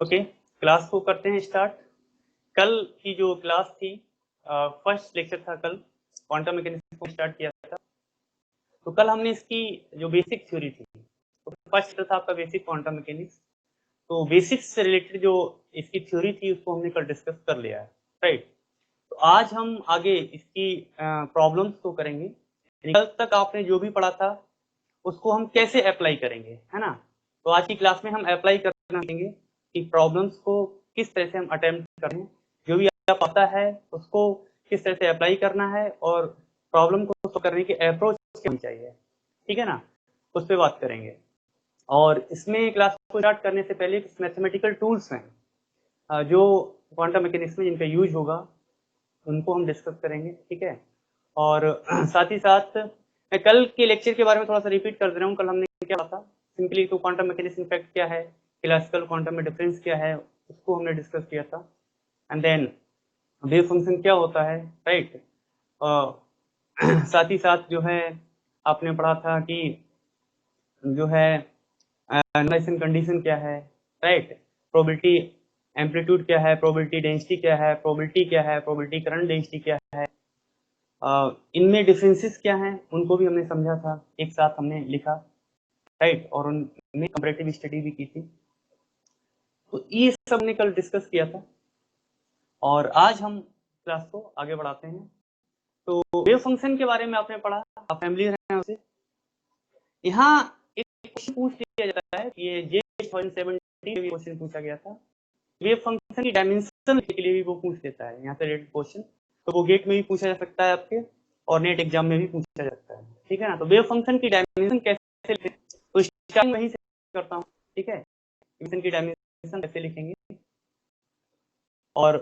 Okay, class को करते हैं स्टार्ट। कल की जो क्लास थी, फर्स्ट लेक्चर था कल, क्वांटम मैकेनिक्स को स्टार्ट किया था। तो कल हमने इसकी जो बेसिक थ्योरी थी, तो फर्स्ट था आपका बेसिक क्वांटम मैकेनिक्स। तो बेसिक्स से रिलेटेड जो इसकी थ्योरी थी उसको हमने कल डिस्कस कर लिया है, राइट। तो आज हम आगे इसकी प्रॉब्लम्स को करेंगे। कल तक आपने जो भी पढ़ा था उसको हम कैसे अप्लाई करेंगे, है ना। तो आज की क्लास में हम अप्लाई करना सीखेंगे कि प्रॉब्लम्स को किस तरह से हम अटेम्प्ट करें, जो भी आपको पता है उसको किस तरह से अप्लाई करना है और प्रॉब्लम को सॉल्व करने की अप्रोच क्या होनी चाहिए, ठीक है ना, उस पर बात करेंगे। और इसमें क्लास को स्टार्ट करने से पहले कुछ मैथमेटिकल टूल्स हैं जो क्वांटम मैकेनिक्स में जिनका यूज होगा उनको हम डिस्कस करेंगे, ठीक है। और साथ ही साथ मैं कल के लेक्चर के बारे में थोड़ा सा रिपीट कर दे रहा हूँ। कल हमने क्या था, सिंपली तो क्वांटम मैकेनिक्स इफेक्ट क्या है, क्लासिकल क्वांटम में डिफरेंस क्या है, उसको हमने डिस्कस किया था। एंड देन वेव फंक्शन क्या होता है, राइट। साथ ही साथ जो है आपने पढ़ा था कि जो है नॉर्मलाइजेशन कंडीशन क्या है, राइट। प्रोबेबिलिटी एम्पलीट्यूड क्या है, प्रोबेबिलिटी डेंसिटी क्या है, प्रोबेबिलिटी क्या है, प्रोबेबिलिटी करंट डेंसिटी क्या है, इनमें डिफरेंसेस क्या हैं उनको भी हमने समझा था, एक साथ हमने लिखा, राइट। और उनमें कंपैरेटिव स्टडी भी की थी। तो ये सब ने कल डिस्कस किया था और आज हम क्लास को आगे बढ़ाते हैं। तो वेव फंक्शन के बारे में आपने पढ़ा, आप फैमिलियर हैं उससे। यहाँ एक क्वेश्चन पूछ लिया जाता है, ये जे 2017 में क्वेश्चन पूछा गया था, वेव फंक्शन की डायमेंशन के लिए भी वो पूछ लेता है यहाँ से रिलेटेड क्वेश्चन। तो वो गेट में भी पूछा जा सकता है आपके और नेट एग्जाम में भी पूछा जा सकता है, ठीक है ना। तो वेव फंक्शन की डायमेंशन कैसे लिखें, तो स्टार्टिंग वहीं से करता हूँ, ठीक है। फंक्शन की डायमेंशन कैसे लिखेंगे और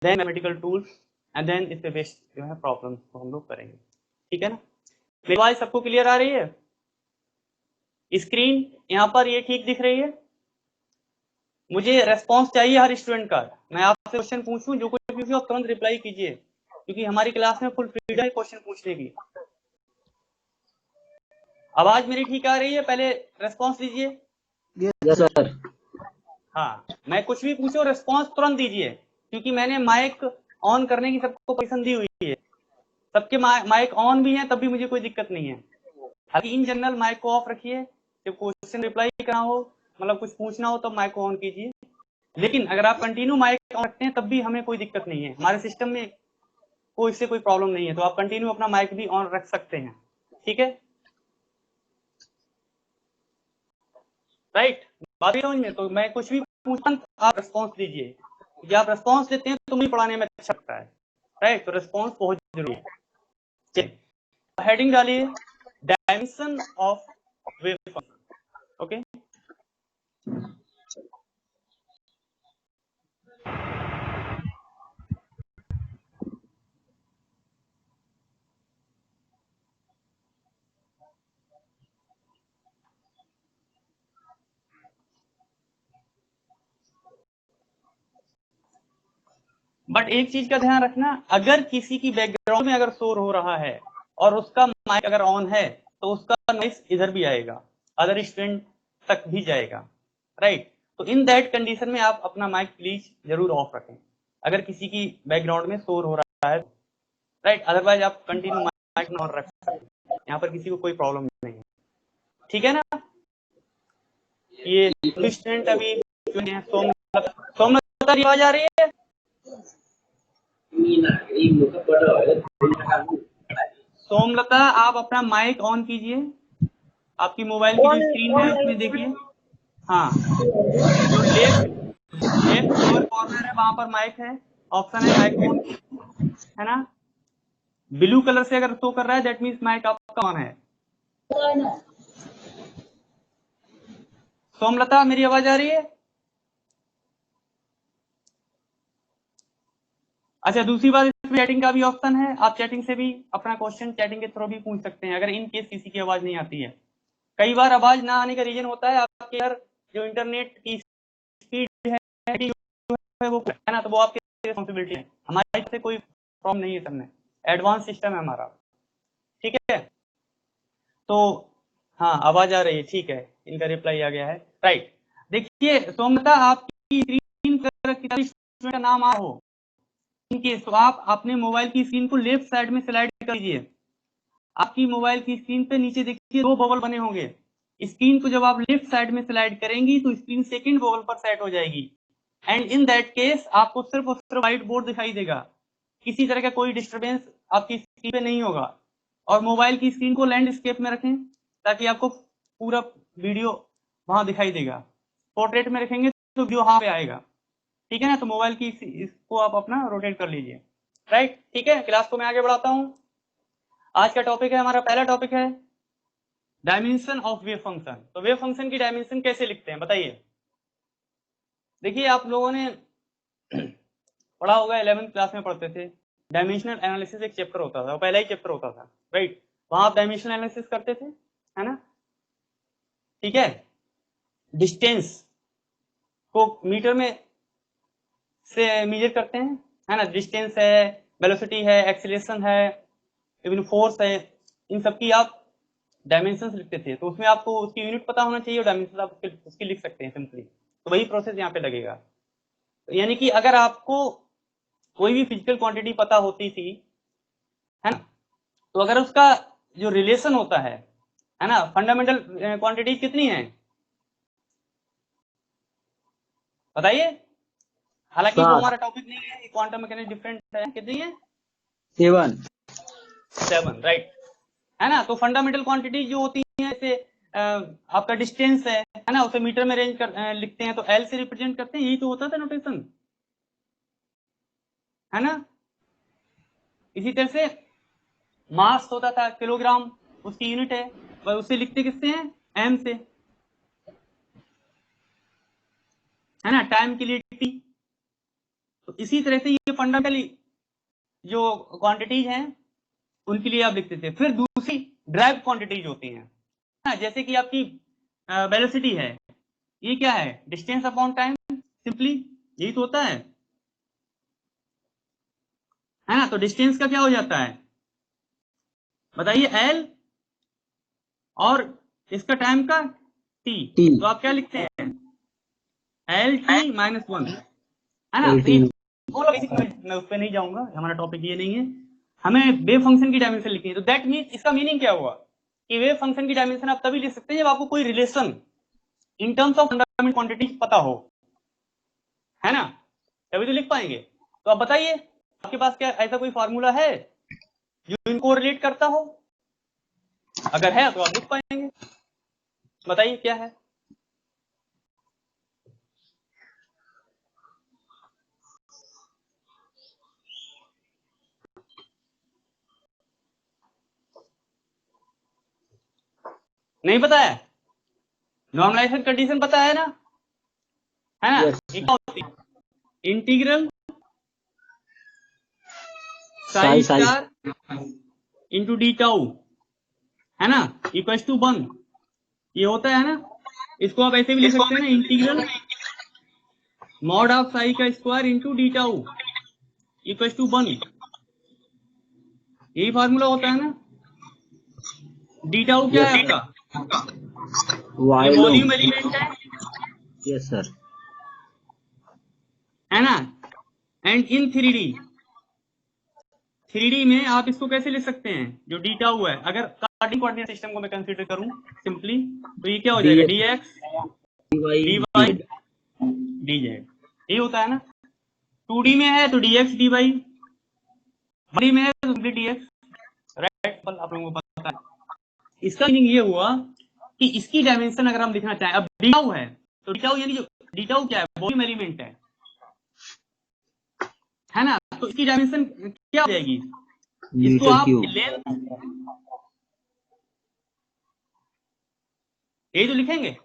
then mathematical tools and then इस पे बेस्ड जो है प्रॉब्लम को हम लोग करेंगे, ठीक है ना। मेरी आवाज सबको क्लियर आ रही है? स्क्रीन यहाँ पर ये ठीक दिख रही है? मुझे रेस्पॉन्स चाहिए हर स्टूडेंट का। मैं आपसे क्वेश्चन पूछूं, जो कोई पूछे आप तुरंत रिप्लाई कीजिए, क्योंकि हमारी क्लास में फुल फ्रीडम है क्वेश्चन पूछने की। आवाज मेरी ठीक आ रही है? पहले रेस्पॉन्स दीजिए। Yes sir. हाँ, मैं कुछ भी पूछो रेस्पॉन्स तुरंत दीजिए, क्योंकि मैंने माइक ऑन करने की सबको परमिशन दी हुई है। सबके माइक ऑन भी है, तब भी मुझे कोई दिक्कत नहीं है। अभी इन जनरल माइक को ऑफ रखिए, जब क्वेश्चन रिप्लाई करना हो, मतलब कुछ पूछना हो, तब माइक को ऑन कीजिए। लेकिन अगर आप कंटिन्यू माइक ऑन रखते हैं तब भी हमें कोई दिक्कत नहीं है, हमारे सिस्टम में कोई इससे कोई प्रॉब्लम नहीं है। तो आप कंटिन्यू अपना माइक भी ऑन रख सकते हैं, ठीक है, राइट। बात समझ में? तो मैं कुछ भी पूछता आप रिस्पॉन्स दीजिए, जब आप रिस्पॉन्स देते हैं तो मुझे पढ़ाने में अच्छा लगता है, राइट। तो रिस्पॉन्स बहुत जरूरी है। चलिए हेडिंग डालिए, dimension of wave function, okay. But एक चीज का ध्यान रखना, अगर किसी की बैकग्राउंड में अगर शोर हो रहा है और उसका माइक अगर ऑन है तो उसका नॉइस इधर भी आएगा, अदर स्टूडेंट तक भी जाएगा, राइट। तो इन दैट कंडीशन में आप अपना माइक प्लीज जरूर ऑफ रखें, अगर किसी की बैकग्राउंड में शोर हो रहा है, राइट। अदरवाइज आप कंटिन्यू माइक ऑन रख सकते हैं, यहाँ पर किसी को कोई प्रॉब्लम नहीं है, ठीक है ना। ये स्टूडेंट अभी सोमनाथ की आवाज आ रही है? सोमलता आप अपना माइक ऑन कीजिए, आपकी मोबाइल की जो स्क्रीन है उसमें देखिए, हाँ, जो लेफ्ट लोअर कॉर्नर है वहां पर माइक है, ऑप्शन है माइक ऑन, है ना। ब्लू कलर से अगर शो कर रहा है दैट मीन्स माइक आपका ऑन है। सोमलता मेरी आवाज आ रही है? अच्छा, दूसरी बात, इसमें चैटिंग का भी ऑप्शन है, आप चैटिंग से भी अपना क्वेश्चन चैटिंग के थ्रू भी पूछ सकते हैं, अगर इन केस किसी की आवाज नहीं आती है। कई बार आवाज ना आने का रीजन होता है आपके यार जो इंटरनेट की स्पीड है वो है ना, तो वो आपकी रिस्पॉन्सिबिलिटी है, हमारे से कोई प्रॉब्लम नहीं है, सबने एडवांस सिस्टम है हमारा, ठीक है। तो हाँ, आवाज आ रही है, ठीक है, इनका रिप्लाई आ गया है, राइट। देखिए सोमता आपकी अगर किसी स्टूडेंट का नाम आ हो इनकेस, तो आप अपने मोबाइल की स्क्रीन को लेफ्ट साइड में स्लाइड कर लीजिए। आपकी मोबाइल की स्क्रीन पे नीचे देखिए 2 बबल बने होंगे। स्क्रीन को जब आप लेफ्ट साइड में स्लाइड करेंगी तो स्क्रीन सेकंड बबल पर सेट हो जाएगी, एंड इन दैट केस आपको सिर्फ और सिर्फ व्हाइट बोर्ड दिखाई देगा, किसी तरह का कोई डिस्टरबेंस आपकी स्क्रीन पे नहीं होगा। और मोबाइल की स्क्रीन को लैंडस्केप में रखें ताकि आपको पूरा वीडियो वहां दिखाई देगा। पोर्ट्रेट में रखेंगे तो वीडियो वहां पे आएगा, ठीक है ना। तो मोबाइल की इसको आप अपना रोटेट कर लीजिए, राइट, ठीक है। क्लास को मैं आगे बढ़ाता हूं। आज का टॉपिक है, हमारा पहला टॉपिक है डायमेंशन ऑफ वेव फंक्शन। तो वेव फंक्शन की डायमेंशन कैसे लिखते हैं बताइए। देखिए आप लोगों ने पढ़ा होगा, 11th क्लास में पढ़ते थे, डायमेंशनल एनालिसिस एक चैप्टर होता था, पहला ही चैप्टर होता था, राइट। वहां आप डायमेंशनल एनालिसिस करते थे, है ना, ठीक है। डिस्टेंस को मीटर में से मेजर करते हैं, है ना। डिस्टेंस है, वेलोसिटी है, एक्सीलरेशन है, इवन फोर्स है, इन सबकी आप डायमेंशंस लिखते थे। तो उसमें आपको उसकी यूनिट पता होना चाहिए और डायमेंशन आप उसकी लिख सकते हैं सिंपली। तो वही प्रोसेस यहाँ पे लगेगा। तो यानी कि अगर आपको कोई भी फिजिकल क्वांटिटी पता होती थी, है ना, तो अगर उसका जो रिलेशन होता है ना, फंडामेंटल क्वांटिटी कितनी है बताइए। हालांकि वो हमारा टॉपिक नहीं है, क्वांटम मैकेनिक्स डिफरेंट है। कितनी है? 7, राइट, है ना। तो फंडामेंटल क्वांटिटी जो होती है, जैसे आपका डिस्टेंस है ना, उसे मीटर में रेंज कर लिखते हैं तो एल से रिप्रेजेंट करते हैं, यही तो होता था नोटेशन, है ना। इसी तरह से मास होता था किलोग्राम, उसकी यूनिट है, पर उसे लिखते किससे हैं? एम से, है ना। टाइम के लिए टी। तो इसी तरह से ये फंडामेंटली जो क्वांटिटीज हैं उनके लिए आप लिखते थे। फिर दूसरी ड्राइव क्वांटिटीज होती हैं, जैसे कि आपकी वेलोसिटी है, ये क्या है? डिस्टेंस अपॉन टाइम, सिंपली यही तो होता है ना। तो डिस्टेंस का क्या हो जाता है बताइए? एल, और इसका टाइम का टी। तो आप क्या लिखते हैं? एल टी माइनस 1, है ना। मैं उस पर नहीं जाऊंगा, हमारा टॉपिक ये नहीं है। हमें वेव फंक्शन की डायमेंशन लिखनी है। तो दैट मीन्स इसका मीनिंग क्या हुआ कि वेव फंक्शन की डायमेंशन आप तभी लिख सकते हैं जब आपको कोई relation in terms of fundamental quantity पता हो, है ना, तभी तो लिख पाएंगे। तो आप बताइए, आपके पास क्या ऐसा कोई फार्मूला है जो इनको रिलेट करता हो? अगर है तो आप लिख पाएंगे, बताइए क्या है। नहीं पता है? नॉर्मलाइजेशन कंडीशन पता है ना, है ना। ये क्या होती है? Integral psi star into d tau, है ना, इक्वल्स टू 1, ये होता है ना। इसको आप ऐसे भी लिख सकते हैं ना, इंटीग्रल मॉड ऑफ साई का square into d tau equals to 1, यही फार्मूला होता है ना। डी टाउ क्या है आपका? ये वॉल्यूम एलिमेंट है, यस सर, है ना। एंड इन 3D में आप इसको कैसे लिख सकते हैं? जो डी टाउ है, अगर कार्डिक कोऑर्डिनेट सिस्टम को मैं कंसीडर करूं सिंपली, तो ये क्या हो जाएगा? dx dy dz, ये होता है ना। 2D में है तो dx dy, 1D में है तो dx, राइट। आप लोगों को पता है। इसका मीनिंग ये हुआ कि इसकी डायमेंशन अगर हम लिखना चाहें, अब डी टाउ है तो डी टाउ यानी जो डी टाउ क्या है? वॉल्यूम एलिमेंट है ना। तो इसकी डायमेंशन क्या हो जाएगी? इसको आप लेंथ, यही तो लिखेंगे,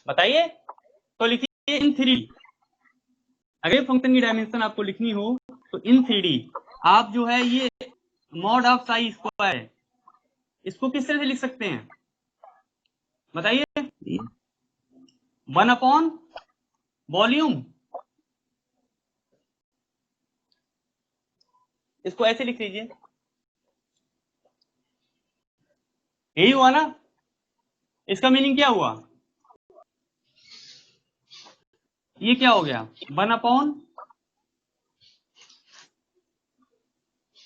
बताइए। तो लिखिए इन 3D। अगर फंक्शन की डायमेंशन आपको लिखनी हो तो इन 3D आप जो है ये मॉड ऑफ साई स्क्वायर, इसको किस तरह से लिख सकते हैं बताइए? 1 अपॉन वॉल्यूम, इसको ऐसे लिख लीजिए, यही हुआ ना। इसका मीनिंग क्या हुआ? ये क्या हो गया 1/,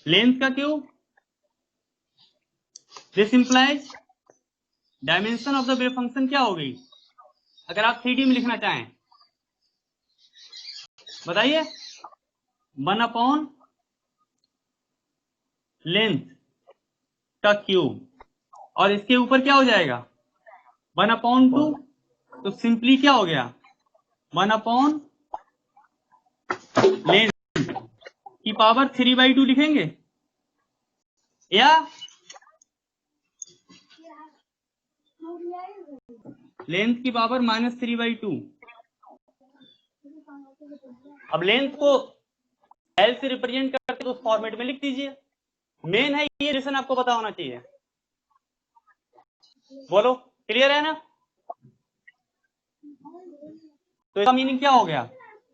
लेंथ का cube, this implies dimension of the wave function क्या हो गई, अगर आप 3D में लिखना चाहें बताइए, 1/, लेंथ का क्यूब, और इसके ऊपर क्या हो जाएगा 1/2, तो सिंपली क्या हो गया 1/, लेंथ की पावर 3/2 लिखेंगे, या लेंथ की पावर -3/2। अब लेंथ को एल से रिप्रेजेंट करके तो उस फॉर्मेट में लिख दीजिए। मेन है ये रिलेशन आपको पता होना चाहिए। बोलो क्लियर है ना? तो इसका मीनिंग क्या हो गया,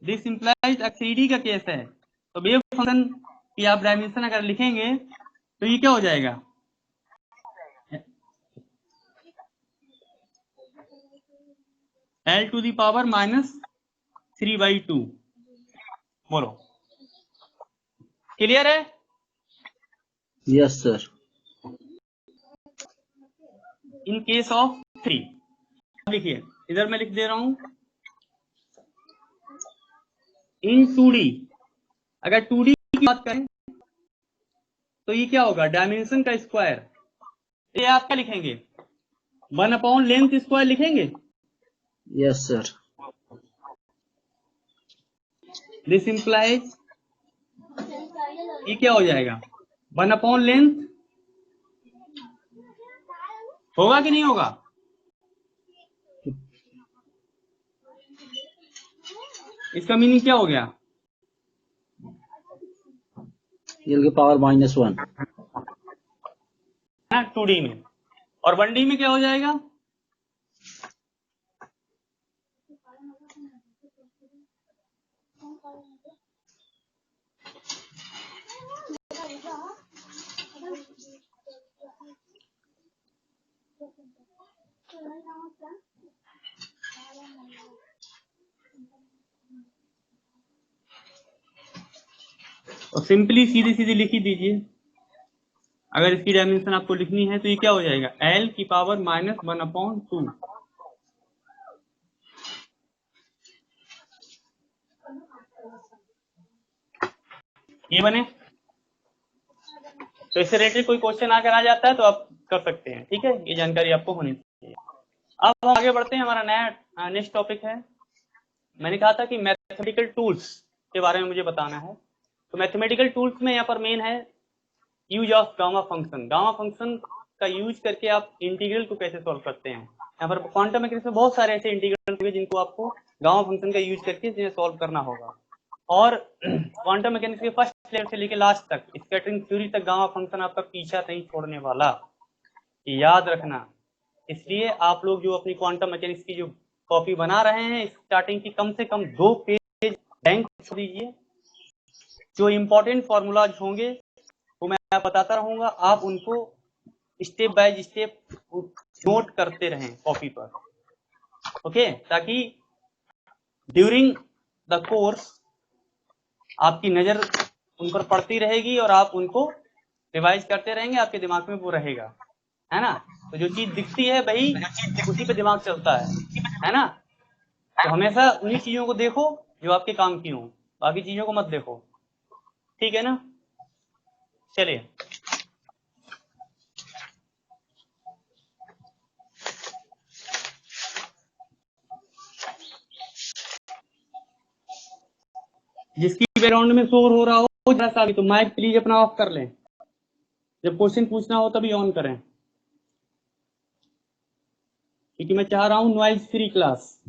दिस इंप्लाइज अ 3D का केस है, तो वेव फंक्शन की आप डायमेंशन अगर लिखेंगे तो ये क्या हो जाएगा L to the power -3/2। बोलो क्लियर है? Yes sir. In case of 3 लिखिए, इधर मैं लिख दे रहा हूं इन 2D। अगर 2D की बात करें तो ये क्या होगा डायमेंशन का स्क्वायर, ये आप क्या लिखेंगे 1/, लेंथ स्क्वायर लिखेंगे। Yes sir. दिस इंप्लाइज ये क्या हो जाएगा 1/, लेंथ, होगा कि नहीं होगा? इसका मीनिंग क्या हो गया एल की पावर -1 ना 2D में, और 1D में क्या हो जाएगा और सिंपली सीधी सीधी लिख ही दीजिए। अगर इसकी डायमेंशन आपको लिखनी है तो ये क्या हो जाएगा L की पावर -1/2। ये बने, तो इससे रिलेटेड कोई क्वेश्चन आकर आ जाता है तो आप कर सकते हैं, ठीक है, ये जानकारी आपको होनी चाहिए। अब हम आगे बढ़ते हैं, हमारा नया नेक्स्ट टॉपिक है। मैंने कहा था कि मैथमेटिकल टूल्स के बारे में मुझे बताना है, तो मैथमेटिकल टूल्स में यहाँ पर मेन है use of gamma function. Gamma function का यूज करके आप इंटीग्रल को कैसे सॉल्व करते हैं। यहाँ पर क्वांटम मैकेनिक्स में बहुत सारे ऐसे इंटीग्रल होंगे जिनको आपको गामा फंक्शन का यूज करके जिन्हें सॉल्व करना होगा। और क्वांटम मैकेनिक्स के फर्स्ट लेवल से लेकर लास्ट तक स्कैटरिंग थ्योरी तक गामा फंक्शन आपका पीछा नहीं छोड़ने वाला, याद रखना। इसलिए आप लोग जो अपनी क्वांटम मैकेनिक्स की जो कॉपी बना रहे हैं स्टार्टिंग की कम से कम 2 पेज बैंक छोड़ दीजिए। जो इंपॉर्टेंट फॉर्मूलाज होंगे वो मैं बताता रहूंगा, आप उनको स्टेप बाय स्टेप नोट करते रहें कॉपी पर, ओके, ताकि ड्यूरिंग द कोर्स आपकी नजर उन पर पड़ती रहेगी और आप उनको रिवाइज करते रहेंगे, आपके दिमाग में वो रहेगा, है ना। तो जो चीज दिखती है वही उसी पे दिमाग चलता है ना। तो हमेशा उन्हीं चीजों को देखो जो आपके काम की हो, बाकी चीजों को मत देखो, ठीक है ना। चलिए जिसकी बैकग्राउंड में शोर हो रहा हो जरा सा भी, तो माइक प्लीज अपना ऑफ कर लें, जब क्वेश्चन पूछना हो तभी ऑन करें, क्योंकि मैं चाह रहा हूं noise free class.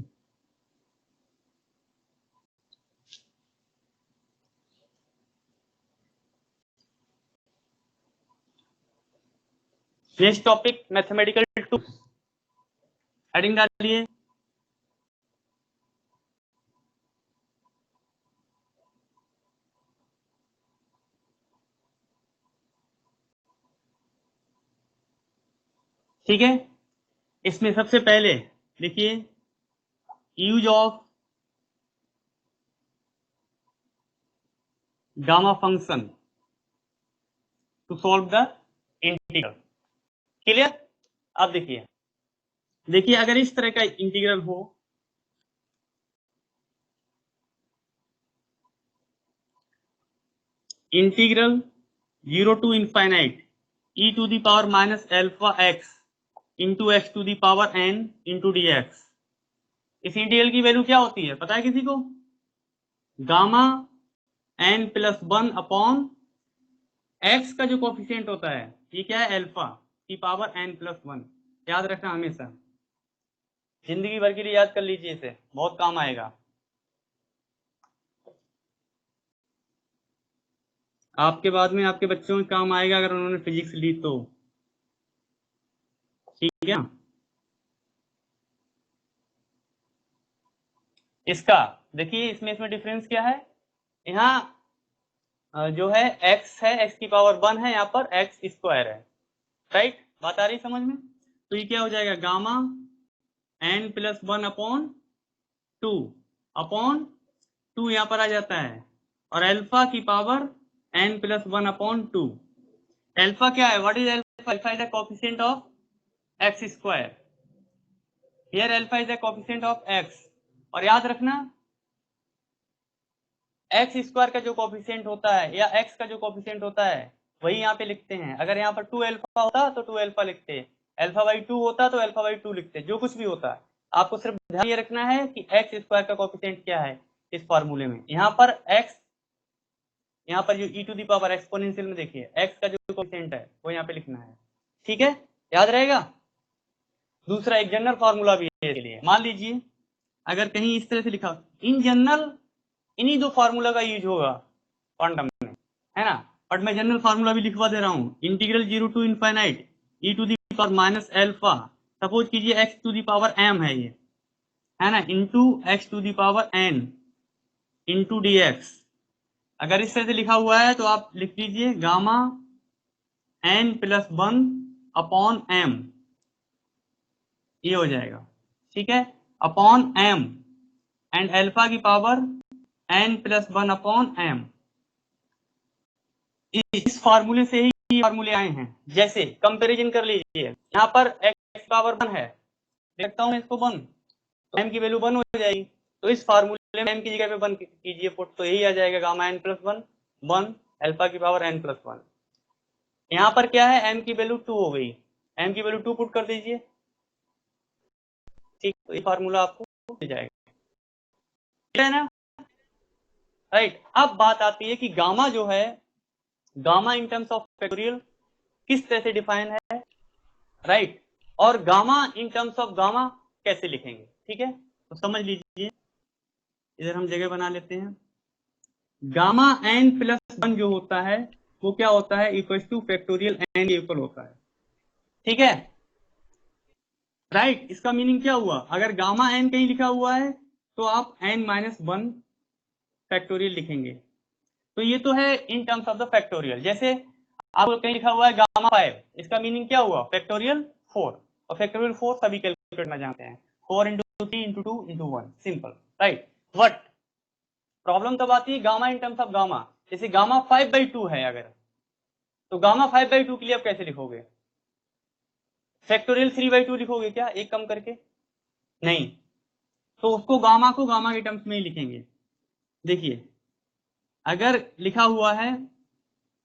Next topic mathematical tools, heading डालिए। ठीक है, इसमें सबसे पहले देखिए use of gamma function to solve the integral. Clear? अब देखिए अगर इस तरह का इंटीग्रल हो, integral 0 to infinite e to the power minus alpha x into x to the power n into dx, इस इंटीग्रल की वैल्यू क्या होती है पता है किसी को? Gamma n plus 1 upon x का जो कोफिशिएंट होता है ये क्या है? अल्फा की पावर n प्लस 1। याद रखना हमेशा, जिंदगी भर के लिए याद कर लीजिए, इसे बहुत काम आएगा। आपके बाद में आपके बच्चों में काम आएगा अगर उन्होंने फिजिक्स ली तो, ठीक है। इसका देखिए इसमें डिफरेंस क्या है? यहाँ जो है x है, x की पावर 1 है, यहाँ पर x स्क्वायर है। राइट? बात आ रही समझ में? तो ये क्या हो जाएगा? गामा n प्लस 1 अपॉन 2 यहाँ पर आ जाता है, और अल्फा की power n plus 1 upon 2। Alpha क्या है? What is alpha? Alpha is the coefficient of x square. Here alpha is the coefficient of x। और याद रखना x स्क्वायर का जो कोएफिशिएंट होता है या x का जो कोएफिशिएंट होता है वही यहाँ पे लिखते हैं। अगर यहाँ पर 2 अल्फा होता तो 2 अल्फा लिखते, अल्फा बाई 2 होता तो अल्फा बाई 2 लिखते, जो कुछ भी होता है। आपको सिर्फ ध्यान ये रखना है कि x स्क्वायर का कोएफिशिएंट क्या है इस फॉर्मूले में। यहाँ पर x, यहाँ पर जो e to the power exponential में देखिए x का जो कोएफिशिएंट है वो यहाँ पे लिखना है, ठीक है? याद रहेगा। दूसरा एक जनरल फॉर्मूला भी है इसके लिए। मान लीजिए अगर कहीं इस तरह से लिखा, इन जनरल इन्हीं दो फार्मूला का यूज होगा क्वांटम में, है ना? बट मैं जनरल फार्मूला भी लिखवा दे रहा हूं। Integral 0 to infinite e to the power minus alpha, suppose कीजिए x to the power m है ये, है ना, into x to the power n into dx। अगर इस तरह से लिखा हुआ है तो आप लिख लीजिए gamma n plus 1 upon m, ये हो जाएगा, ठीक है, अपॉन m एंड अल्फा की power n plus 1 upon m। इस फार्मूले से ही फार्मूले आए हैं। जैसे कंपैरिजन कर लीजिए, यहाँ पर x पावर 1 है, देखता हूँ इसको 1, तो m की वैल्यू 1 हो जाएगी। तो इस फार्मूले में m की जगह पे 1 कीजिए पुट, तो यही आ जाएगा गामा n प्लस 1 1 अल्फा की पावर n प्लस 1। यहाँ पर क्या है? m की वैल्यू 2 हो गई, m की वैल्यू 2 पुट कर दीजिए, ठीक, तो ये फार्मूला आपको मिल जाएगा, ठीक है ना? राइट। अब बात आती है कि गामा जो है, gamma in terms of factorial किस तरह से डिफाइन है, राइट, और gamma in terms of gamma कैसे लिखेंगे, ठीक है? तो समझ लीजिए, इधर हम जगह बना लेते हैं। गामा n प्लस 1 जो होता है वो क्या होता है? Equal two factorial n equal होता है, ठीक है, राइट। इसका मीनिंग क्या हुआ? अगर गामा n कहीं लिखा हुआ है तो आप n माइनस 1 फैक्टोरियल लिखेंगे। तो ये तो है in terms of the factorial. जैसे आपको कहीं लिखा हुआ है गामा 5, इसका मीनिंग क्या हुआ? फैक्टोरियल 4, और फैक्टोरियल 4 सभी कैलकुलेट करना जानते हैं, 4 into 3 into 2 into 1, simple, right. But problem तब आती है gamma in terms of gamma. जैसे गामा 5/2 है अगर, तो गामा 5/2 के लिए आप कैसे लिखोगे? फैक्टोरियल 3/2 लिखोगे क्या एक कम करके? नहीं, तो उसको गामा के टर्म्स में ही लिखेंगे। देखिए अगर लिखा हुआ है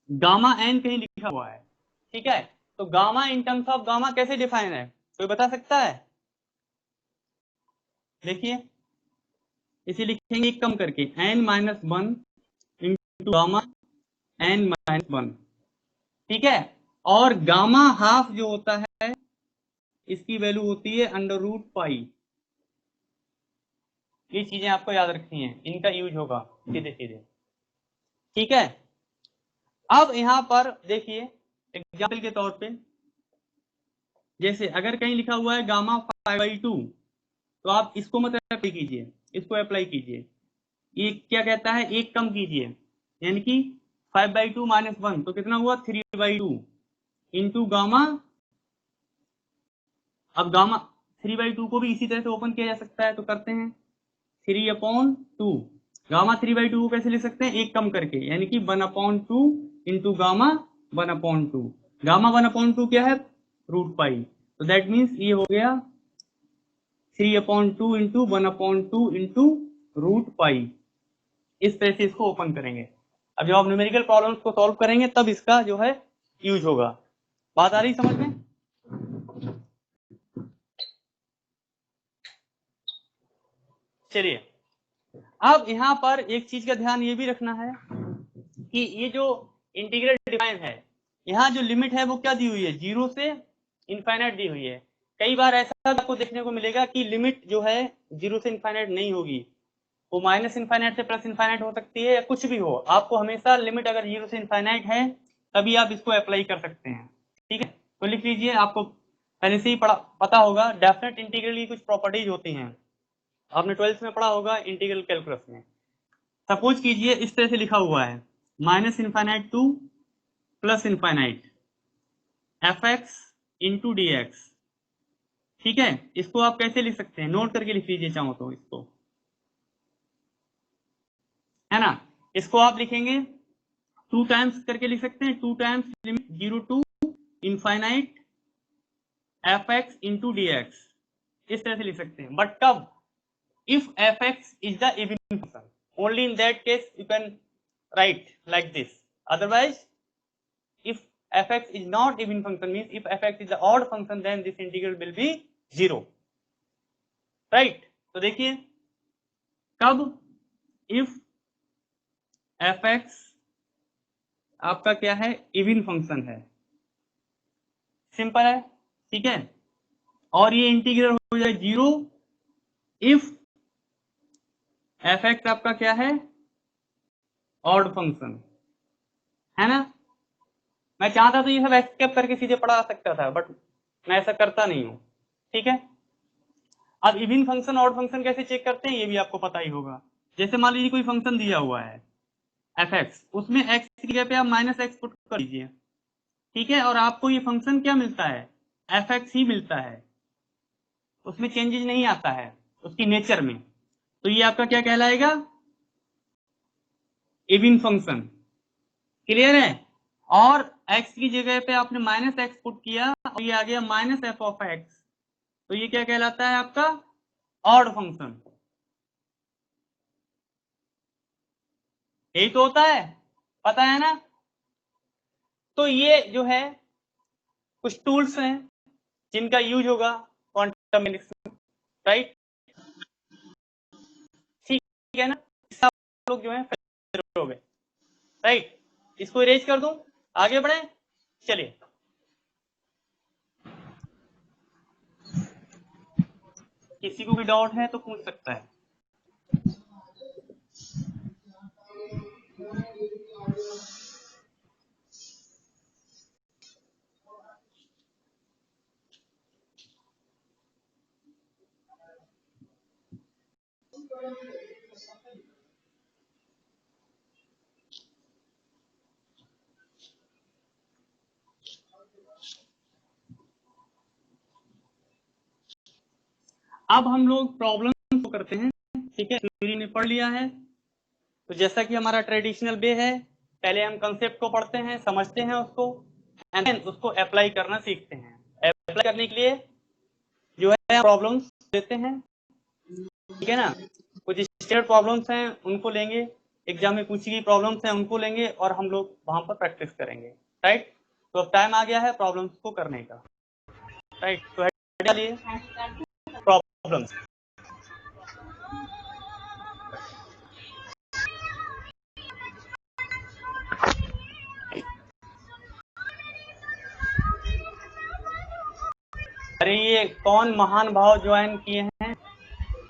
गामा n कहीं लिखा हुआ है, ठीक है, तो gamma in terms of gamma कैसे डिफाइन है, कोई बता सकता है? देखिए इसे लिखेंगे एक कम करके, n minus 1 into gamma n minus 1, ठीक है। और गामा हाफ जो होता है इसकी वैल्यू होती है √π। ये चीजें आपको याद रखनी है, इनका यूज होगा सीधे सीधे, ठीक है। अब यहां पर देखिए एग्जाम्पल के तौर पे, जैसे अगर कहीं लिखा हुआ है गामा 5/2, तो आप इसको मत अप्लाई कीजिए, इसको अप्लाई कीजिए। ये क्या कहता है? एक कम कीजिए, यानी कि 5/2 माइनस 1 तो कितना हुआ? 3/2 इंटू गामा। अब गामा 3/2 को भी इसी तरह से ओपन किया जा सकता है, तो करते हैं 3/2, गामा 3/2 को कैसे लिख सकते हैं, एक कम करके, यानी कि 1/2 इंटू गामा 1/2। गामा 1/2 क्या है, √π, तो दैट मीन्स ये हो गया 3/2 इंटू 1/2 इंटू √π। इस तरह से इसको ओपन करेंगे। अब जब आप न्यूमेरिकल प्रॉब्लम्स को सॉल्व करेंगे तब इसका जो है यूज होगा। बात आ रही समझ में? चलिए, अब यहाँ पर एक चीज का ध्यान ये भी रखना है कि ये जो इंटीग्रल डिफाइन है, यहाँ जो लिमिट है वो क्या दी हुई है, 0 से इनफाइनाइट दी हुई है। कई बार ऐसा आपको देखने को मिलेगा कि लिमिट जो है 0 से इनफाइनाइट नहीं होगी, वो माइनस इनफाइनाइट से प्लस इनफाइनाइट हो सकती है या कुछ भी हो। आपको हमेशा लिमिट अगर 0 से इनफाइनाइट है तभी आप इसको अप्लाई कर सकते हैं। ठीक है, तो लिख लीजिए, आपको पहले से ही पता होगा डेफिनेट इंटीग्रल की कुछ प्रॉपर्टीज होती हैं, आपने 12th में पढ़ा होगा इंटीग्रल कैलकुलस में। सपोज कीजिए इस तरह से लिखा हुआ है minus infinite two plus infinite fx into d x. ठीक है, इसको आप कैसे लिख सकते हैं, नोट करके लिख लीजिए चाहो तो, इसको है ना, इसको आप लिखेंगे 2 टाइम्स करके लिख सकते हैं, 2 times limit 0 to infinite fx into d x, इस तरह से लिख सकते हैं। बट कब, if fx is the even function, only in that case you can write like this. Otherwise, if fx is not even function, means if fx is the odd function, then this integral will be 0, right? तो देखिए कब, if fx आपका क्या है, even function है, simple है, ठीक है, और ये इंटीग्रल हो जाए 0 if fx आपका क्या है, ऑड फंक्शन, है ना। मैं चाहता तो ये सब एस्केप करके सीधे पढ़ा सकता था, बट मैं ऐसा करता नहीं हूं। ठीक है, अब इवन फंक्शन ऑड फंक्शन कैसे चेक करते हैं ये भी आपको पता ही होगा। जैसे मान लीजिए कोई फंक्शन दिया हुआ है fx, उसमें x की जगह पे आप -x पुट कर लीजिए, ठीक है, और आपको ये फंक्शन क्या मिलता है, fx ही मिलता है, उसमें चेंजेस नहीं आता है उसकी नेचर में, तो ये आपका क्या कहलाएगा, इवन फंक्शन। क्लियर है, और x की जगह पे आपने -x पुट किया और ये आ गया -f(x), तो ये क्या कहलाता है आपका, ऑड फंक्शन। यही तो होता है, पता है ना। तो ये जो है कुछ टूल्स हैं जिनका यूज होगा क्वांटम मैकेनिक्स में, राइट, ठीक है ना। सब लोग जो है हो गए, राइट, इसको इरेज कर दूं, आगे बढ़े। चलिए, किसी को भी डाउट है तो पूछ सकता है। अब हम लोग प्रॉब्लम करते हैं, ठीक है, थ्योरी ने पढ़ लिया है, तो जैसा कि हमारा ट्रेडिशनल वे है, पहले हम कंसेप्ट को पढ़ते हैं, समझते हैं उसको, एंड देन उसको अप्लाई करना सीखते हैं। अप्लाई करने के लिए जो है प्रॉब्लम्स देते हैं, ठीक है ना, कुछ स्टैंडर्ड प्रॉब्लम्स हैं उनको लेंगे, एग्जाम में पूछी गई प्रॉब्लम्स हैं उनको लेंगे और हम लोग वहां पर प्रैक्टिस करेंगे, राइट। तो अब टाइम आ गया है प्रॉब्लम्स को करने का, राइट। तो चलिए प्रॉब्लम्स, अरे ये कौन महान भाव ज्वाइन किए हैं,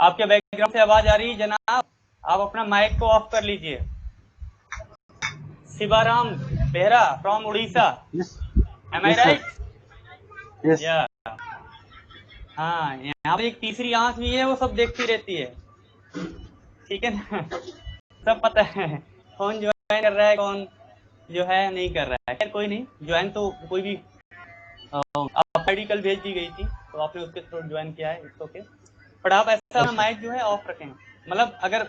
आपके बैकग्राउंड से आवाज आ रही है जनाब, आप अपना माइक को ऑफ कर लीजिए। Shivaram Behera from Orissa, am I right? Yes या हाँ, यहाँ पे एक तीसरी आंख भी है, वो सब देखती रहती है, ठीक है ना, सब पता है कौन ज्वाइन कर रहा है, कौन जो है नहीं कर रहा है। खैर कोई नहीं, ज्वाइन तो कोई भी, आप आईडी कल भेज दी गई थी तो आपने उसके थ्रू ज्वाइन किया है, इट्स ओके, बट आप ऐसा माइक जो है ऑफ रखें, मतलब अगर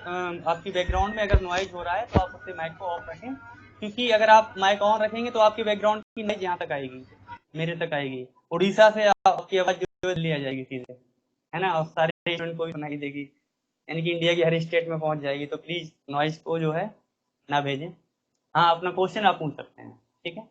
आपकी बैकग्राउंड में अगर नॉइज हो रहा है तो आप उससे माइक को ऑफ रखें, क्योंकि अगर आप माइक ऑन रखेंगे तो आपके बैकग्राउंड की नॉइज यहाँ तक आएगी, मेरे तक आएगी, उड़ीसा से आपकी आवाज जो है दिल्ली आ जाएगी सीधे, है ना, और सारे स्टूडेंट को भी सुनाई देगी, यानी कि इंडिया की हर स्टेट में पहुंच जाएगी। तो प्लीज नॉइज को जो है ना भेजें। हाँ, अपना क्वेश्चन आप पूछ सकते हैं, ठीक है।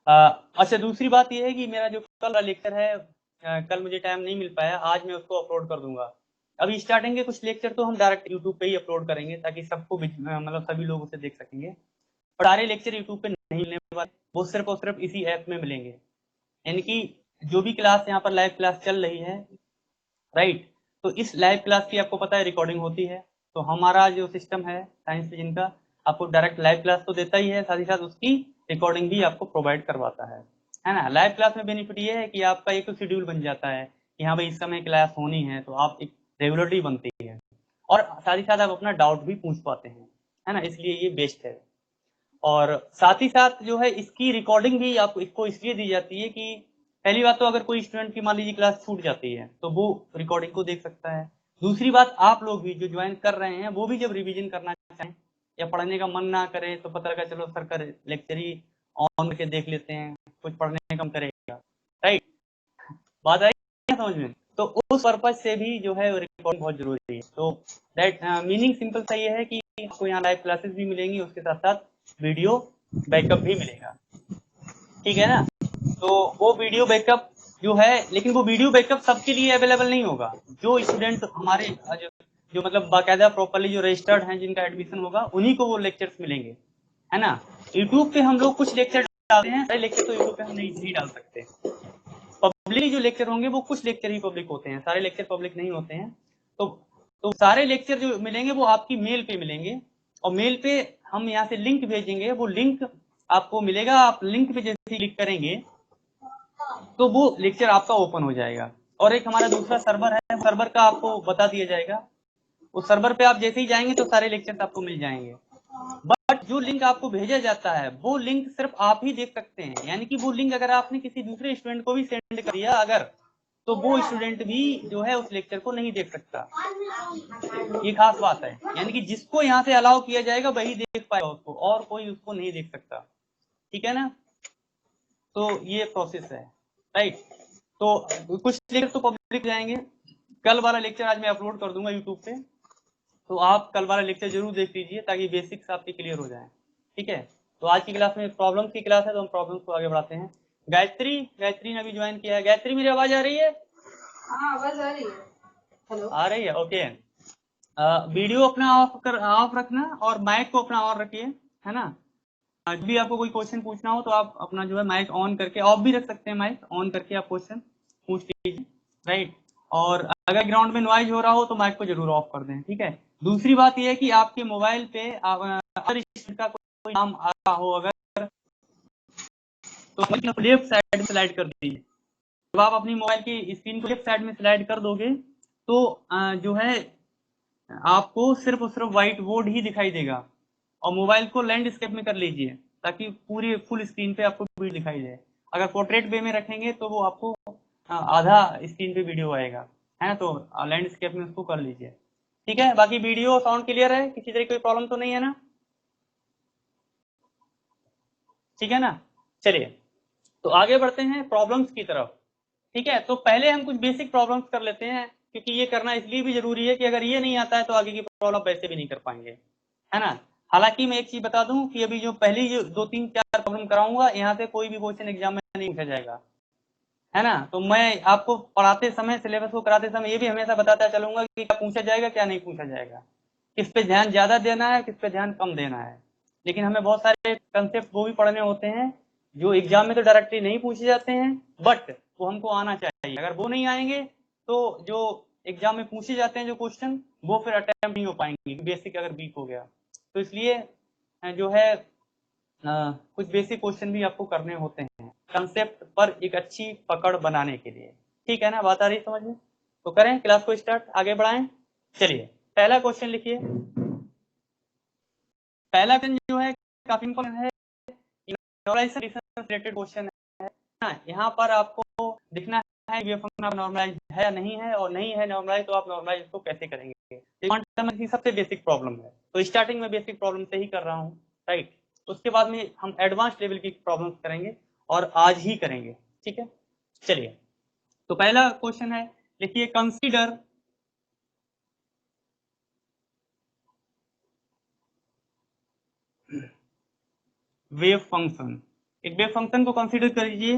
अच्छा, दूसरी बात यह है कि मेरा जो कल का लेक्चर है, कल मुझे टाइम नहीं मिल पाया, आज मैं उसको अपलोड कर दूंगा। अभी स्टार्टिंग के कुछ लेक्चर तो हम डायरेक्ट यूट्यूब पे ही अपलोड करेंगे ताकि सबको मतलब सभी लोग उसे देख सकेंगे, और सारे लेक्चर यूट्यूब पे नहीं मिलने वाले, वो सिर्फ और सिर्फ इसी ऐप में मिलेंगे। यानी कि जो भी क्लास यहाँ पर लाइव क्लास चल रही है, राइट, तो इस लाइव क्लास की आपको पता है रिकॉर्डिंग होती है। तो हमारा जो सिस्टम है साइंस विजन का, आपको डायरेक्ट लाइव क्लास तो देता ही है, साथ ही साथ उसकी रिकॉर्डिंग भी आपको प्रोवाइड करवाता है ना। लाइव क्लास में बेनिफिट ये है कि आपका एक तो शेड्यूल बन जाता है कि हाँ भाई इस समय क्लास होनी है, तो आप एक रेगुलरिटी बनती है, और साथ ही साथ आप अपना डाउट भी पूछ पाते हैं, है ना, इसलिए ये बेस्ट है। और साथ ही साथ जो है इसकी रिकॉर्डिंग भी आपको इसको इसलिए दी जाती है कि पहली बात तो अगर कोई स्टूडेंट की मान लीजिए क्लास छूट जाती है तो वो रिकॉर्डिंग को देख सकता है। दूसरी बात, आप लोग भी जो ज्वाइन कर रहे हैं वो भी जब रिवीजन करना चाहें या पढ़ने का मन ना करे तो पता लगा चलो सर का लेक्चर ही ऑन करके देख लेते हैं, कुछ पढ़ने का मन करेगा, राइट, बात आई समझ में। तो उस पर्पज से भी जो है रिकॉर्डिंग बहुत जरूरी है। तो दैट मीनिंग सिंपल सा ये है कि आपको यहाँ लाइव क्लासेस भी मिलेंगी, उसके साथ साथ वीडियो बैकअप भी मिलेगा, ठीक है ना। तो वो वीडियो बैकअप जो है, लेकिन वो वीडियो बैकअप सबके लिए अवेलेबल नहीं होगा। जो स्टूडेंट हमारे जो मतलब बाकायदा प्रॉपरली जो रजिस्टर्ड हैं, जिनका एडमिशन होगा, उन्हीं को वो लेक्चर्स मिलेंगे, है ना। यूट्यूब पे हम लोग कुछ लेक्चर डालते हैं, सारे लेक्चर तो यूट्यूब पे हम नहीं डाल सकते। पब्लिक जो लेक्चर होंगे वो कुछ लेक्चर ही पब्लिक होते हैं, सारे लेक्चर पब्लिक नहीं होते हैं। तो सारे लेक्चर जो मिलेंगे वो आपकी मेल पे मिलेंगे, और मेल पे हम यहाँ से लिंक भेजेंगे, वो लिंक आपको मिलेगा। आप लिंक पे जैसे क्लिक करेंगे तो वो लेक्चर आपका ओपन हो जाएगा। और एक हमारा दूसरा सर्वर है, सर्वर का आपको बता दिया जाएगा। उस सर्वर पे आप जैसे ही जाएंगे तो सारे लेक्चर आपको मिल जाएंगे। बट जो लिंक आपको भेजा जाता है वो लिंक सिर्फ आप ही देख सकते हैं, यानी कि वो लिंक अगर आपने किसी दूसरे स्टूडेंट को भी सेंड कर दिया अगर, तो वो स्टूडेंट भी जो है उस लेक्चर को नहीं देख सकता। ये खास बात है, यानी कि जिसको यहाँ से अलाउ किया जाएगा वही देख पाएगा उसको, और कोई उसको नहीं देख सकता, ठीक है ना। तो ये प्रोसेस है, राइट। तो कुछ लेक्चर तो पब्लिक जाएंगे, कल वाला लेक्चर आज मैं अपलोड कर दूंगा यूट्यूब पे, तो आप कल वाला लेक्चर जरूर देख लीजिए ताकि बेसिक्स आपके क्लियर हो जाए, ठीक है। तो आज की क्लास में प्रॉब्लम्स की क्लास है, तो हम प्रॉब्लम्स को आगे बढ़ाते हैं। गायत्री ने भी ज्वाइन किया है। गायत्री, मेरी आवाज आ रही है? हाँ, आवाज आ रही है। हेलो, आ रही है, ओके। वीडियो अपना ऑफ रखना और माइक को अपना ऑन रखिए, है ना। जब भी आपको कोई क्वेश्चन पूछना हो तो आप अपना जो है माइक ऑन करके, ऑफ भी रख सकते हैं, माइक ऑन करके आप क्वेश्चन पूछ लीजिए, राइट। और अगर ग्राउंड में नॉइज हो रहा हो तो माइक को जरूर ऑफ कर दें, ठीक है। दूसरी बात यह है कि आपके मोबाइल पे अगर का कोई नाम आ रहा हो अगर, तो लेफ्ट साइड में स्लाइड कर दीजिए। जब आप अपनी मोबाइल की स्क्रीन को लेफ्ट साइड में स्लाइड कर दोगे तो जो है आपको सिर्फ और सिर्फ व्हाइट बोर्ड ही दिखाई देगा। और मोबाइल को लैंडस्केप में कर लीजिए ताकि पूरी फुल स्क्रीन पे आपको वीडियो दिखाई दे। अगर पोर्ट्रेट वे में रखेंगे तो वो आपको आधा स्क्रीन पे वीडियो आएगा, है ना। तो लैंडस्केप में उसको कर लीजिए, ठीक है। बाकी वीडियो साउंड क्लियर है, किसी तरह कोई प्रॉब्लम तो नहीं है ना, ठीक है ना। चलिए, तो आगे बढ़ते हैं प्रॉब्लम्स की तरफ, ठीक है। तो पहले हम कुछ बेसिक प्रॉब्लम्स कर लेते हैं, क्योंकि ये करना इसलिए भी जरूरी है कि अगर ये नहीं आता है तो आगे की प्रॉब्लम वैसे भी नहीं कर पाएंगे, है ना। हालांकि मैं एक चीज बता दूं कि अभी जो पहली जो 2 3 4 प्रॉब्लम कराऊंगा, यहाँ से कोई भी क्वेश्चन एग्जाम में नहीं पूछा जाएगा, है ना। तो मैं आपको पढ़ाते समय, सिलेबस को कराते समय ये भी हमेशा बताता चलूंगा कि क्या पूछा जाएगा क्या नहीं पूछा जाएगा, किस पे ध्यान ज्यादा देना है किस पे ध्यान कम देना है। लेकिन हमें बहुत सारे कंसेप्ट वो भी पढ़ने होते हैं जो एग्जाम में तो डायरेक्टली नहीं पूछे जाते हैं, बट वो हमको आना चाहिए। अगर वो नहीं आएंगे तो जो एग्जाम में पूछे जाते हैं जो क्वेश्चन, वो फिर अटेम्प्ट नहीं हो पाएंगे, बेसिक अगर वीक हो गया। तो इसलिए जो है कुछ बेसिक क्वेश्चन भी आपको करने होते हैं कंसेप्ट पर एक अच्छी पकड़ बनाने के लिए, ठीक है ना। बात आ रही समझ में? तो करें क्लास को स्टार्ट, आगे बढ़ाएं। चलिए, पहला क्वेश्चन लिखिए। पहला क्वेश्चन जो है काफी इंपॉर्टेंट है, नॉर्मलाइजेशन रिलेटेड क्वेश्चन है ना। यहाँ पर आपको दिखना है नॉर्मलाइज है या नहीं है, और नहीं है नॉर्मलाइज तो आप नॉर्मलाइज इसको कैसे करेंगे। क्वांटम मैकेनिक्स की सबसे बेसिक प्रॉब्लम है, तो स्टार्टिंग में बेसिक प्रॉब्लम से ही कर रहा हूँ, राइट। उसके बाद में हम एडवांस लेवल की प्रॉब्लम्स करेंगे और आज ही करेंगे, ठीक है। चलिए, तो पहला क्वेश्चन है, लिखिए कंसीडर वेव फंक्शन। एक वेव फंक्शन को कंसीडर करिए,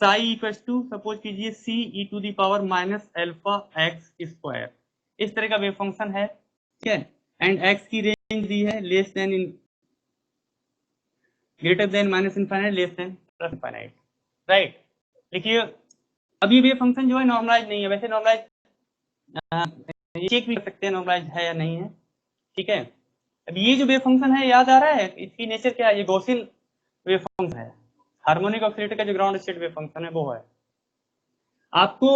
साई इक्वल्स टू सपोज कीजिए C e to the power minus alpha x square, इस तरह का वेव फंक्शन है, ठीक है। एंड एक्स की रेंज दी है less than in greater than minus infinite less than plus infinite, right. देखिए अब ये वेव फंक्शन जो है नॉर्मलाइज नहीं है, वैसे नॉर्मलाइज चेक भी कर सकते हैं नॉर्मलाइज है या नहीं है, ठीक है। अब ये जो वेव फंक्शन है याद आ रहा है इसकी नेचर क्या है, ये गॉसियन वेव फंक्शन है, हार्मोनिक ऑसिलेटर का जो ग्राउंड स्टेट वेव फंक्शन है वो है। आपको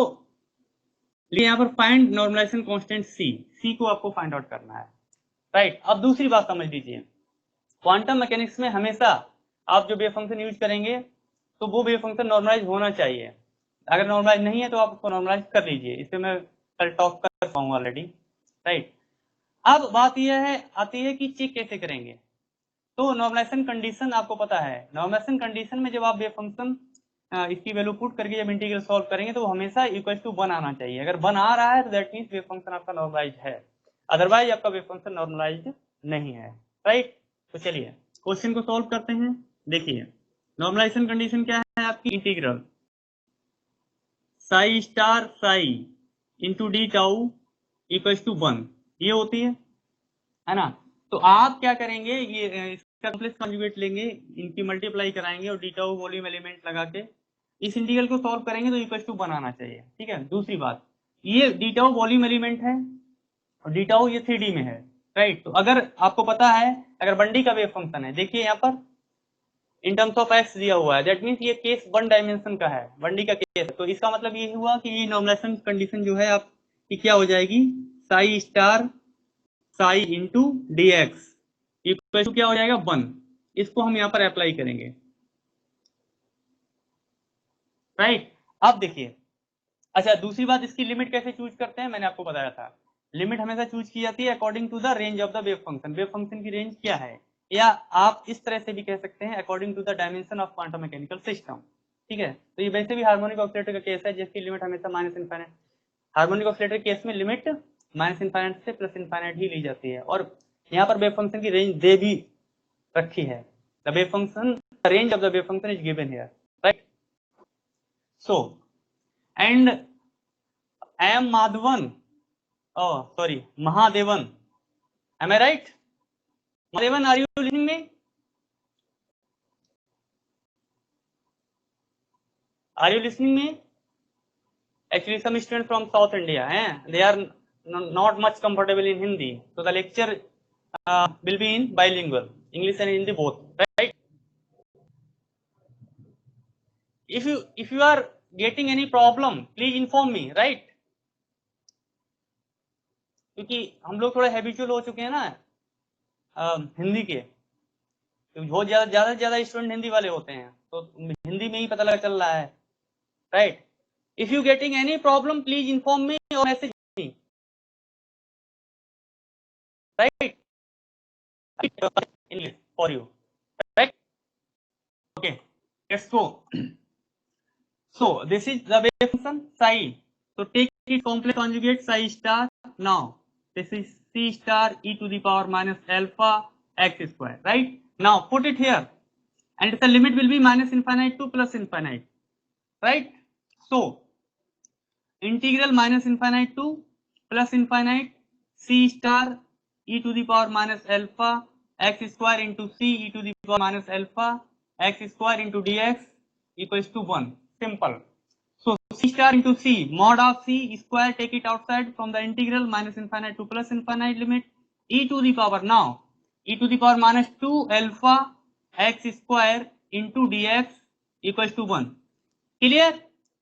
यहाँ पर फाइंड नॉर्मलाइजेशन कांस्टेंट सी को आपको फाइंड आउट करना है, राइट। अब दूसरी बात समझ लीजिए, क्वांटम मैकेनिक्स में हमेशा आप जो वेव फंक्शन यूज करेंगे तो वो वेव फंक्शन नॉर्मलाइज होना चाहिए, अगर नॉर्मलाइज नहीं है तो आप उसको नॉर्मलाइज कर लीजिए, इस पे मैं कल टॉक कर पाऊंगा ऑलरेडी, राइट। अब बात यह है आती है कि चेक कैसे करेंगे। तो नॉर्मलाइजेशन कंडीशन आपको पता है, नॉर्मलाइजेशन कंडीशन में जब आप वेव फंक्शन इसकी वैल्यू पुट करके जब इंटीग्रल सॉल्व करेंगे तो हमेशा इक्वल टू 1 आना चाहिए, अगर 1 आ रहा है तो दैट मींस वेव फंक्शन आपका नॉर्मलाइज है, अदरवाइज आपका वेव फंक्शन नॉर्मलाइज नहीं है, राइट। तो चलिए क्वेश्चन को सॉल्व करते हैं। देखिए नॉर्मलाइजेशन कंडीशन क्या है आपकी, integral psi star psi into d tau equal to 1 ये होती है ना। तो आप क्या करेंगे, ये इसका कॉम्प्लेक्स कॉन्जुगेट लेंगे, इनकी मल्टीप्लाई कराएंगे और डी टाउ वॉल्यूम एलिमेंट लगा के इस इंटीग्रल को सॉल्व करेंगे तो इक्वल टू बनाना चाहिए, ठीक है। दूसरी बात, ये डी टाउ वॉल्यूम एलिमेंट है और डी टाउ ये 3D में है, राइट। तो अगर आपको पता है अगर 1D का वेव फंक्शन है, देखिए यहाँ पर इन टर्म्स ऑफ एक्स दिया हुआ है, दैट मींस ये केस 1 डायमेंशन का है, 1D का केस है, तो इसका मतलब ये हुआ कि ये नॉर्मलाइजेशन कंडीशन जो है आपकी क्या हो जाएगी, psi star psi into d x equal to क्या हो जाएगा 1, इसको हम यहाँ पर अप्लाई करेंगे, राइट। अब देखिए, अच्छा दूसरी बात, इसकी लिमिट कैसे चूज करते हैं, मैंने आपको बताया था, लिमिट हमेशा चूज की जाती है according to the range of the wave function, wave function की रेंज क्या है, या आप इस तरह से भी कह सकते हैं according to the dimension of quantum mechanical system, ठीक है। तो ये वैसे भी हार्मोनिक ऑसिलेटर का केस है जिसकी लिमिट हमेशा minus infinite, harmonic oscillator case में लिमिट माइनस इनफाइनाइट से प्लस इनफाइनाइट ही ली जाती है, और यहाँ पर वेव फंक्शन की रेंज दे भी रखी है, the wave function range of the wave function is given here, right. So and M Madhavan, oh sorry Mahadevan, am I right? Mahadevan, are you listening me? Are you listening me? Actually some students from South India, they are not much comfortable in Hindi, so the lecture will be in bilingual, English and Hindi both, right? If you are getting any problem please inform me, right? क्योंकि हम लोग थोड़ा habitual हो चुके हैं ना हिंदी के, तो बहुत ज्यादा स्टूडेंट हिंदी वाले होते हैं, तो हिंदी में ही पता लगा चल रहा है, right. If you getting any problem please inform me or message me, right? English for you, right? Okay, let's go. So this is the wave function psi, so take its complex conjugate psi star. Now this is c star e to the power minus alpha x square, right? Now put it here and the limit will be minus infinite to plus infinite, right? So integral minus infinite to plus infinite c star e to the power minus alpha x square into c e to the power minus alpha x square into dx equals to 1. Simple. So c star into c mod of c square, take it outside from the integral minus infinite to plus infinite limit e to the power, now e to the power minus 2 alpha x square into dx equals to 1. Clear?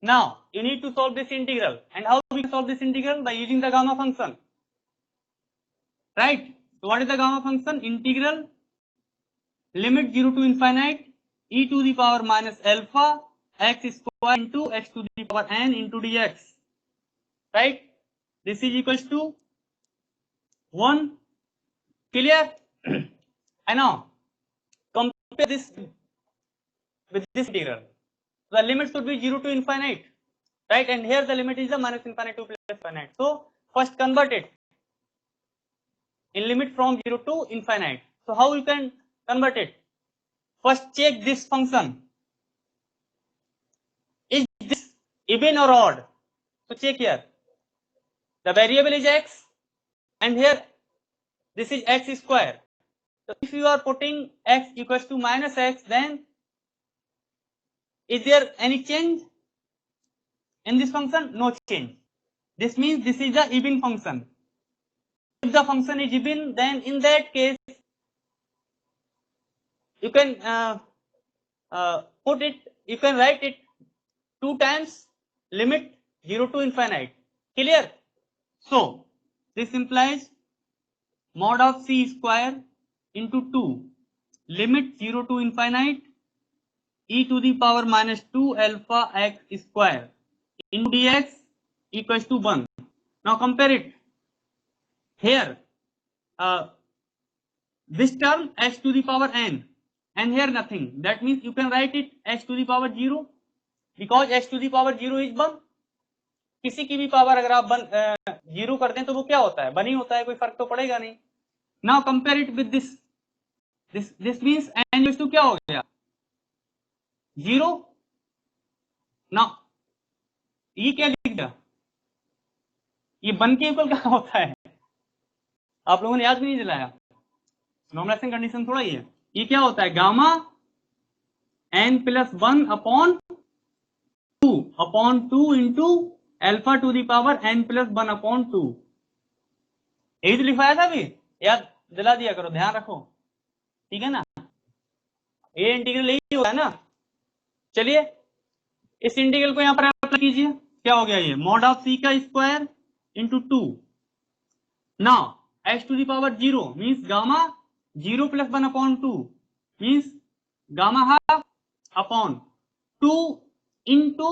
Now you need to solve this integral, and how we solve this integral, by using the gamma function, right? So what is the gamma function? Integral limit 0 to infinite e to the power minus alpha x square into x to the power n into dx right? This is equals to 1. Clear? And now compare this with this integral. The limit should be 0 to infinite, right? And here the limit is the minus infinite to plus infinite. So first convert it in limit from 0 to infinite. So how you can convert it? First check this function. Is this even or odd? So check here. The variable is x, and here this is x square. So if you are putting x equals to minus x, then is there any change in this function? No change. This means this is the even function. If the function is even, then in that case you can put it, you can write it 2 times limit 0 to infinite. Clear? So this implies mod of c square into 2 limit 0 to infinite e to the power minus 2 alpha x square into dx equals to 1. Now compare it. Here this term x to the power n, and here nothing. That means you can write it x to the power 0, because x to the power 0 is 1. किसी की भी power अगर आप 0 कर दें तो वो क्या होता है? 1 ही होता है, कोई फर्क तो पड़ेगा नहीं. Now compare it with this. This means n equals to क्या हो गया? 0. Now ये क्या लिख दिया? ये 1 के इक्वल क्या होता है? आप लोगों ने याद भी नहीं दिलाया. नॉर्मलाइजेशन कंडीशन थोड़ा ही है. ये क्या होता है? Gamma n plus 1 upon 2 into alpha to the power n plus 1 upon 2. यही तो लिखवाया था अभी, याद दिला दिया करो, ध्यान रखो. ठीक है ना? ये इंटीग्रल यही होता है ना. चलिए इस इंटीग्रल को यहां पर अप्लाई कीजिए. क्या हो गया? ये मॉड ऑफ c का square into 2. Now x to the power 0 means gamma 0 plus 1 upon 2 means gamma half upon 2 into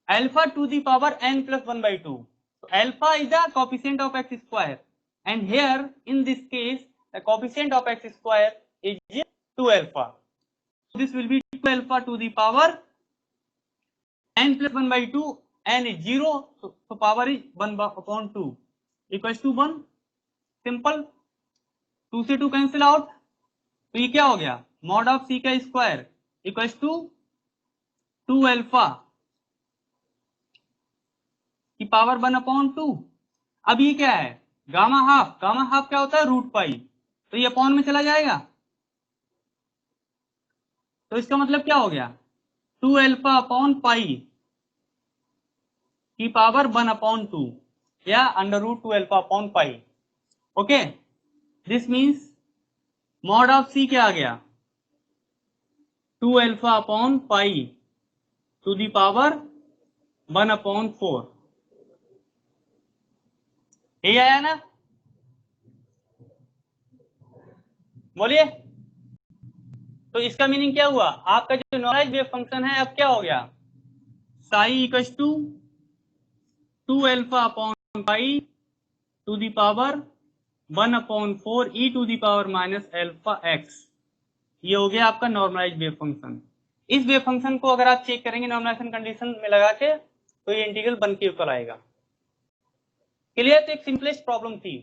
alpha to the power n plus 1 by 2. So alpha is the coefficient of x square, and here in this case the coefficient of x square is 2 alpha. So this will be 2 alpha to the power n plus 1 by 2. n is 0, so power is 1 upon 2 equals to 1. Simple. 2 से 2 cancel out. तो ये क्या हो गया? Mod of c का square equals to 2 alpha की power 1 upon 2. अब ये क्या है? Gamma half. गामा हाफ क्या होता है? Root pi. तो ये अपॉन में चला जाएगा. तो इसका मतलब क्या हो गया? 2 अल्फा अपॉन पाई की पावर 1 अपॉन 2 या under root 2 alpha upon pi. Okay, this means mod of c क्या आ गया? 2 alpha upon pi to the power 1 upon 4. यही आया ना? बोलिए. तो इसका मीनिंग क्या हुआ? आपका जो नॉर्मलाइज्ड वेव फंक्शन है अब क्या हो गया? Psi equals to 2 alpha upon pi to the power 1 upon 4 e to the power minus alpha x. ये हो गया आपका नॉर्मलाइज्ड वेव फंक्शन. इस वेव फंक्शन को अगर आप चेक करेंगे नॉर्मलाइजेशन कंडीशन में लगा के, तो ये इंटीग्रल बन के ऊपर आएगा. क्लियर? तो एक सिंपलेस्ट प्रॉब्लम थी.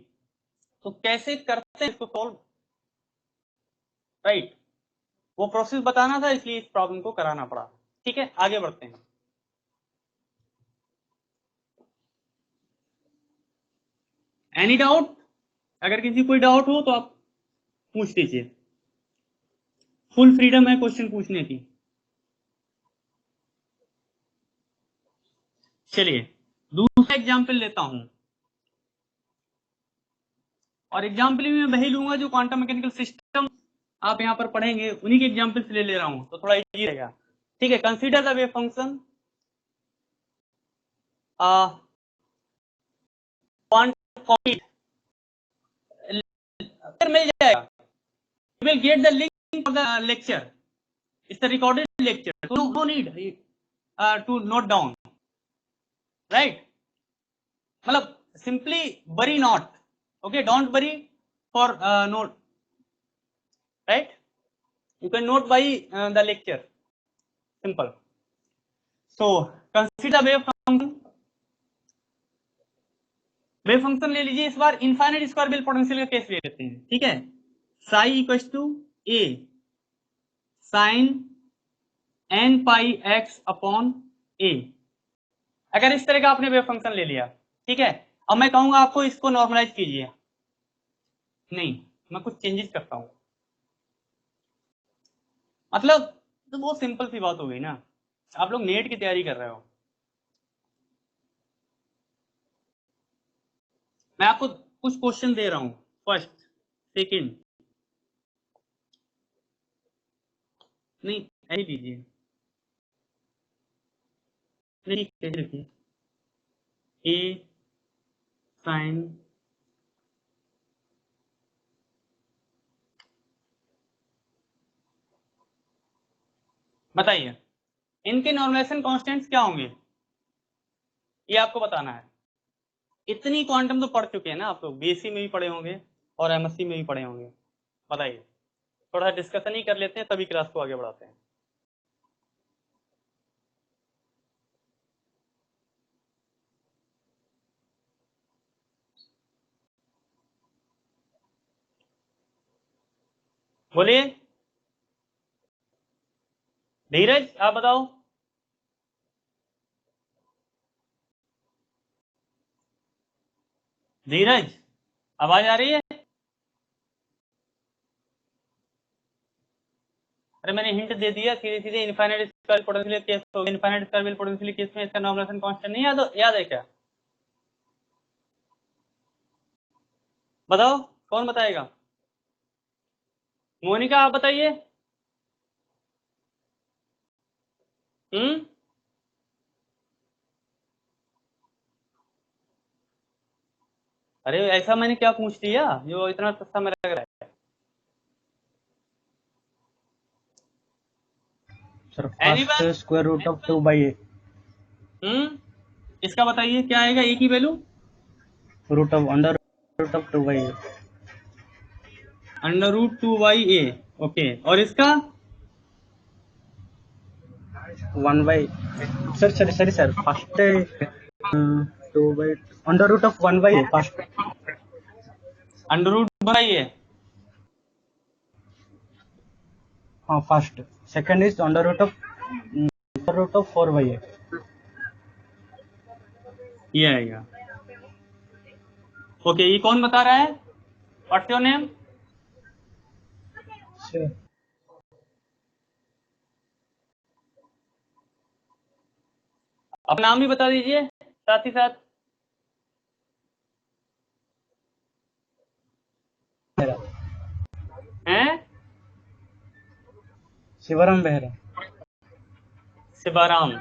तो कैसे करते हैं इसको सोल्व, राइट? वो प्रोसेस बताना था, इसलिए इस प्रॉब्लम को कराना पड़ा. ठीक है, आगे बढ़ते हैं. Any doubt? अगर किसी कोई डाउट हो तो आप पूछ लीजिए. फुल फ्रीडम है क्वेश्चन पूछने की. चलिए दूसरा एग्जाम्पल लेता हूं, और एग्जाम्पल भी मैं वही लूंगा जो क्वांटम मैकेनिकल सिस्टम आप यहां पर पढ़ेंगे, उन्हीं के एग्जाम्पल से ले रहा हूं, तो थोड़ा इजी रहेगा. ठीक है, कंसीडर द वेव फंक्शन मिल जाएगा. You will get the link for the lecture. It's the recorded lecture, so no need to note down, right? मतलब simply worry not, okay, don't worry for note, right, you can note by the lecture, simple. So consider wave function ले लीजिए इस बार infinite square well potential का case ले लेते हैं, ठीक है। Psi equals to a sin n pi x upon a, अगर इस तरह का आपने वेव फंक्शन ले लिया, ठीक है, अब मैं कहूंगा आपको इसको नॉर्मलाइज कीजिए, नहीं मैं कुछ चेंजेस करता हूं, मतलब तो बहुत सिंपल सी बात हो गई ना, आप लोग नेट की तैयारी कर रहे हो, मैं आपको कुछ क्वेश्चन दे रहा हूं, फर्स्ट सेकंड, नहीं ऐसे लीजिए, नहीं कैसे लिखिए, ए साइन बताइए इनके नॉर्मलाइजेशन कांस्टेंट्स क्या होंगे, ये आपको बताना है। इतनी क्वांटम तो पढ़ चुके हैं ना आप लोग, बीएससी में भी पढ़े होंगे और एमएससी में भी पढ़े होंगे, बताइए, थोड़ा डिस्कशन ही कर लेते हैं तभी क्लास को आगे बढ़ाते हैं। बोलिए धीरज, आप बताओ। धीरज आवाज आ रही है? अरे मैंने हिंट दे दिया, सीधे सीधे इनफाइनाइट स्क्वायर पोटेंशियल केस हो गया, इनफाइनाइट स्क्वायर पोटेंशियल केस में इसका नॉर्मलाइजेशन कांस्टेंट नहीं याद है क्या? बताओ कौन बताएगा? मोनिका आप बताइए। अरे ऐसा मैंने क्या पूछ लिया जो इतना सस्ता में लग रहा है? Sir first square root of 2/a। इसका बताइए क्या आएगा, ए की value root of under root of 2/a। Under root 2/a, okay, और इसका 1/, sir first 2/, under root of 1/a first, under root 1/a, हाँ first, second is under root of 4/a। ये आएगा, ओके। ये कौन बता रहा है? What's your name? अपना नाम भी बता दीजिए साथ ही साथ। हैं? शिवराम बेहरा। शिवाराम,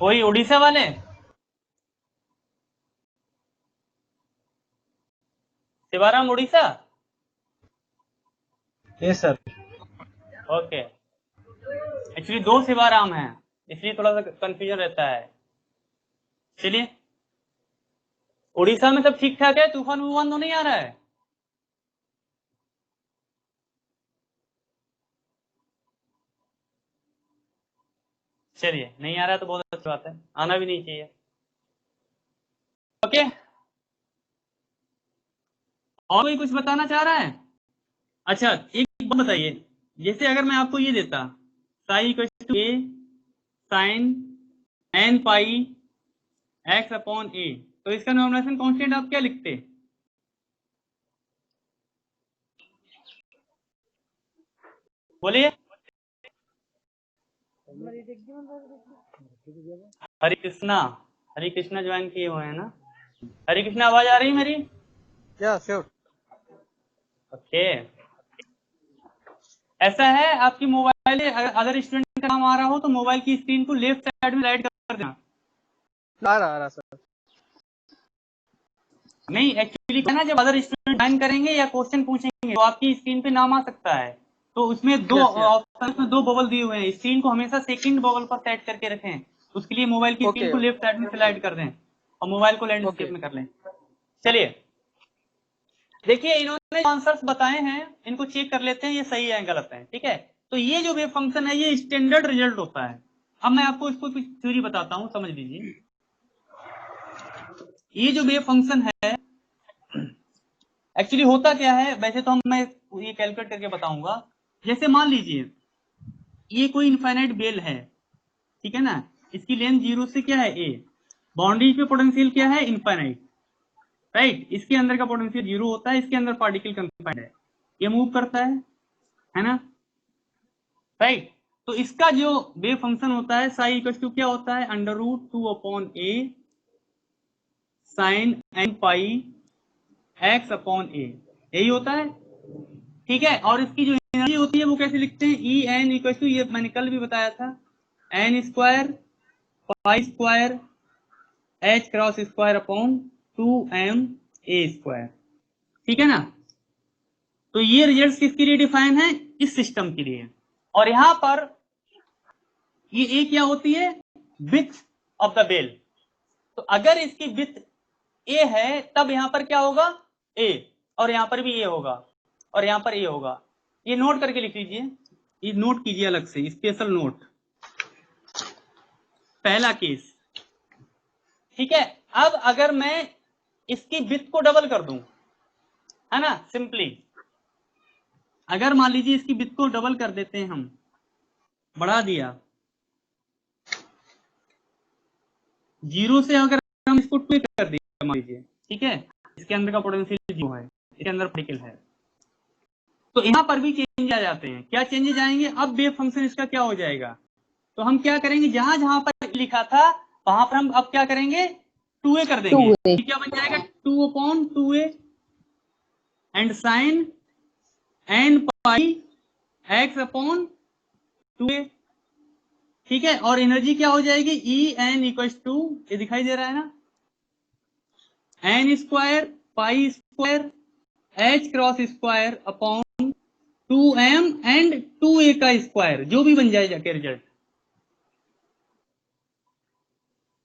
वही उड़ीसा वाले? Shivaram Orissa? Yes sir. Okay, actually 2 Shivaram हैं इसलिए थोड़ा सा कंफ्यूजन रहता है। चलिए, उड़ीसा में सब ठीक ठाक है, तूफान वूफान तो नहीं आ रहा है? चलिए, नहीं आ रहा है तो बहुत अच्छी बात है, आना भी नहीं चाहिए। ओके, और कोई कुछ बताना चाह रहा है? अच्छा एक बात बताइए, जैसे अगर मैं आपको ये देता psi equals to a sin n pi x upon a, तो इसका नॉर्मलाइजेशन कांस्टेंट आप क्या लिखते? बोलिए। हरे कृष्णा ज्वाइन किए हुए हैं ना? हरे कृष्णा आवाज आ रही मेरी? या श्योर। ओके, ऐसा है आपकी मोबाइल अगर स्टूडेंट का नाम आ रहा हो तो मोबाइल की स्क्रीन को लेफ्ट साइड में स्लाइड कर देना। आ रहा सर। नहीं एक्चुअली क्या ना, जब अदर स्टूडेंट ज्वाइन करेंगे या क्वेश्चन पूछेंगे तो आपकी स्क्रीन पे नाम आ सकता है, तो उसमें दो ऑप्शन में 2 बबल दिए हुए हैं, स्क्रीन को हमेशा सेकंड बबल पर सेट करके रखें, उसके लिए मोबाइल की स्क्रीन को लेफ्ट साइड में स्लाइड कर दें। और मोबाइल को लैंडस्केप Okay. में कर लें। चलिए देखिए, इन्होंने आंसर्स बताए हैं, इनको चेक कर लेते हैं ये सही है गलत है। ठीक है, तो ये जो वेव फंक्शन है ये स्टैंडर्ड रिजल्ट होता है। अब मैं आपको इसको कुछ थ्योरी बताता हूं, समझ लीजिए। ये जो वेव फंक्शन है एक्चुअली होता क्या है, वैसे तो मैं ये कैलकुलेट करके बताऊंगा। जैसे मान लीजिए ये कोई इनफाइनाइट बेल है, ठीक है ना, इसकी लेंथ 0 से क्या है a, बाउंड्री पे पोटेंशियल क्या है इनफाइनाइट, राइट। इसके अंदर का पोटेंशियल 0 होता है, इसके अंदर पार्टिकल कंफाइंड है, ये मूव करता है ना, राइट। तो इसका जो वेव फंक्शन होता है साई इक्वल टू क्या होता है, √2/a sin n पाई x/a, यही होता है। ठीक है, और इसकी जो एनर्जी होती है वो कैसे लिखते हैं, ई एन इक्वल टू, ये मैंने कल भी बताया था, n square pi square h cross square upon 2m a square. ठीक है ना, तो ये रिजल्ट्स किसके लिए डिफाइन है, इस सिस्टम के लिए। और यहां पर ये ए क्या होती है, विड्थ ऑफ द बेल। तो अगर इसकी विड्थ ए है तब यहां पर क्या होगा, ए, और यहां पर भी ए होगा, और यहां पर ए होगा। ये नोट करके लिख लीजिए, ये नोट कीजिए अलग से, स्पेशल नोट, पहला केस। ठीक है, अब अगर मैं इसकी विड्थ को डबल कर दूं, है ना, सिंपली अगर मान लीजिए इसकी विड्थ को डबल कर देते हैं हम, बढ़ा दिया 0 से, अगर हम इसको 2 कर दिया मान लीजिए, ठीक है, इसके अंदर का पोटेंशियल 0 है, इसके अंदर पार्टिकल है, तो यहां पर भी चेंज आ जाते हैं। क्या चेंजेस आएंगे, अब वेव फंक्शन इसका क्या हो जाएगा, तो हम क्या करेंगे, जहां जहां पर लिखा था वहां पर हम अब क्या करेंगे, 2a कर देंगे। क्या बन जाएगा, 2/2a and sign n pi x/2a। ठीक है, और एनर्जी क्या हो जाएगी, ई एन इक्वल टू, ये दिखाई दे रहा है ना, n square pi square h cross square upon 2m and 2a का स्क्वायर, जो भी बन जाए जाके रिजल्ट।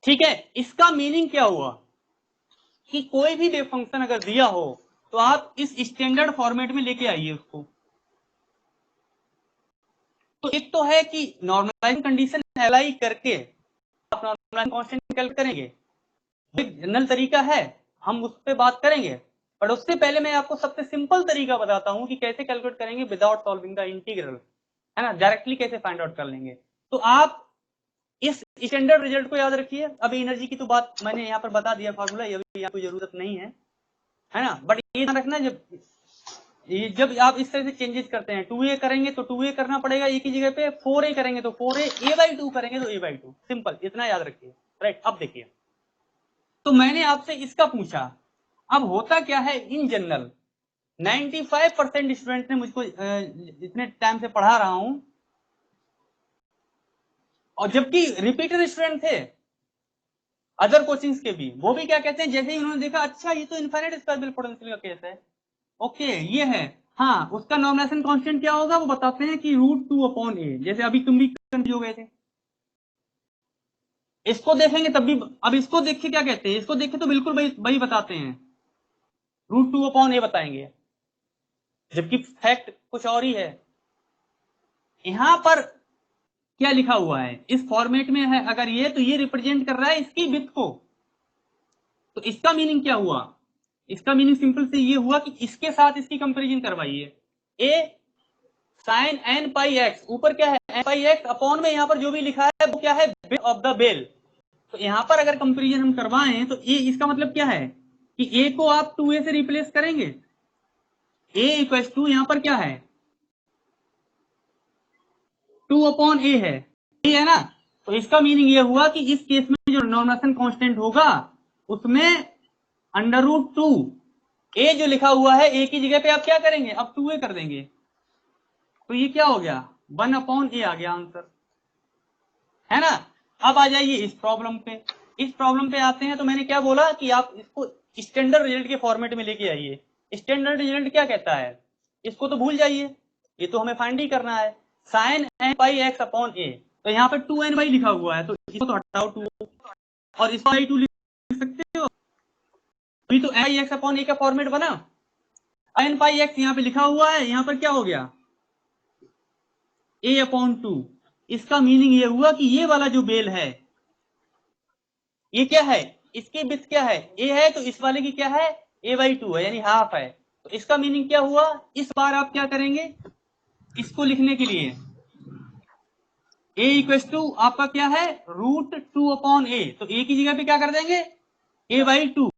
ठीक है, इसका मीनिंग क्या हुआ कि कोई भी वेव फंक्शन अगर दिया हो तो आप इस स्टैंडर्ड फॉर्मेट में लेके आइए उसको। तो एक तो है कि नॉर्मलाइजेशन कंडीशन अप्लाई करके आप नॉर्मलाइजेशन कांस्टेंट कैलकुलेट करेंगे, एक जनरल तरीका है, हम उस पर बात करेंगे। पर उससे पहले मैं आपको सबसे सिंपल तरीका बताता हूं कि कैसे कैलकुलेट करेंगे विदाउट सॉल्विंग द इंटीग्रल, है ना, डायरेक्टली कैसे फाइंड आउट कर लेंगे। तो आप इस स्टैंडर्ड रिजल्ट को याद रखिए। अभी एनर्जी की तो बात मैंने यहाँ पर बता दिया, फार्मूला, ये भी यहाँ कोई जरूरत नहीं है ना, बट ये ध्यान रखना, जब आप इस तरह से चेंजेस करते हैं, 2a करेंगे तो 2a करना पड़ेगा एक ही जगह पे, 4a करेंगे तो 4a, a/2 करेंगे तो a/2, सिंपल, इतना याद रखिए, राइट। अब देखिए, तो मैंने आपसे इसका पूछा, अब होता क्या है इन जनरल, 95% स्टूडेंट ने मुझको इतने टाइम से पढ़ा रहा हूं, और जबकि रिपीटेड स्टूडेंट थे अदर कोचिंग्स के भी, वो भी क्या कहते हैं, जैसे ही उन्होंने देखा अच्छा ये तो इनफाइनाइट स्क्वायर बेल पोटेंशियल का केस है, ओके ये है, हाँ, उसका नॉर्मलाइजेशन कांस्टेंट क्या होगा, वो बताते हैं कि √2/a, जैसे अभी तुम भी कंफ्यूज हो गए थे, इसको देखेंगे तब भी, अब इसको देख के क्या कहते हैं, इसको देखे तो बिल्कुल वही बताते हैं, √2/a बताएंगे, जबकि फैक्ट कुछ और ही है। यहां पर क्या लिखा हुआ है, इस फॉर्मेट में है अगर ये, तो ये रिप्रेजेंट कर रहा है इसकी विड्थ को। तो इसका मीनिंग क्या हुआ, इसका मीनिंग सिंपल से ये हुआ कि इसके साथ इसकी कंपैरिजन करवाइए, a sin n pi x, ऊपर क्या है n पाई x, अपॉन में यहां पर जो भी लिखा है वो क्या है, विड्थ ऑफ द बेल। तो यहां पर अगर कंपैरिजन हम करवाएं तो a, इसका मतलब क्या है कि a को आप 2a से रिप्लेस करेंगे, a इक्वल टू यहां पर क्या है 2/a है ना। तो इसका मीनिंग ये हुआ कि इस केस में जो नॉर्मलाइजेशन कांस्टेंट होगा उसमें √2a जो लिखा हुआ है a की जगह पे आप क्या करेंगे, अब 2a कर देंगे, तो ये क्या हो गया 1/a आ गया आंसर, है ना। अब आ जाइए इस प्रॉब्लम पे, इस प्रॉब्लम पे आते हैं। तो मैंने क्या बोला कि आप इसको स्टैंडर्ड रिजल्ट के फॉर्मेट में लेके आइए। स्टैंडर्ड रिजल्ट क्या कहता है, इसको तो भूल जाइए, ये तो हमें फाइंड ही करना है, sin n pi x upon a, तो यहाँ पे 2n लिखा हुआ है, तो इसको तो हटाओ 2 और इसको 2 लिख सकते अभी तो आई एक्स अपॉन ए का फॉर्मेट बना, एन पाई एक्स यहाँ पे लिखा हुआ है, यहाँ पर क्या हो गया ए अपॉन 2। इसका मीनिंग ये हुआ कि ये वाला जो बेल है ये क्या है, इसकी विड्थ क्या है, ए है, तो इस वाले की क्या है a/2 है, यानी हाफ है। तो इसका मीनिंग क्या हुआ, इस बार आप क्या करेंगे, इसको लिखने के लिए a इक्वल टू आपका क्या है √2 अपॉन ए, तो a की जगह पे क्या कर देंगे a/2,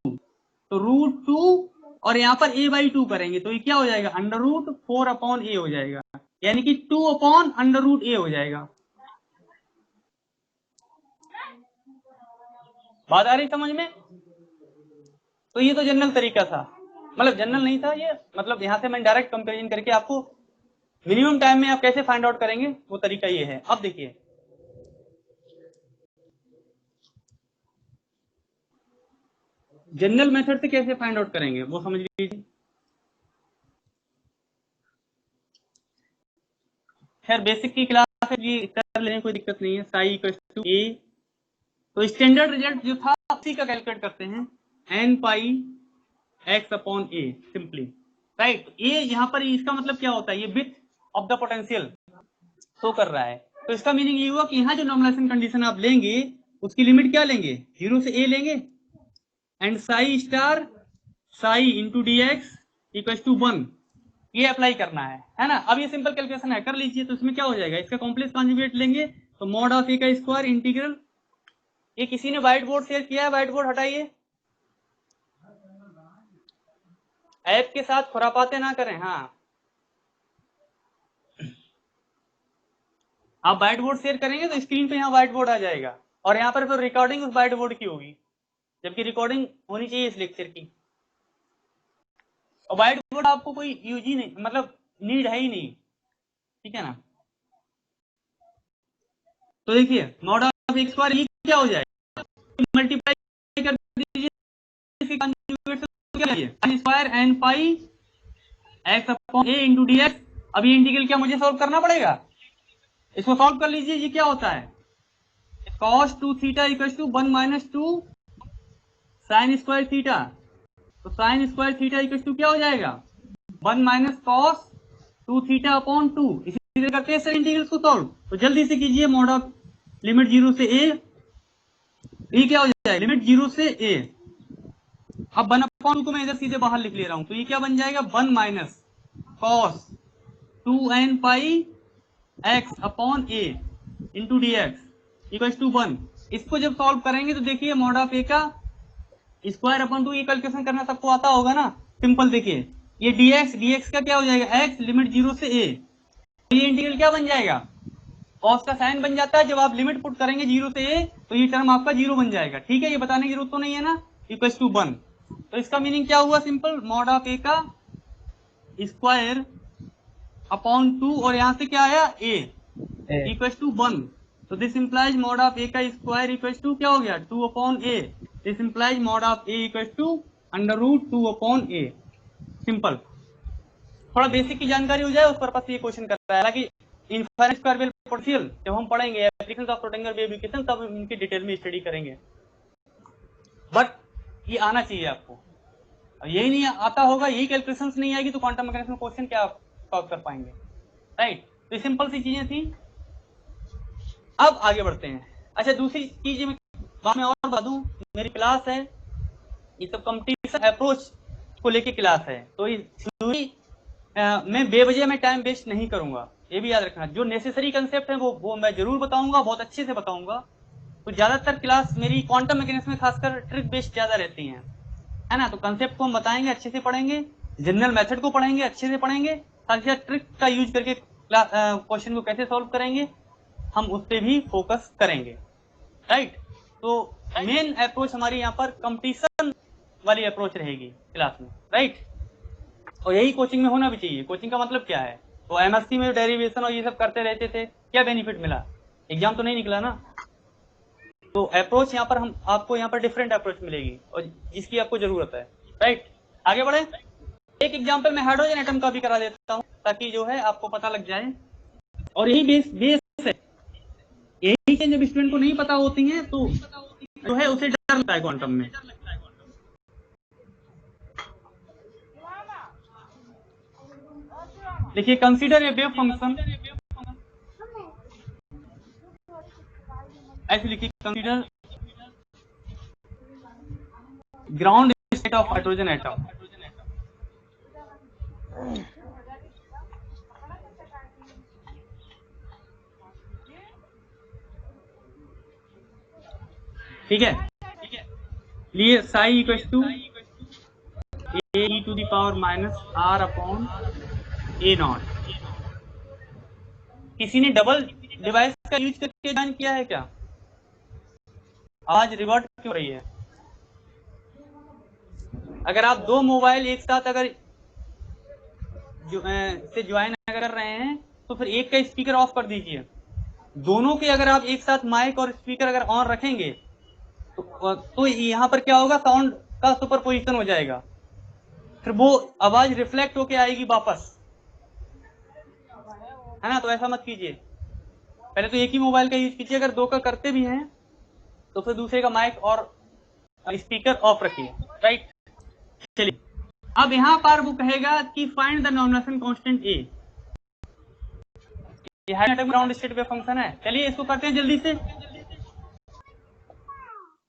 तो √2 और यहाँ पर a/2 करेंगे तो ये क्या हो जाएगा √4 अपॉन ए हो जाएगा, यानी कि 2 अपॉन √a हो जाएगा। बात आ रही समझ में? तो ये तो जनरल तरीका था, मतलब जनरल नहीं था ये, मतलब यहां से मैं डायरेक्ट कंपैरिजन करके आपको मिनिमम टाइम में आप कैसे फाइंड आउट करेंगे वो तरीका ये है। अब देखिए जनरल मेथड से कैसे फाइंड आउट करेंगे वो समझ लीजिए। खैर बेसिक की क्लास है, ये कर लेने कोई दिक्कत नहीं है। साई इक्वल टू ए, तो स्टैंडर्ड रिजल्ट जो था उसी का कैलकुलेट करते हैं, n pi x upon a simply, right. A यहाँ पर इसका मतलब क्या होता है, ये width of the potential show कर रहा है, तो इसका मीनिंग ये हुआ कि यहाँ जो नॉर्मलाइजेशन कंडीशन आप लेंगे उसकी लिमिट क्या लेंगे 0 से a लेंगे, and psi star psi into d x equal to 1, ये अप्लाई करना है ना। अब ये सिंपल कैलकुलेशन है, कर लीजिए। तो इसमें क्या हो जाएगा, इसका कॉम्प्लेक्स कॉन्जुगेट लेंगे तो मॉड ऑफ ए का स्क्वायर इंटीग्रल, ये किसी ने व्हाइट बोर्ड शेयर किया है, व्हाइट बोर्ड हटाइए, ऐप के साथ खुरापाते ना करें। हाँ आप व्हाइट बोर्ड शेयर करेंगे तो स्क्रीन पे यहाँ व्हाइट बोर्ड आ जाएगा, और यहाँ पर फिर रिकॉर्डिंग उस व्हाइट बोर्ड की होगी, जबकि रिकॉर्डिंग होनी चाहिए इस लेक्चर की। और व्हाइट बोर्ड आपको कोई यूज ही नहीं, मतलब नीड है ही नहीं, ठीक है ना। तो देखिए मॉड ऑफ एक्स स्क्वायर ये क्या हो जाएगा, मल्टीप्लाई कर दीजिए square N pi x upon ए इंटू डी एक्स। अब ये इंटीग्रल क्या मुझे सॉल्व करना पड़ेगा, इसको सॉल्व कर लीजिए। ये क्या होता है cos 2 theta equal to 1 minus 2 sine square theta, तो sine square theta equal to क्या हो जाएगा 1 माइनस cos 2 थीटा अपॉन 2। इसी तरह करते हैं सर इंटीग्रल्स को सॉल्व, तो जल्दी से कीजिए। मॉड ऑफ लिमिट 0 से a, ये क्या हो जाएगा लिमिट 0 से a। अब 1 अपॉन 2 को मैं इधर सीधे बाहर लिख ले रहा हूं, तो ये क्या बन जाएगा 1 minus cos 2n pi x upon a into d x equal to 1। इसको जब सॉल्व करेंगे तो देखिए मॉड ऑफ ए का स्क्वायर अपॉन 2, ये कैलकुलेशन करना सबको आता होगा ना, सिंपल। देखिए ये dx का क्या हो जाएगा x लिमिट 0 से a, तो ये इंटीग्रल क्या बन जाएगा cos का साइन बन जाता है। जब आप लिमिट पुट करेंगे 0 से a तो ये टर्म आपका 0 बन जाएगा, ठीक है, ये बताने की जरूरत तो नहीं है ना, इक्वल टू 1। तो इसका मीनिंग क्या हुआ, सिंपल मॉड ऑफ ए का स्क्वायर अपॉन 2 और यहां से क्या आया a इक्वल टू 1, तो this implies mod of a का स्क्वायर इक्वल टू क्या हो गया 2 upon a, this implies mod of a equal to √2 upon a. Simple, थोड़ा बेसिक की जानकारी हो जाए उस पर्पस से ये क्वेश्चन करता है। हालांकि इनफाइनाइट स्क्वायर वेव पोटेंशियल जब हम पढ़ेंगे applications of Schrodinger wave equation तब हम इनकी डिटेल में स्टडी करेंगे, बट ये आना चाहिए आपको। यही नहीं आता होगा, यही कैलकुलेशंस नहीं आएगी तो क्वांटम मैकेनिक्स में क्वेश्चन क्या आप सॉल्व कर पाएंगे, राइट। तो ये सिंपल सी चीजें थी। अब आगे बढ़ते हैं। अच्छा दूसरी चीज मैं और बता दूं, मेरी क्लास है ये सब कंपटीशन अप्रोच को लेके क्लास है, तो मैं बेवजह में टाइम वेस्ट नहीं करूंगा, ये भी याद रखना। जो नेसेसरी कंसेप्ट है वो मैं जरूर बताऊंगा, बहुत अच्छे से बताऊंगा। तो ज्यादातर क्लास मेरी क्वांटम मैकेनिक्स में खासकर ट्रिक बेस्ड ज्यादा रहती हैं, है ना। तो कंसेप्ट को हम बताएंगे, अच्छे से पढ़ेंगे, जनरल मेथड को पढ़ेंगे, अच्छे से पढ़ेंगे, साथ ही साथ ट्रिक का यूज करके क्वेश्चन को कैसे सॉल्व करेंगे हम उस पर भी फोकस करेंगे, राइट। तो मेन अप्रोच हमारी यहाँ पर कंपटीशन वाली अप्रोच रहेगी क्लास में, राइट। और यही कोचिंग में होना भी चाहिए। कोचिंग का मतलब क्या है, तो एमएससी में डेरिवेशन और ये सब करते रहते थे, क्या बेनिफिट मिला, एग्जाम तो नहीं निकला ना। तो अप्रोच यहाँ पर हम आपको यहाँ पर डिफरेंट अप्रोच मिलेगी और जिसकी आपको जरूरत है, राइट। आगे बढ़े, एक एग्जाम्पल मैं हाइड्रोजन एटम का भी करा देता हूँ ताकि जो है आपको पता लग जाए। और यही बेस है, यही चीज जब स्टूडेंट को नहीं पता होती है तो जो है उसे डर लगता है क्वांटम में। देखिए कंसीडर ए वेव फंक्शन, ऐसे लिखिए consider ground state of hydrogen atom. ठीक है, लिए psi equal to e to the power minus r upon a nought. किसी ने डबल डिवाइस का यूज करके ज्वाइन किया है क्या? आज रिवर्ट क्यों रही है? अगर आप दो मोबाइल एक साथ अगर से ज्वाइन कर रहे हैं तो फिर एक का स्पीकर ऑफ कर दीजिए। दोनों के अगर आप एक साथ माइक और स्पीकर अगर ऑन रखेंगे तो यहाँ पर क्या होगा, साउंड का सुपरपोजिशन हो जाएगा, फिर वो आवाज रिफ्लेक्ट होके आएगी वापस, है ना। तो ऐसा मत कीजिए, पहले तो एक ही मोबाइल का यूज कीजिए। अगर दो का करते भी हैं तो फिर दूसरे का माइक और स्पीकर ऑफ रखिए, राइट। चलिए अब यहां पर वो कहेगा कि find the nomination constant A. Ground state wave function है। चलिए इसको करते हैं जल्दी से।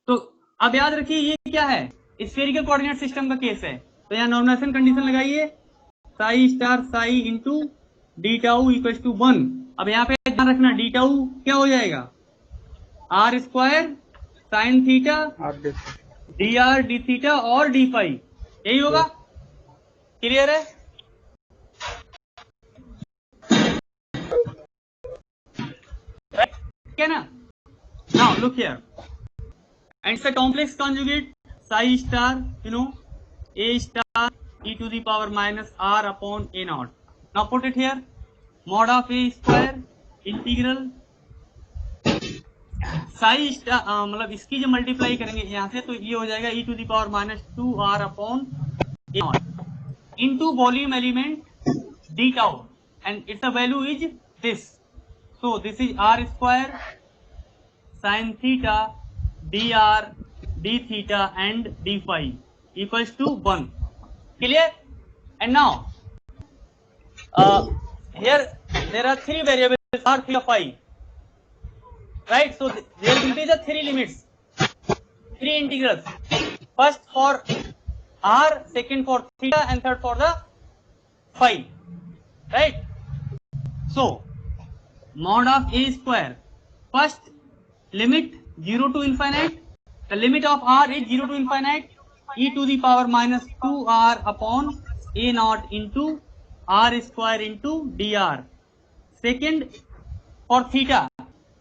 तो अब याद रखिए ये क्या है, स्फेरिकल कोऑर्डिनेट सिस्टम का केस है। तो यहाँ नॉमिनेशन कंडीशन लगाइए, psi star psi into d tau equal to 1। अब यहाँ पे ध्यान रखना डी टाउ क्या हो जाएगा, r square sine theta d r d theta और डी फाई, यही होगा। क्लियर है? ठीक है ना। Now look here, and it's a complex conjugate psi star, you know, a star e to the power minus r upon a naught. Now put it here, mod of a square integral psi star, मतलब इसकी जो multiply करेंगे यहाँ से तो ये हो जाएगा e to the power minus 2r upon a naught into volume element d tau, and its value is this. So this is r square sin theta dr d theta and d phi equals to 1. Clear? And now here there are three variables r theta phi, right? So there will be the three limits, three integrals, first for r, second for theta and third for the phi, right? So mod of a square, first limit 0 to infinite, the limit of r is 0 to infinite, e to the power minus 2r upon a naught into r square into dr. Second for theta,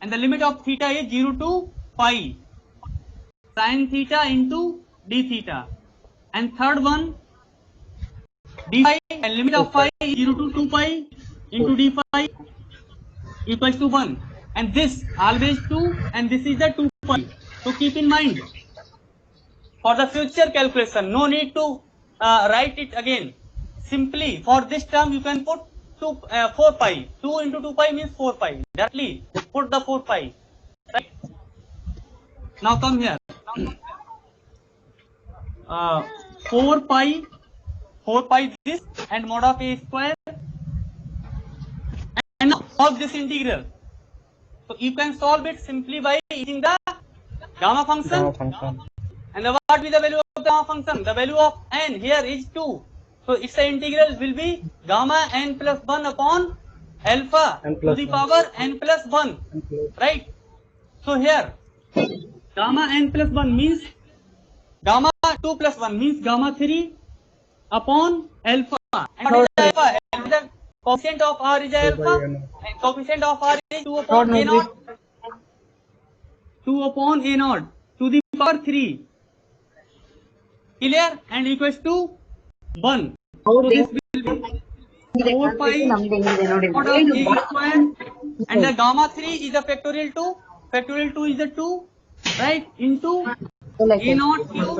and the limit of theta is 0 to pi, sin theta into d theta. And third one d phi, and limit of phi is 0 to 2 pi into d phi equals to 1. And this always 2, and this is the 2 pi. So keep in mind for the future calculation, no need to write it again. Simply for this term you can put 4 pi. 2 into 2 pi means 4 pi. Directly put the 4 pi. Right? Now come here. 4 pi this, and mod of a square. And now solve this integral. So you can solve it simply by using the gamma function. And what will be the value of gamma function? The value of n here is 2. So its integral will be gamma n plus 1 upon alpha to the power n plus 1. Right? So here gamma n plus 1 means gamma 2 plus 1 means gamma 3 upon alpha. And what is alpha? The coefficient of r is alpha, and coefficient of r is 2 upon a naught. 2 upon a naught to the power 3. Clear? And equals to 1. So this will be 4 pi mod of a square, and the gamma 3 is the factorial 2. Factorial 2 is the 2, right? Into a naught cube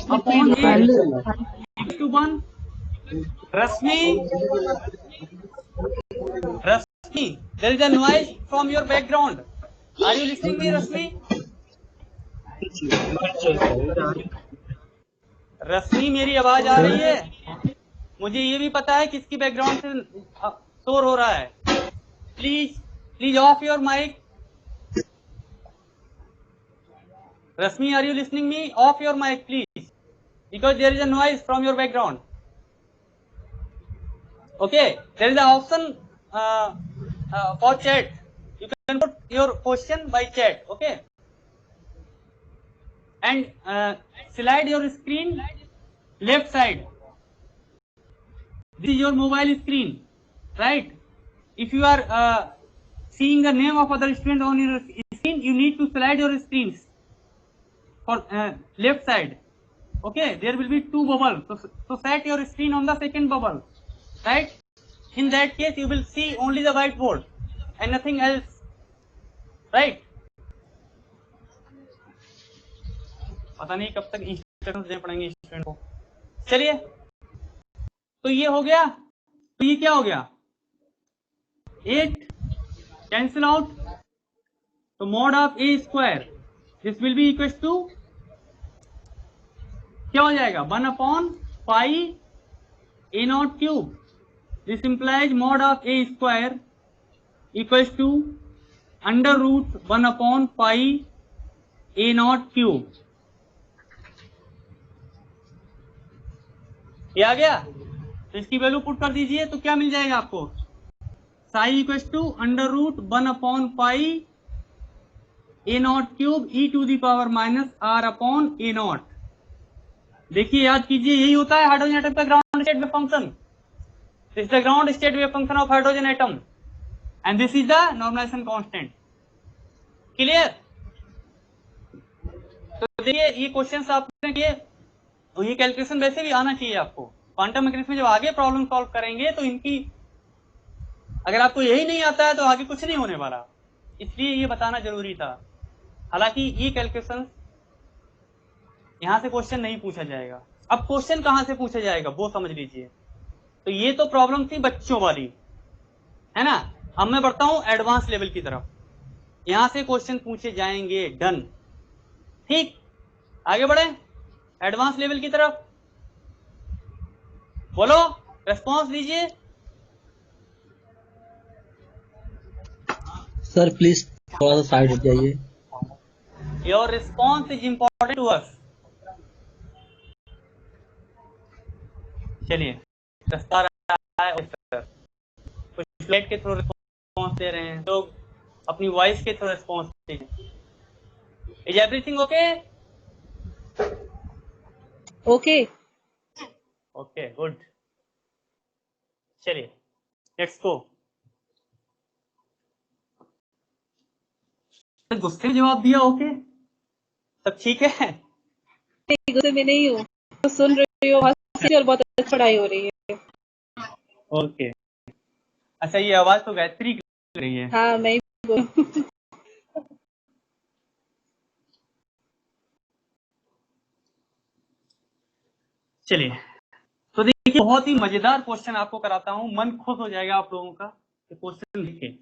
upon a equals to 1. Rasmi, there is a noise from your background. Are you listening me, Rasmi? रश्मि, मेरी आवाज आ रही है? मुझे ये भी पता है किसकी बैकग्राउंड से शोर हो रहा है। Please off your mic. Rashmi, are you listening me? Off your mic please, because there is a noise from your background. Okay, there is an option for chat. You can put your question by chat. Okay, and slide your screen left side. This is your mobile screen, right? If you are seeing the name of other student on your screen, you need to slide your screens for left side. Okay, there will be two bubbles. So set your screen on the second bubble, right? In that case, you will see only the whiteboard and nothing else, right? पता नहीं कब तक instructions देने पड़ेंगे student को। चलिए, तो ये हो गया। तो ये क्या हो गया? 8 कैंसिल आउट, तो mod of a square this will be equal to क्या हो जाएगा? 1/पाई a nought cube. This implies mod of a square equal to under root 1/पाई ए नॉट क्यूब। ये आ गया। तो इसकी वैल्यू पुट कर दीजिए, तो क्या मिल जाएगा आपको? Psi equal to under root 1/पाई a nought cube e to the power minus r upon a nought. देखिए, याद कीजिए, यही होता है हाइड्रोजन एटम का ground state wave function. This is the ground state wave function of hydrogen atom and this is the normalisation constant. Clear? तो देखिए, ये क्वेश्चंस आपने किए, तो ये कैलकुलेशन वैसे भी आना चाहिए आपको। क्वांटम मैकेनिक्स में जब आगे प्रॉब्लम सॉल्व करेंगे तो इनकी, अगर आपको यही नहीं आता है तो आगे कुछ नहीं होने वाला, इसलिए ये बताना जरूरी था। हालांकि ये कैलकुलेशन यहां से क्वेश्चन नहीं पूछा जाएगा। अब क्वेश्चन कहां से पूछा जाएगा वो समझ लीजिए। तो ये तो प्रॉब्लम थी बच्चों वाली, है ना। अब मैं बढ़ता हूं एडवांस लेवल की तरफ। यहां से क्वेश्चन पूछे जाएंगे, डन। ठीक, आगे बढ़े एडवांस लेवल की तरफ। बोलो, रेस्पॉन्स दीजिए। सर प्लीज थोड़ा सा साइड हट जाइए। Your response is important to us. चलिए, दस्तार आया सर, कुछ स्लाइड के थ्रू रिस्पॉन्स दे रहे हैं, लोग अपनी वॉइस के थ्रू रिस्पॉन्स दे रहे हैं। Is everything okay? Okay. Okay, good. चलिए, लेट्स गो। गुस्से में जवाब दिया, ओके, सब ठीक है? गुस्से में नहीं हूँ, तो सुन रही हूँ, और बहुत अच्छी पढ़ाई हो रही है। ओके, अच्छा, ये आवाज तो गायत्री की लग रही है। हाँ, मैं ही बोल। चलिए, तो देखिए, बहुत ही मजेदार क्वेश्चन आपको कराता हूं, मन खुश हो जाएगा आप लोगों का। क्वेश्चन लिखे,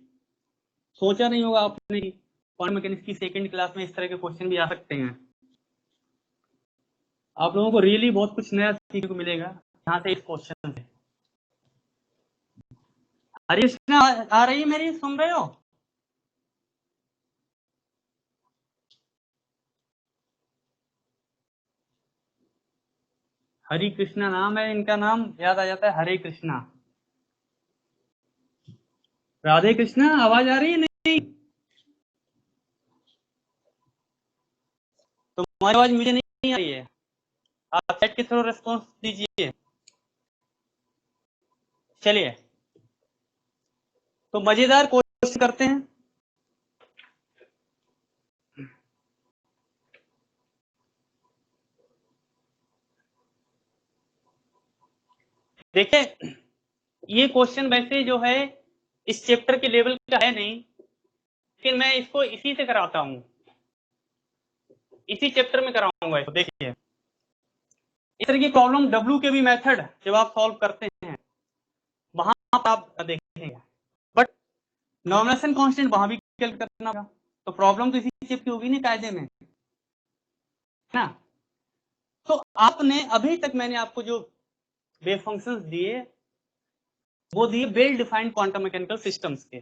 सोचा नहीं होगा आपने क्वांटम मैकेनिक्स की सेकंड क्लास में इस तरह के क्वेश्चन भी आ सकते हैं। आप लोगों को रियली बहुत कुछ नया सीखने को मिलेगा यहाँ से, इस क्वेश्चन से। हरे कृष्णा आ रही है मेरी, सुन रहे हो? हरि कृष्णा नाम है इनका, नाम याद आ जाता है हरे कृष्णा। राधे कृष्णा, आवाज आ रही है? नहीं, तुम्हारी आवाज मुझे नहीं आ रही है। आप चैट के थ्रू रिस्पॉन्स दीजिए। चलिए, तो मजेदार क्वेश्चन करते हैं। देखिए, ये क्वेश्चन वैसे जो है इस चैप्टर के लेवल का है नहीं, लेकिन मैं इसको इसी से कराता हूं, इसी चैप्टर में कराऊंगा इसको। देखिए, इस तरह की प्रॉब्लम डब्ल्यू के भी मेथड जब आप सॉल्व करते हैं वहां आप देखेंगे, बट नॉर्मलाइजेशन कांस्टेंट वहां भी कैलकुलेट करना होगा। तो प्रॉब्लम तो इसी चैप्टर की होगी ना, कायदे में, ना। तो आपने अभी तक मैंने आपको जो वेव फंक्शंस दिए, वो दिए well defined quantum mechanical systems के।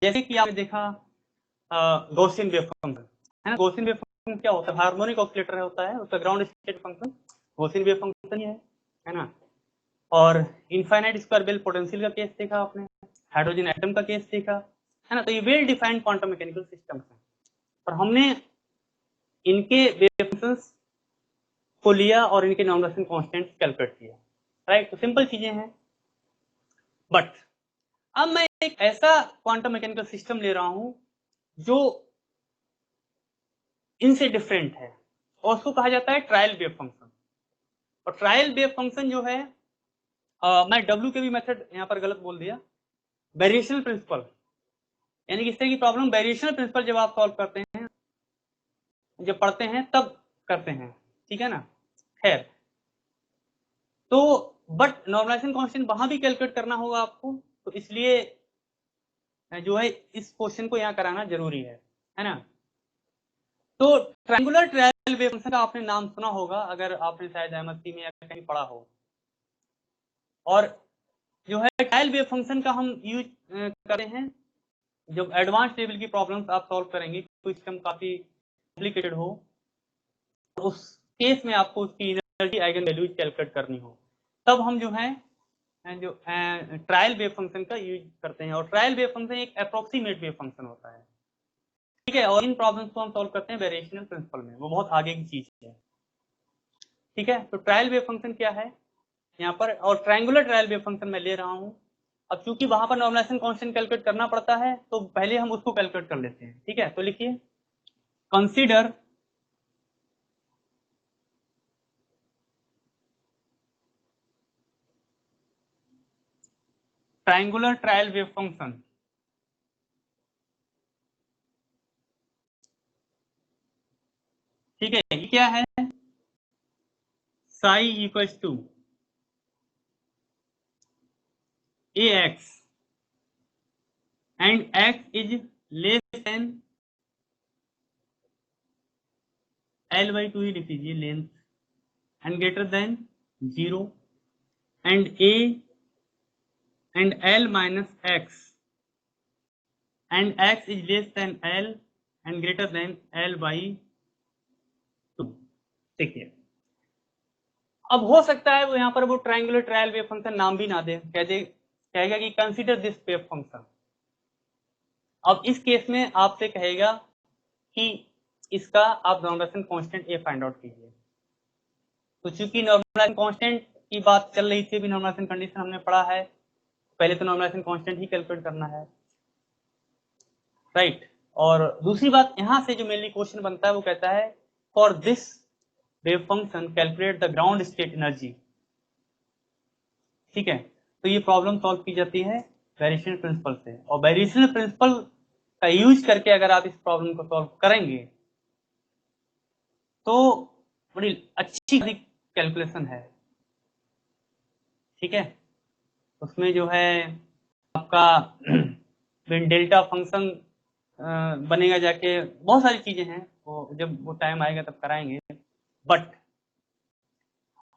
जैसे कि आपने देखा गॉसियन वेव फंक्शन है ना। गॉसियन वेव फंक्शन क्या होता है? हार्मोनिक ऑसिलेटर होता है, उसका ground state function Gaussian wave function ही है ना। और इनफाइनाइट स्क्वायर बेल पोटेंशियल का केस देखा आपने, हाइड्रोजन एटम का केस देखा है ना। तो ये well defined quantum mechanical systems हैं, और हमने इनके वेव फंक्शंस को लिया और इनके नॉर्मलाइजेशन कांस्टेंट कैलकुलेट किया, राइट। तो सिंपल चीजें हैं। बट अब मैं एक ऐसा क्वांटम मैकेनिकल सिस्टम ले रहा हूं जो इनसे डिफरेंट है, और उसको कहा जाता है ट्रायल वेव फंक्शन। और ट्रायल वेव फंक्शन जो है, मैं डब्ल्यू के भी मेथड यहां पर गलत बोल दिया, वेरिएशनल प्रिंसिपल, यानी कि इस तरह की प्रॉब्लम वेरिएशनल प्रिंसिपल जब आप सॉल्व करते हैं, जब पढ़ते हैं तब करते हैं, ठीक है ना। खैर, तो बट नॉर्मलाइजेशन कांस्टेंट वहां भी कैलकुलेट करना होगा आपको, तो इसलिए जो है इस क्वेश्चन को यहाँ कराना जरूरी है ना। तो ट्रायंगुलर ट्रायल वेव फंक्शन का आपने नाम सुना होगा, अगर आपने शायद एमएससी में या कहीं पढ़ा हो। और जो है ट्रायल वेव फंक्शन का हम यूज करते हैं जब एडवांस लेवल की प्रॉब्लम्स आप सॉल्व करेंगे, कोई सिस्टम काफी कॉम्प्लिकेटेड हो, उस केस में आपको उसकी एनर्जी आइगन वैल्यूज कैलकुलेट करनी हो, तब हम जो है जो ट्रायल वेव फंक्शन का यूज करते हैं। और ट्रायल वेव फंक्शन एक अप्रोक्सीमेट वेव फंक्शन होता है, ठीक है। और इन प्रॉब्लम्स को हम सॉल्व करते हैं वेरिएशनल प्रिंसिपल में, वो बहुत आगे की चीज है, ठीक है। तो ट्रायल वेव फंक्शन क्या है यहाँ पर, और ट्रायंगुलर ट्रायल वेव फंक्शन मैं ले रहा हूँ। अब चूंकि वहां पर नॉर्मलाइजेशन कांस्टेंट कैलकुलेट करना पड़ता है, तो पहले हम उसको कैलकुलेट कर लेते हैं, ठीक है। तो लिखिए, consider triangular trial wave function, ठीक है। ये क्या है? Psi equals to ax and x is less than l/2 ही लिख दीजिए length, and greater than 0, and a and l minus x and x is less than l and greater than l/2। देखिए, अब हो सकता है वो यहाँ पर वो ट्रायंगुलर ट्रायल वेव फंक्शन नाम भी ना दे, कहेगा कि कंसीडर दिस वेव फंक्शन। अब इस केस में आपसे कहेगा कि इसका आप नॉर्मलाइजेशन कांस्टेंट ए फाइंड आउट कीजिए। तो चूंकि नॉर्मलाइजेशन कांस्टेंट की बात चल रही थी, अभी नॉर्मलाइजेशन कंडीशन हमने पढ़ा है, पहले तो नॉर्मलाइजेशन कांस्टेंट ही कैलकुलेट करना है, राइट। और दूसरी बात यहाँ से जो मेनली क्वेश्चन बनता है वो कहता है for this wave function calculate the ground state energy, ठीक है। तो ये प्रॉब्लम सॉल्व की जाती है वेरिएशनल प्रिंसिपल से, और वेरिएशनल प्रिंसिपल का यूज करके अगर आप इस प्रॉब्लम को सॉल्व करेंगे तो बड़ी अच्छी कैलकुलेशन है, ठीक है। उसमें जो है आपका डेल्टा फंक्शन बनेगा, जाके बहुत सारी चीजें हैं, वो जब वो टाइम आएगा तब कराएंगे। बट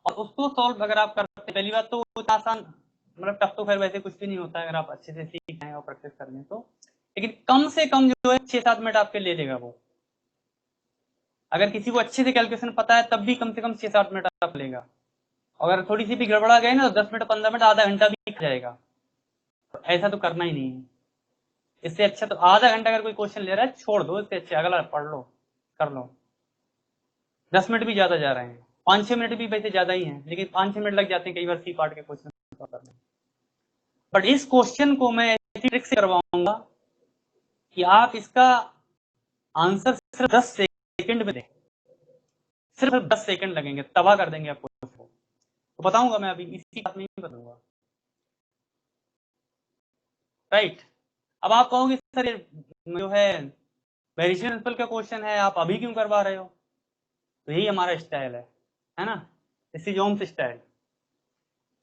और उसको सॉल्व अगर आप करते हैं, पहली बात तो आसान, मतलब टफ तो खैर वैसे कुछ भी नहीं होता है अगर आप अच्छे से सीख जाएं और प्रैक्टिस कर लें तो, लेकिन कम से कम जो है 6-7 मिनट आपके ले लेगा वो। अगर किसी को अच्छे से कैलकुलेशन पता है तब भी कम से कम 6-7 मिनट आप लेगा, अगर थोड़ी सी भी गड़बड़ा गए ना तो 10 मिनट 15 मिनट आधा घंटा भी जाएगा। तो ऐसा तो करना ही नहीं है। इससे अच्छा तो आधा घंटा अगर कोई क्वेश्चन ले रहा है छोड़ दो, इससे अच्छा अगला पढ़ लो, कर लो। 10 मिनट भी ज्यादा जा रहे हैं, 5-6 मिनट भी वैसे ज्यादा ही हैं, लेकिन 5-6 मिनट लग जाते हैं कई बार सी पार्ट के क्वेश्चन करने। बट इस क्वेश्चन को मैं ऐसी ट्रिक से करवाऊंगा कि आप इसका आंसर सिर्फ 10 सेकंड में दें, सिर्फ 10 सेकंड लगेंगे, तबाह कर देंगे आपको। तो बताऊंगा मैं अभी इसी बात में ही बताऊंगा, राइट। अब आप कहोगे सर जो है वेरिएशन प्रिंसिपल का क्वेश्चन है, आप अभी क्यों करवा रहे हो? तो यही हमारा स्टाइल है ना, दिस इज ओम्स स्टाइल,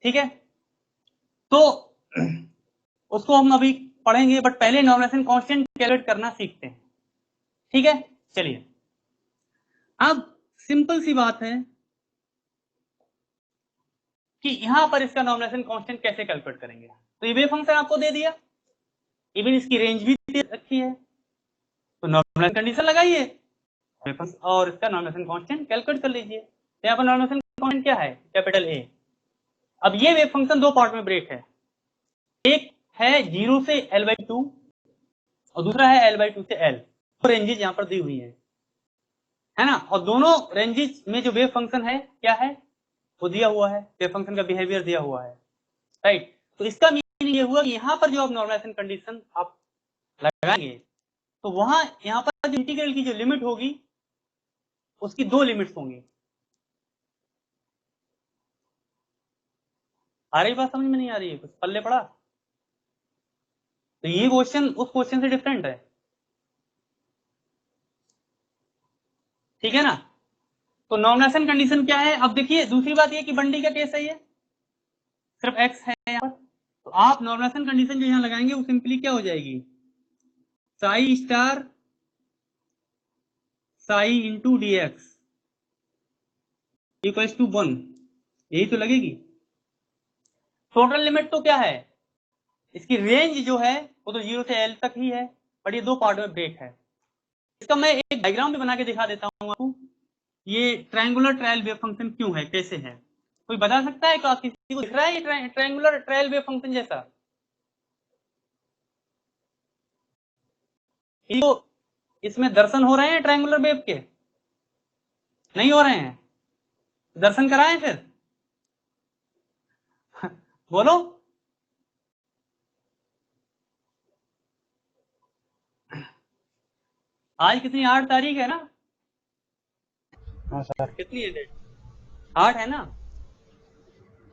ठीक है। तो उसको हम अभी पढ़ेंगे, बट पहले नॉर्मलाइजेशन कांस्टेंट कैलकुलेट करना सीखते हैं, ठीक है। चलिए, अब सिंपल सी बात है, कि यहां पर इसका नॉर्मलाइजेशन कांस्टेंट कैसे कैलकुलेट करेंगे। तो ये वेव फंक्शन आपको दे दिया, इवन इसकी रेंज भी दे रखी है, तो नॉर्मलाइजेशन कंडीशन लगाइए और इसका नॉर्मलाइजेशन कांस्टेंट कैलकुलेट कर लीजिए। तो यहाँ पर नॉर्मलाइजेशन कांस्टेंट क्या है, कैपिटल ए। अब ये वेव फंक्शन दो पार्ट में ब्रेक है, एक है 0 से l/2 और दूसरा है l/2 से l। तो रेंजेस यहाँ पर दी हुई है ना, और दोनों रेंजेस में जो वेव फंक्शन है क्या है, वो दिया हुआ है, वेव फंक्शन का बिहेवियर दिया हुआ है, राइट। तो इसका मीनिंग ये हुआ कि यहाँ पर जो आप नॉर्मलाइजेशन कंडीशन आप लगाएंगे तो वहां यहाँ पर जो इंटीग्रल की जो लिमिट होगी उसकी दो लिमिट्स होंगी। आ रही बात समझ में, नहीं आ रही है, कुछ पल्ले पड़ा। तो ये क्वेश्चन उस क्वेश्चन से डिफरेंट है, ठीक है ना। तो नॉर्मलाइजेशन कंडीशन क्या है, अब देखिए दूसरी बात ये कि बंडी का केस है, ये सिर्फ x है यहाँ पर, तो आप नॉर्मलाइजेशन कंडीशन जो यहाँ लगाएंगे वो सिंपली क्या हो जाएगी, psi star psi into d x equals to 1, यही तो लगेगी। टोटल लिमिट तो क्या है, इसकी रेंज जो है वो तो 0 से l तक ही है, बट ये दो पार्ट में ब्रेक है। इसका मैं एक डायग्राम भी बना के दिखा देता हूं आपको, ये ट्रायंगुलर ट्रायल वेव फंक्शन क्यों है, कैसे है, कोई बता सकता है, किसी को दिख रहा है ये ट्रायंगुलर ट्रायल वेव फंक्शन जैसा। तो इसमें दर्शन हो रहे हैं ट्रायंगुलर वेव के, नहीं हो रहे हैं, दर्शन कराएं फिर बोलो। आज कितनी 8 तारीख है ना, हाँ सर। कितनी है डेट, 8 है ना,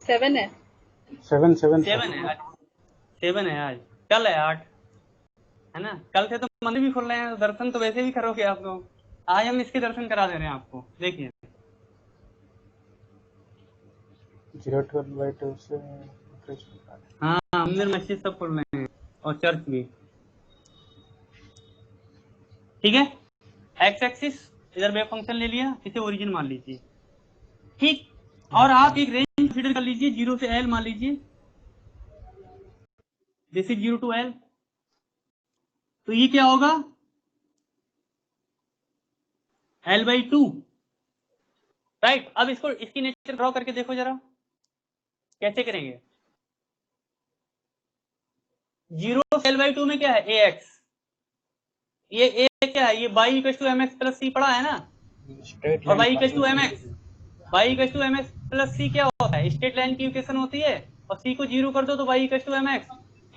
7 है। 7 है आज, 7 है आज, कल है 8 है ना। कल से तो मंदिर भी खुल रहे हैं, दर्शन तो वैसे भी करोगे आप लोग, आज हम इसके दर्शन करा दे रहे हैं आपको, देखिए 012/2 से हाँ, मंदिर मस्जिद सब खुल रहे हैं और चर्च भी, ठीक है। एक्स एक्सिस इधर वेव फंक्शन ले लिया, इसे ओरिजिन मान लीजिए, ठीक। और आप एक रेंज कंसीडर कर लीजिए 0 से l मान लीजिए, दिस इज 0 to l। तो ये क्या होगा, l/2, राइट। अब इसको इसकी नेचर ड्रॉ करके देखो जरा, कैसे करेंगे। 0 से l/2 में क्या है, ax, ये a क्या है, ये y equal to mx plus c पढ़ा है ना, और y equal to mx, y equal to mx plus c क्या होता है, स्ट्रेट लाइन की इक्वेशन होती है, और c को 0 कर दो तो y equal to mx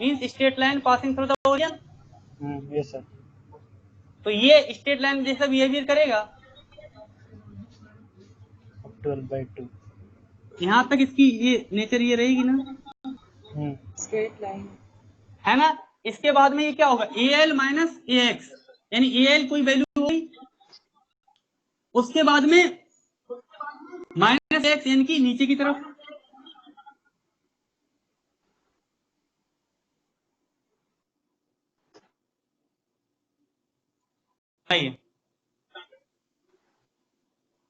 means straight line passing through the origin. Yes sir. तो ये स्ट्रेट लाइन जैसा बिहेवियर करेगा, 12/2 यहां तक इसकी ये नेचर ये रहेगी ना, स्ट्रेट लाइन है ना। इसके बाद में ये क्या होगा, al माइनस ax, यानी al कोई वैल्यू होगी, उसके बाद में माइनस एक्स यानी कि नीचे की तरफ, आइए,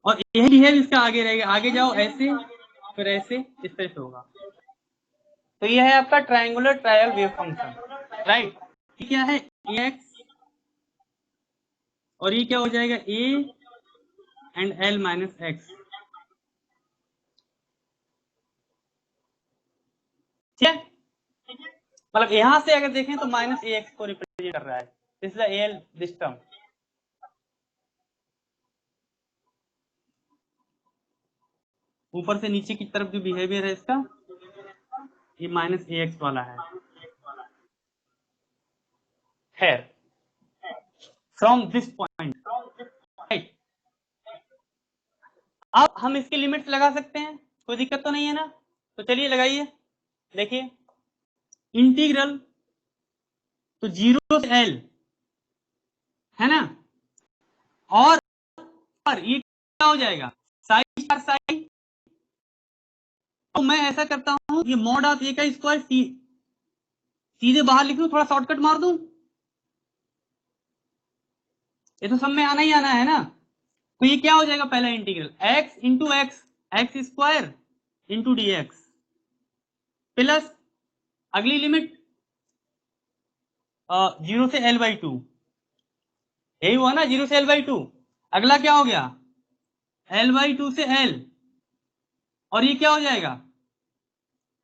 और यही बिहेव इसका आगे रहेगा, आगे जाओ ऐसे फिर ऐसे, इस तरह से होगा। तो ये है आपका triangular trial wave function, right. ये क्या है, ax, और ये क्या हो जाएगा, a and l minus x, ठीक है। मतलब यहां से अगर देखें तो माइनस ax को रिप्रेजेंट कर रहा है, this is the al this term. ऊपर से नीचे की तरफ जो बिहेवियर है इसका, ये माइनस ax वाला है, here from this point, right। अब हम इसकी लिमिट्स लगा सकते हैं, कोई दिक्कत तो नहीं है ना, तो चलिए लगाइए, देखिए इंटीग्रल तो 0 से l है ना, और ये क्या हो जाएगा, साई स्टार साई, तो मैं ऐसा करता हूं, ये मॉड ऑफ ए का स्क्वायर सीधे बाहर लिख लूं, थोड़ा शॉर्टकट मार दूं, ये तो सब में आना ही आना है ना। तो ये क्या हो जाएगा, पहला integral x into x square into d x, plus अगली लिमिट 0 से l/2, यही हुआ ना 0 से l/2। अगला क्या हो गया l/2 से l, और ये क्या हो जाएगा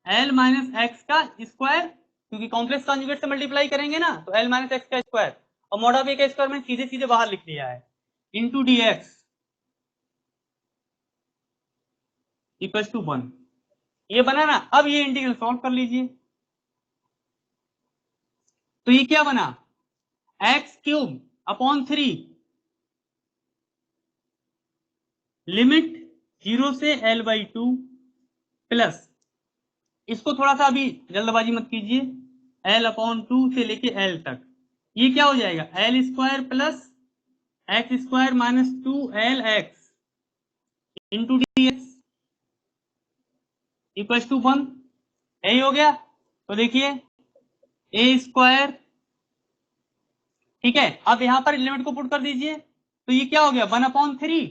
l माइनस एक्स का स्क्वायर, क्योंकि कॉम्प्लेक्स कॉन्जुगेट से मल्टीप्लाई करेंगे ना, तो l माइनस एक्स का स्क्वायर, और मॉड ऑफ ए का स्क्वायर मैंने सीधे सीधे बाहर लिख दिया है, into d x equal to 1। ये बना ना। अब ये इंटीग्रल सॉल्व कर लीजिए, तो ये क्या बना x³ अपॉन 3 लिमिट 0 से l/2 प्लस, इसको थोड़ा सा अभी जल्दबाजी मत कीजिए, l/2 से लेके l तक, ये क्या हो जाएगा l² plus x² minus 2lx into d x equal to 1। यही हो गया। तो देखिए a², ठीक है। अब यहां पर लिमिट को पुट कर दीजिए, तो ये क्या हो गया 1/3,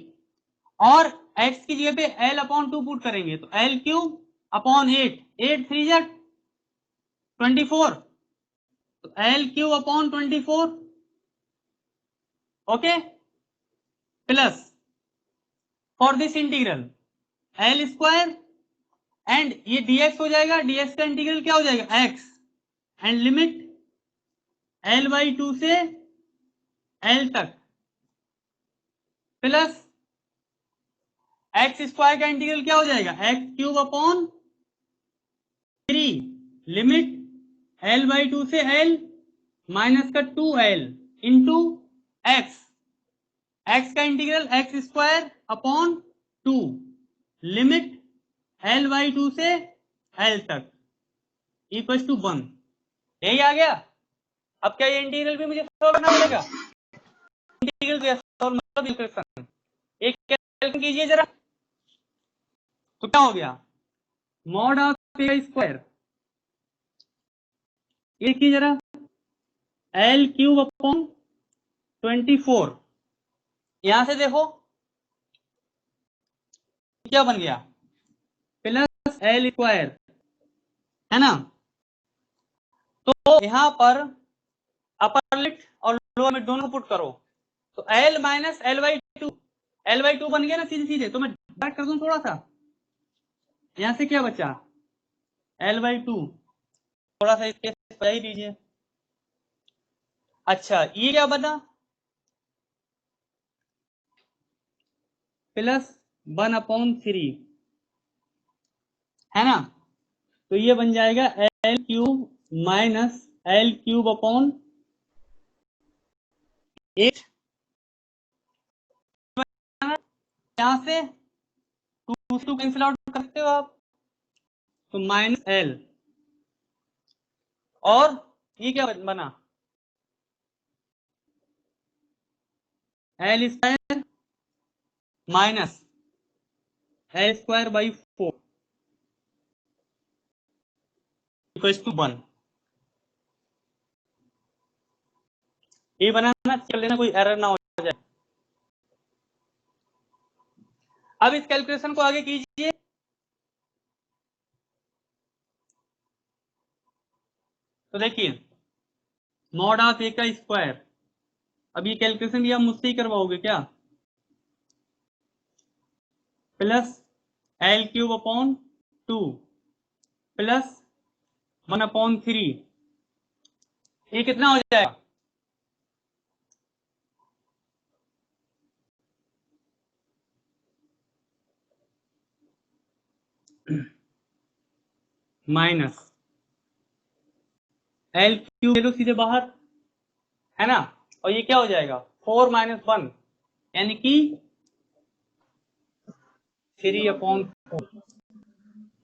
और x की जगह पे l/2 पुट करेंगे तो l³ अपॉन 8, 8 3 जा 24, तो l³ upon 24, okay, plus for this integral l² and ये dx हो जाएगा, dx का इंटीग्रल क्या हो जाएगा x, एंड लिमिट l/2 से l तक प्लस x² का इंटीग्रल क्या हो जाएगा x³ अपॉन 3 लिमिट l/2 से l माइनस का 2l इंटू x, x का integral x² upon 2 limit l/2 से l तक इक्वल टू 1। यही आ गया। अब क्या ये इंटीग्रल भी मुझे सॉल्व करना पड़ेगा, इंटीग्रल को सॉल्व मतलब इक्वेशन एक कैलकुलेट कीजिए जरा, तो क्या हो गया मॉड ऑफ ए स्क्वायर, एक ही जरा l³ अपॉन 24, यहां से देखो क्या बन गया प्लस l² है ना। तो यहां पर अपर लिमिट और लोअर लिमिट दोनों पुट करो, तो l माइनस l/2 बन गया ना सीधे सीधे। तो मैं बात कर दूं थोड़ा सा, यहां से क्या बचा l/2, थोड़ा सा स्पेस बचा ही दीजिए। अच्छा ये क्या बना प्लस 1/3 है ना, तो ये बन जाएगा l³ माइनस l³ अपॉन 8, यहां से 2 से 2 कैंसिल आउट कर सकते हो आप, तो माइनस l, और ये क्या बना l² minus l²/4 equal to 1। ये बनाना चल लेना, कोई एरर ना हो जाए। अब इस कैलकुलेशन को आगे कीजिए, तो देखिए मॉड ऑफ ए का स्क्वायर, अब ये कैलकुलेशन भी आप मुझसे ही करवाओगे क्या, प्लस l³ अपॉन 2 प्लस 1/3, ये कितना हो जाएगा माइनस l³ ले लो सीधे बाहर है ना, और ये क्या हो जाएगा 4 - 1 यानी कि 3/4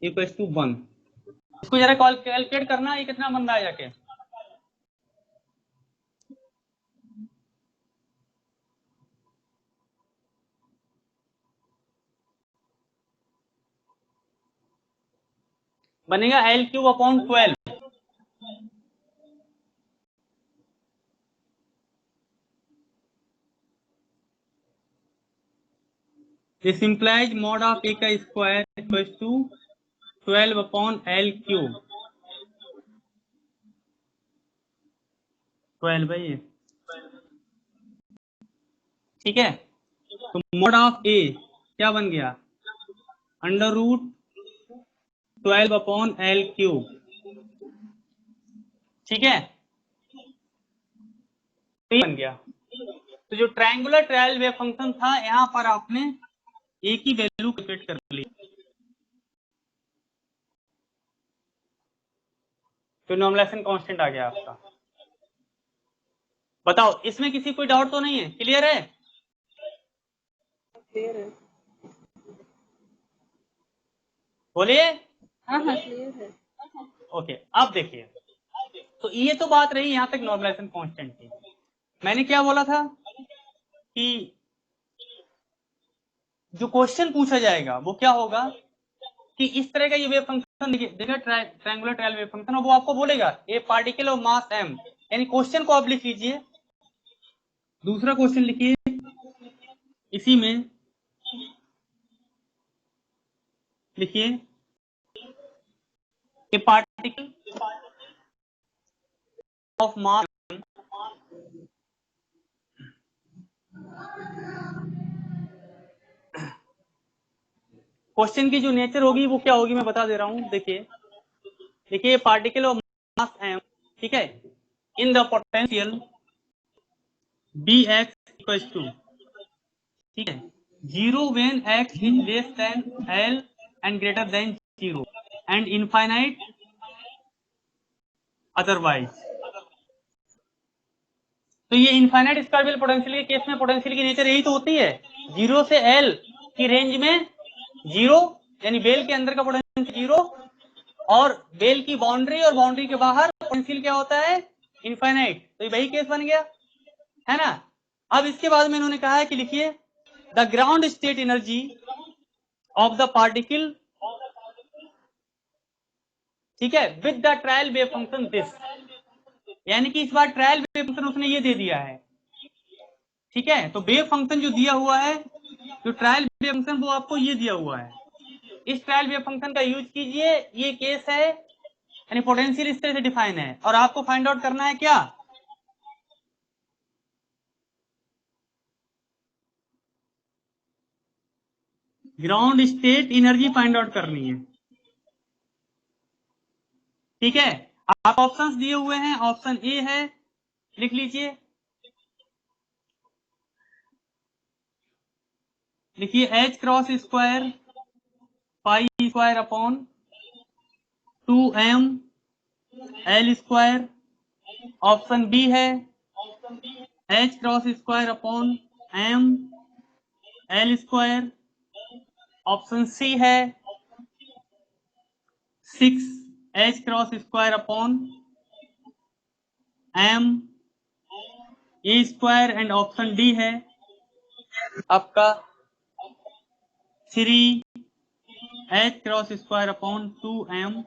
इक्वल टू 1। इसको जरा कैलकुलेट करना, ये कितना बन रहा है जाके, बनेगा l³ upon 12, this implies mod of a का square equal to 12 upon l³। 12/a, ठीक है। तो मॉड ऑफ a क्या बन गया, √12/L³, ठीक है, तो ये बन गया। तो जो ट्रायंगुलर ट्रायल वेव फंक्शन था, यहां पर आपने a की वैल्यू कैलकुलेट कर ली, तो नॉर्मलाइजेशन कांस्टेंट आ गया आपका। बताओ इसमें किसी कोई डाउट तो नहीं है, क्लियर है? क्लियर है। बोलिए। हाँ हाँ क्लियर है। ओके, अब देखिए, तो ये तो बात रही यहां तक नॉर्मलाइजेशन कांस्टेंट की। मैंने क्या बोला था कि जो क्वेश्चन पूछा जाएगा वो क्या होगा कि इस तरह का ये वेव फंक्शन देखिए ट्रायंगुलर ट्रायल वेव फंक्शन, और वो आपको बोलेगा ए पार्टिकल ऑफ मास m, यानी क्वेश्चन को आप लिख लीजिए। दूसरा क्वेश्चन लिखिए इसी में, लिखिए ए पार्टिकल ऑफ मास, क्वेश्चन की जो नेचर होगी वो क्या होगी मैं बता दे रहा हूं। देखिए पार्टिकल ऑफ मास m, ठीक है, in the potential bx equals to, ठीक है, 0 when x is less than l and greater than 0 and infinite otherwise. तो ये इनफाइनाइट स्क्वायरबल पोटेंशियल के केस में पोटेंशियल की नेचर यही तो होती है, 0 से l की रेंज में 0, यानी बेल के अंदर का पोटेंशियल 0, और बेल की बाउंड्री और बाउंड्री के बाहर पोटेंशियल क्या होता है, इनफाइनाइट। तो ये वही केस बन गया, है ना। अब इसके बाद में इन्होंने कहा है कि लिखिए the ground state energy of the particle, ठीक है, with the trial wave function this, यानी कि इस बार ट्रायल वेव फंक्शन उसने ये दे दिया है, ठीक है। तो वेव फंक्शन जो दिया हुआ है, जो ट्रायल वेव फंक्शन, वो आपको ये दिया हुआ है। इस ट्रायल वेव फंक्शन का यूज कीजिए, ये केस है, यानी पोटेंशियल इस तरह से डिफाइन है, और आपको फाइंड आउट करना है क्या, ground state energy find out करनी है, ठीक है। आप ऑप्शंस दिए हुए हैं, ऑप्शन ए है, लिख लीजिए, लिखिए h cross square pi square upon 2m l square. Option B है h cross square upon m l square. Option C है 6h cross square upon m e square. And option D है आपका 3h cross square upon 2m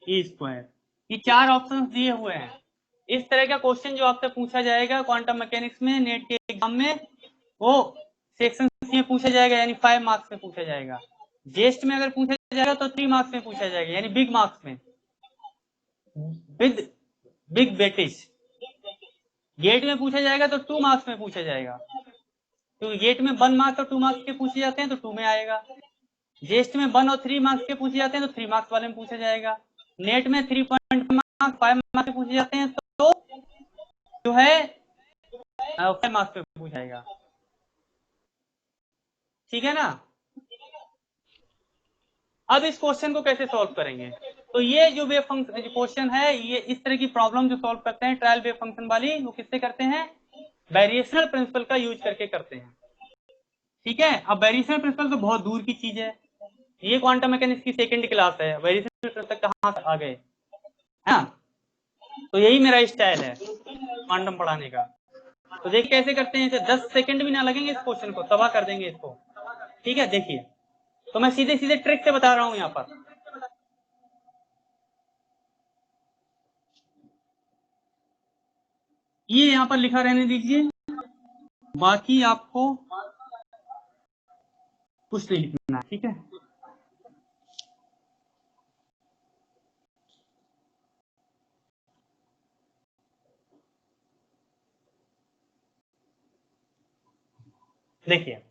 e square. ये चार options दिए हुए हैं। इस तरह का क्वेश्चन जो आपसे पूछा जाएगा क्वांटम मैकेनिक्स में, नेट के एग्जाम में, वो सेक्शन सी में पूछा जाएगा, यानी 5 मार्क्स में पूछा जाएगा। जेस्ट में अगर पूछा जाएगा तो 3 मार्क्स में पूछा जाएगा, यानी बिग मार्क्स में, विद बिग वेटेज। गेट में पूछा जाएगा तो 2 मार्क्स में पूछा जाएगा, क्योंकि गेट में 1 मार्क्स और 2 मार्क्स के पूछे जाते हैं तो 2 में आएगा। जेस्ट में 1 और 3 मार्क्स के पूछे जाते हैं तो 3 मार्क्स वाले में पूछा जाएगा। नेट में 3.5 मार्क्स 5 मार्क्स के पूछे जाते हैं तो जो है 5 मार्क्स पे पूछा जाएगा, ठीक है ना। अब इस क्वेश्चन को कैसे सॉल्व करेंगे, तो ये जो वेव फंक्शन क्वेश्चन है, ये इस तरह की प्रॉब्लम जो सॉल्व करते हैं ट्रायल वेव फंक्शन वाली, वो किससे करते हैं, वेरिएशनल प्रिंसिपल का यूज करके करते हैं, ठीक है। अब वेरिएशनल प्रिंसिपल तो बहुत दूर की चीज है, ये क्वांटम मैकेनिक्स की सेकंड क्लास है, वेरिएशनल प्रिंसिपल तक कहां से आ गए, है ना। तो यही मेरा स्टाइल है क्वांटम पढ़ाने का। तो देखिए कैसे करते हैं, इसे 10 सेकंड भी ना लगेंगे, इस क्वेश्चन को तबाह कर देंगे इसको, ठीक है। देखिए, तो मैं सीधे सीधे ट्रिक से बता रहा हूं, यहां पर ये यहां पर लिखा रहने दीजिए, बाकी आपको कुछ नहीं लिखना, ठीक है। देखिए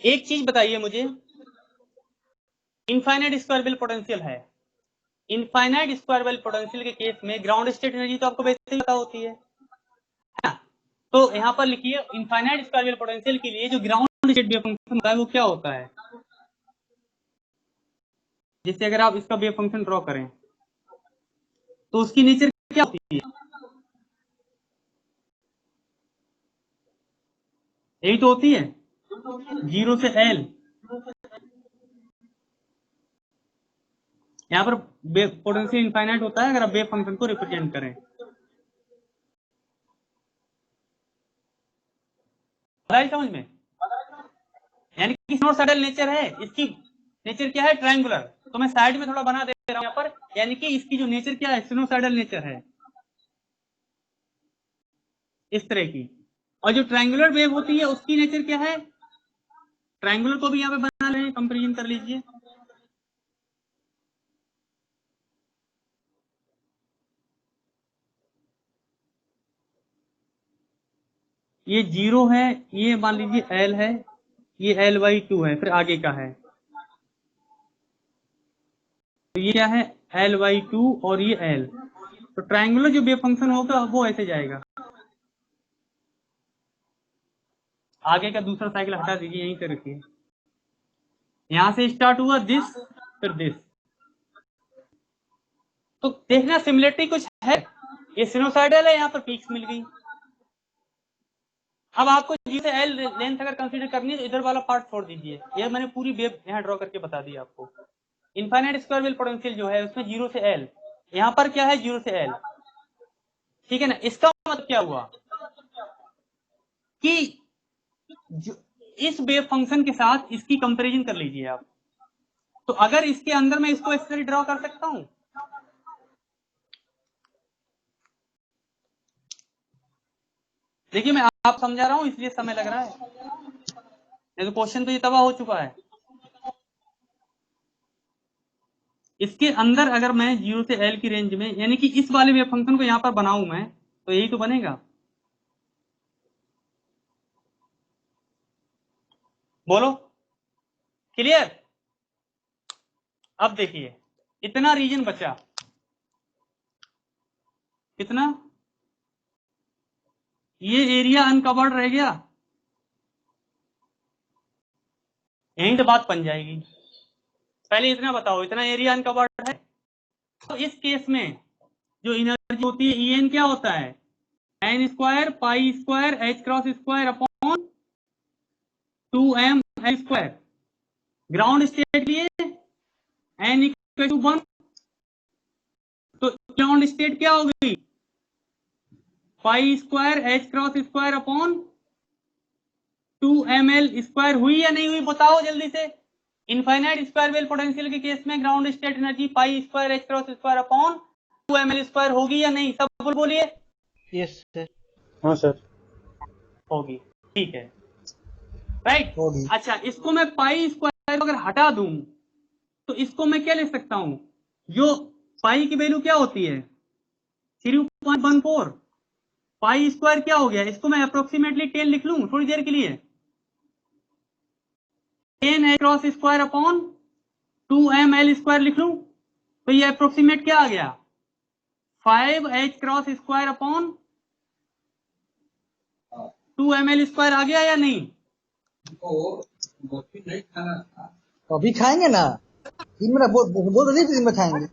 एक चीज बताइए मुझे, इनफाइनाइट स्क्वायरेबल पोटेंशियल है, इनफाइनाइट स्क्वायरेबल पोटेंशियल के केस में ग्राउंड स्टेट एनर्जी तो आपको वैसे ही पता होती है ना? तो यहाँ पर लिखिए इनफाइनाइट स्क्वायरेबल पोटेंशियल के लिए जो ग्राउंड स्टेट वेव फंक्शन होता है वो क्या होता है। जैसे अगर आप इसका वेव फंक्शन ड्रॉ करें तो उसकी नेचर क्या होती है, यही तो होती है 0 से L। यहाँ पर पोटेंशियल इनफाइनाइट होता है अगर आप वेव फंक्शन को रिप्रेजेंट करें। समझ में, यानी कि साइनोसॉइडल नेचर है, इसकी नेचर क्या है ट्रायंगुलर। तो मैं साइड में थोड़ा बना दे रहा हूं यहाँ पर, यानी कि इसकी जो नेचर क्या है साइनोसॉइडल नेचर है इस तरह की। और जो ट्रायंगुलर वेव होती है उसकी नेचर क्या है, ट्रायंगुलर को भी यहाँ पे बना लें, कंपेरिजन कर लीजिए। ये 0 है, ये मान लीजिए L है, ये L/2 है, फिर आगे का है तो ये क्या है L/2 और ये L। तो ट्रायंगुलर जो वेव फंक्शन होगा वो ऐसे जाएगा। आगे का दूसरा साइकिल हटा दीजिए, यहीं से रखिए, यहां से स्टार्ट हुआ दिस फिर दिस। तो देखना सिमिलरिटी कुछ है, ये सिनोसाइडल है, यहाँ पर पीक्स मिल गई। अब आपको जी से एल लेंथ अगर कंसीडर करनी है तो इधर वाला पार्ट छोड़ दीजिए, ये मैंने पूरी वेव यहाँ ड्रॉ करके बता दी आपको। इनफाइनाइट स्क्वायरेबल पोटेंशियल जो है उसमें 0 से L, यहाँ पर क्या है 0 से L, ठीक है ना। इसका मतलब क्या हुआ कि जो इस वेव फंक्शन के साथ इसकी कंपैरिजन कर लीजिए आप, तो अगर इसके अंदर मैं इसको इस तरह ड्रॉ कर सकता हूं, देखिए मैं आप समझा रहा हूं इसलिए समय लग रहा है, नहीं तो क्वेश्चन तो ये तबाह हो चुका है। इसके अंदर अगर मैं 0 से L की रेंज में, यानी कि इस वाले वेव फंक्शन को यहां पर बनाऊं मैं, तो यही तो बनेगा। बोलो क्लियर। अब देखिए इतना रीजन बचा, कितना, ये एरिया अनकवर्ड रह गया, यहीं तो बात बन जाएगी। पहले इतना बताओ, इतना एरिया अनकवर्ड है, तो इस केस में जो एनर्जी होती है En क्या होता है n square pi square h cross square upon 2m l square. Ground state लिए n इक्वल टू 1, तो ग्राउंड स्टेट क्या हो गई pi square h cross square upon 2ml square. हुई या नहीं हुई बताओ जल्दी से। इनफाइनाइट स्क्वायरेबल पोटेंशियल के केस में ground state energy pi square h cross square upon 2ml square होगी या नहीं, सब बोलिए। Yes sir. हाँ सर होगी, ठीक है राइट। होगी। अच्छा इसको मैं पाई स्क्वायर अगर हटा दूं तो इसको मैं क्या लिख सकता हूं, जो पाई की वैल्यू क्या होती है 3.14, पाई स्क्वायर क्या हो गया, इसको मैं अप्रोक्सीमेटली 10 लिख लूं थोड़ी देर के लिए, 10 h cross square upon 2ml square लिख लूं, तो ये अप्रोक्सीमेट क्या आ गया 5h cross square upon 2ml square आ गया या नहीं। अभी खाएंगे ना, दिन में बोल रही दिन में खाएंगे।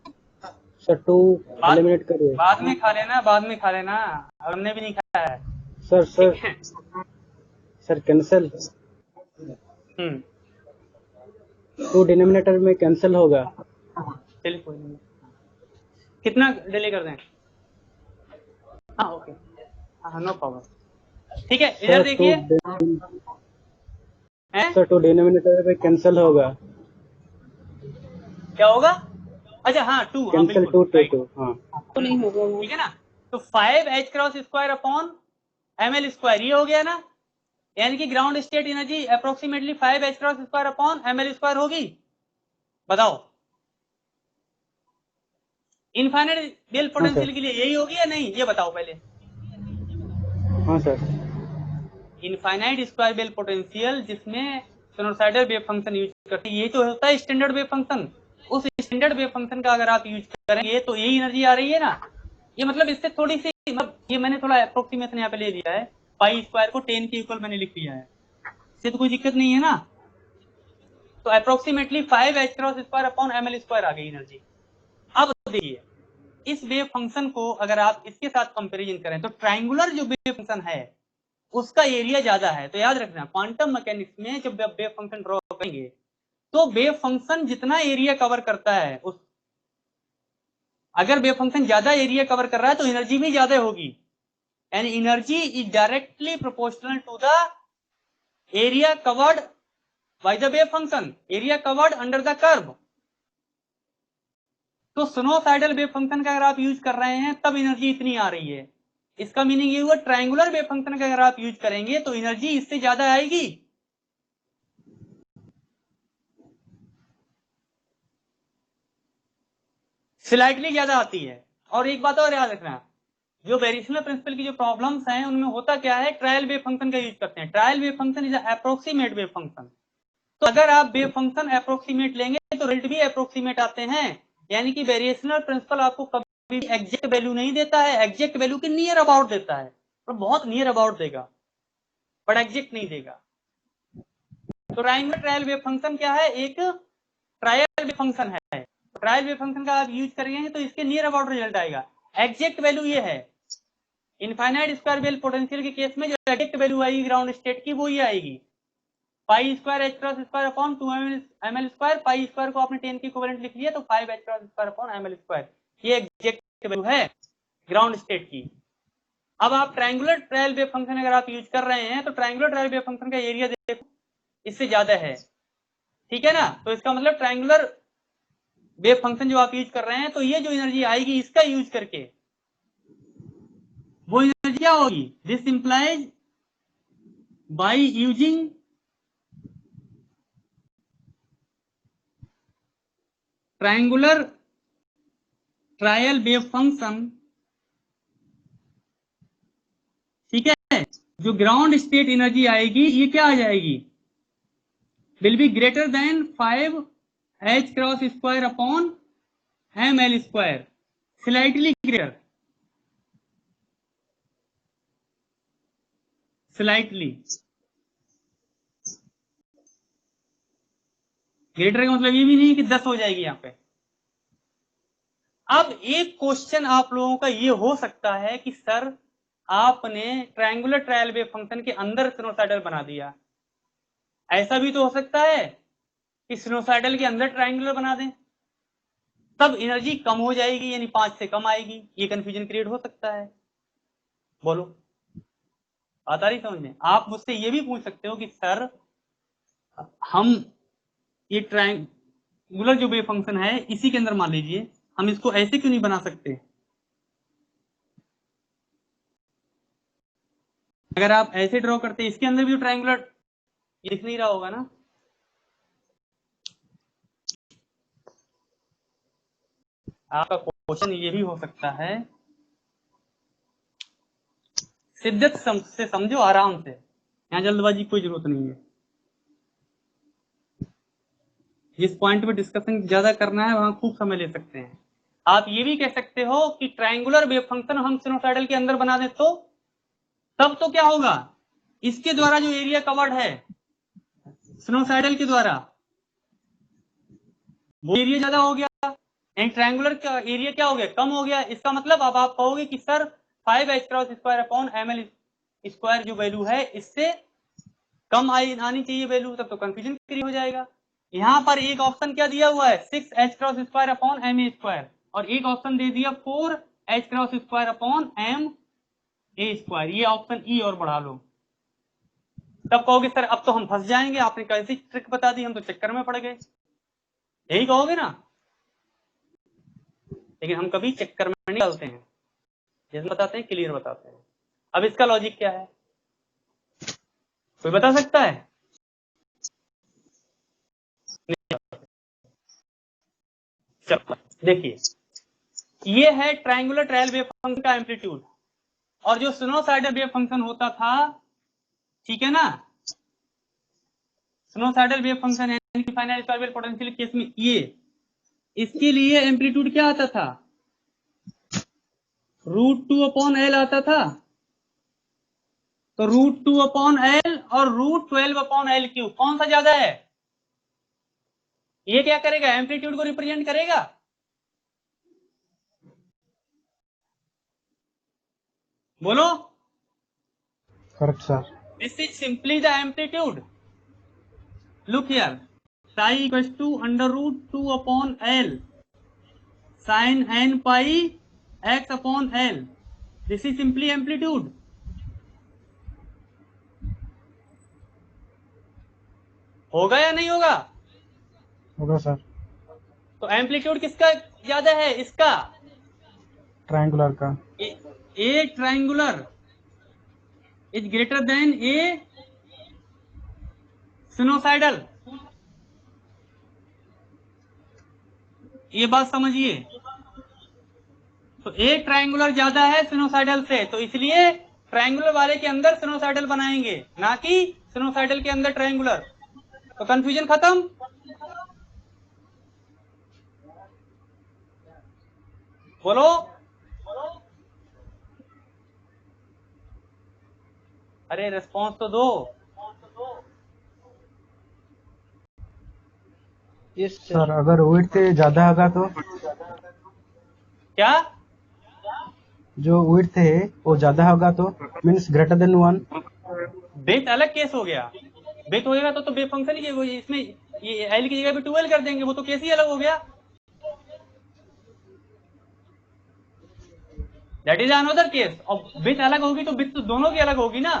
सर 2 एलिमिनेट करिए। बाद में खा लेना, बाद में खा लेना, हमने भी नहीं खाया है। सर सर कैंसिल, 2 डिनोमिनेटर में कैंसिल होगा। चलिए कोई नहीं, कितना डिले कर दें, हाँ ओके, हाँ नो प्रॉब्लम, ठीक है। इधर देखिए सर 2 डिनोमिनेटर में कैंसिल होगा, क्या होगा, अच्छा हाँ 2, हाँ कैंसिल बिल्कुल 2 राइट, 2 हाँ तो नहीं होगा वो। ठीक है ना। तो 5h cross square upon ml square ये हो गया ना, यानी कि ground state energy approximately 5h cross square upon ml square होगी, बताओ। इनफाइनाइट डेल पोटेंशियल के लिए यही होगी या नहीं, ये बताओ पहले। हाँ सर। इनफाइनाइट स्क्वायर बेल पोटेंशियल जिसमें साइनोसाइडल वेव फंक्शन यूज करते हैं, ये तो होता है स्टैंडर्ड वेव फंक्शन। उस स्टैंडर्ड वेव फंक्शन का अगर आप यूज करेंगे तो यही एनर्जी आ रही है ना। ये मतलब इससे थोड़ी सी, मतलब ये मैंने थोड़ा अप्रोक्सीमेशन यहाँ पे ले लिया है, पाई स्क्वायर को 10 के इक्वल मैंने लिख लिया है, इससे तो कोई दिक्कत नहीं है ना। तो approximately 5h cross square upon ml square आ गई एनर्जी। अब देखिए इस वेव फंक्शन को अगर आप इसके साथ कंपैरिजन करें तो ट्रायंगुलर जो वेव फंक्शन है उसका एरिया ज्यादा है। तो याद रखना क्वांटम मैकेनिक्स में जब वेव फंक्शन ड्रॉ करेंगे तो वेव फंक्शन जितना एरिया कवर करता है उस, अगर वेव फंक्शन ज्यादा एरिया कवर कर रहा है तो एनर्जी भी ज्यादा होगी, and energy is directly proportional to the area covered by the wave function, area covered under the curve. तो साइनोसाइडल वेव फंक्शन का अगर आप यूज कर रहे हैं तब एनर्जी इतनी आ रही है। इसका मीनिंग ये हुआ ट्रायंगुलर वेव फंक्शन का अगर आप यूज करेंगे तो एनर्जी इससे ज्यादा आएगी। स्लाइटली ज्यादा आती है। और एक बात और याद रखना, जो वेरिएशनल प्रिंसिपल की जो प्रॉब्लम्स हैं उनमें होता क्या है, ट्रायल वेव फंक्शन का यूज करते हैं। Trial wave function is approximate wave function. तो अगर आप वेव फंक्शन अप्रोक्सीमेट लेंगे तो रिजल्ट भी अप्रोक्सीमेट आते हैं, यानी कि वेरिएशनल प्रिंसिपल आपको कभी एग्जैक्ट वैल्यू नहीं देता है, एग्जैक्ट वैल्यू के नियर अबाउट देता है, तो बहुत नियर अबाउट देगा बट एग्जैक्ट नहीं देगा। तो ट्रायल वेव फंक्शन क्या है, एक ट्रायल वेव फंक्शन है। ट्रायल वेव फंक्शन का आप यूज करेंगे तो इसके नियर अबाउट रिजल्ट आएगा। एग्जैक्ट वैल्यू ये है, इनफाइनाइट स्क्वायर बेल पोटेंशियल के केस में जो एग्जैक्ट वैल्यू आएगी ग्राउंड स्टेट की वो ही आएगी, pi square h cross square upon 2 ml square. Pi square को आपने 10 के इक्विवेलेंट लिख लिया तो 5h cross square upon ml square, ये एग्जैक्ट वैल्यू है ग्राउंड स्टेट की। अब आप ट्रायंगुलर ट्रायल वेव फंक्शन अगर आप यूज कर रहे हैं तो ट्रायंगुलर ट्रायल वेव फंक्शन का एरिया देखो इससे ज्यादा है, ठीक है ना। तो इसका मतलब ट्रायंगुलर वेव फंक्शन जो आप यूज कर रहे हैं तो ये जो एनर्जी आएगी इसका यूज करके वो एनर्जी क्या होगी, this implies by using triangular trial wave function, ठीक है, जो ग्राउंड स्टेट एनर्जी आएगी ये क्या आ जाएगी, will be greater than 5h cross square upon ml square, slightly greater, slightly greater का मतलब ये भी नहीं कि 10 हो जाएगी यहां पे। अब एक क्वेश्चन आप लोगों का ये हो सकता है कि सर आपने ट्रायंगुलर ट्रायल वेव फंक्शन के अंदर साइनोसाइडल बना दिया, ऐसा भी तो हो सकता है कि साइनोसाइडल के अंदर ट्रायंगुलर बना दें तब एनर्जी कम हो जाएगी, यानी 5 से कम आएगी, ये कंफ्यूजन क्रिएट हो सकता है। बोलो आता रही समझ में। आप मुझसे ये भी पूछ सकते हो कि सर हम ये ट्रायंगुलर जो वेव फंक्शन है इसी के अंदर मान लीजिए, हम इसको ऐसे क्यों नहीं बना सकते। अगर आप ऐसे ड्रॉ करते इसके अंदर भी तो ट्रायंगुलर दिख नहीं रहा होगा ना। आपका क्वेश्चन ये भी हो सकता है, शिद्दत से समझो, आराम से, यहां जल्दबाजी कोई जरूरत नहीं है। जिस पॉइंट पे डिस्कशन ज्यादा करना है वहां खूब समय ले सकते हैं। आप ये भी कह सकते हो कि ट्रायंगुलर वेव फंक्शन हम साइनोसाइडल के अंदर बना दें तो तब तो क्या होगा, इसके द्वारा जो एरिया कवर्ड है साइनोसाइडल के द्वारा वो एरिया ज्यादा हो गया, एंड ट्रायंगुलर का एरिया क्या हो गया, कम हो गया। इसका मतलब अब आप कहोगे कि sir 5h cross square upon ml square जो वैल्यू है इससे कम आनी चाहिए वैल्यू, तब तो कंफ्यूजन क्रिएट हो जाएगा। यहां पर एक ऑप्शन क्या दिया हुआ है 6h cross square upon ma square, और एक ऑप्शन दे दिया 4h cross square upon ma square, ये ऑप्शन ई और बढ़ा लो। तब कहोगे सर अब तो हम फंस जाएंगे, आपने कैसी ट्रिक बता दी, हम तो चक्कर में पड़ गए, यही कहोगे ना। लेकिन हम कभी चक्कर में नहीं डालते हैं, जैसे बताते हैं क्लियर बताते हैं। अब इसका लॉजिक क्या है, कोई बता सकता है। चलो देखिए, ये है ट्रायंगुलर ट्रायल वेव फंक्शन का एम्पलीट्यूड, और जो साइनोसाइडल वेव फंक्शन होता था ठीक है ना। सिनुसाइडल वेव फंक्शन है finite square wave potential case में ये, इसके लिए एम्पलीट्यूड क्या आता था, √2/L आता था। तो √2/L और √12/L3 कौन सा ज्यादा है? ये क्या करेगा, एम्पलीट्यूड को रिप्रेजेंट करेगा। बोलो। Correct sir. This is simply the amplitude. Look here, psi equals to √2/L sin n pi x/L। This is simply amplitude. होगा या नहीं होगा? होगा सर। तो एम्पलीट्यूड किसका ज्यादा है? इसका, ट्रायंगुलर का। A triangular is greater than a sinusoidal. ये बात समझिए। तो ए ट्रायंगुलर ज्यादा है सिनोसाइडल से, तो इसलिए ट्रायंगुलर वाले के अंदर सिनोसाइडल बनाएंगे, ना कि सिनोसाइडल के अंदर ट्रायंगुलर। तो कंफ्यूजन खत्म। बोलो। अरे रिस्पॉन्स तो दो। यस सर अगर विड्थ ज्यादा होगा तो? क्या? जो विड्थ है वो ज्यादा होगा तो मीन्स ग्रेटर देन 1। बेथ अलग केस हो गया। बेथ होएगा तो बे फंक्शन ही इसमें ये एल की जगह पे 12 कर देंगे, वो तो केस ही अलग हो गया। That is another case. और बेथ अलग होगी तो बेथ तो दोनों की अलग होगी ना।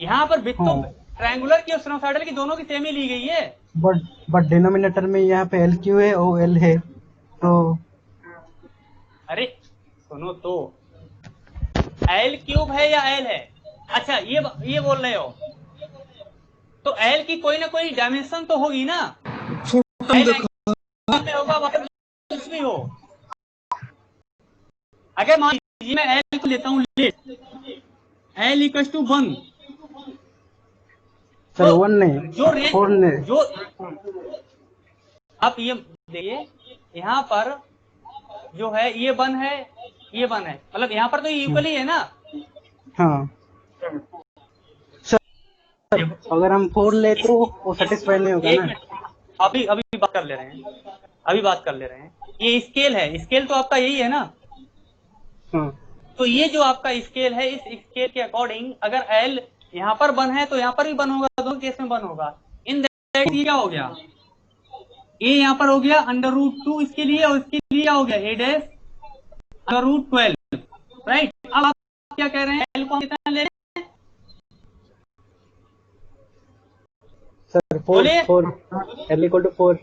यहाँ पर बेथ तो ट्रायंगुलर की और सिनोसाइडल की दोनों की सेम ही ली गई है। बट डिनोमिनेटर में यहाँ पे एल क्यू है और एल है तो। अरे सुनो तो, L³ है या L है? अच्छा ये बोल रहे हो, तो L की कोई ना कोई डायमेंशन तो होगी ना। L में होगा वहां कुछ भी हो। अगर मान लीजिए मैं L को लेता हूँ, L = 1। सर तो 1 नहीं, जो रेंज 4 नहीं। जो आप ये देखिए, यहाँ पर जो है ये 1 है, ये 1 है, मतलब यहाँ पर तो ये इक्वल ही है ना। हाँ सर, अगर हम 4 ले तो वो सेटिस्फाई नहीं होगा एक ना। मिनट, अभी बात कर ले रहे हैं, अभी बात कर ले रहे हैं। ये स्केल है, स्केल तो आपका यही है ना। हाँ तो ये जो आपका स्केल है, इस स्केल के अकॉर्डिंग अगर L यहाँ पर 1 है तो यहाँ पर भी 1 होगा, दोनों केस में 1 होगा। इन दैट ये क्या हो गया, ए यहाँ पर हो गया √2 इसके लिए, और इसके लिए क्या हो गया A'√12। राइट। अब आप क्या कह रहे हैं, L को हम कितना ले रहे हैं? सर 4 बोलिए। 4 L = 4।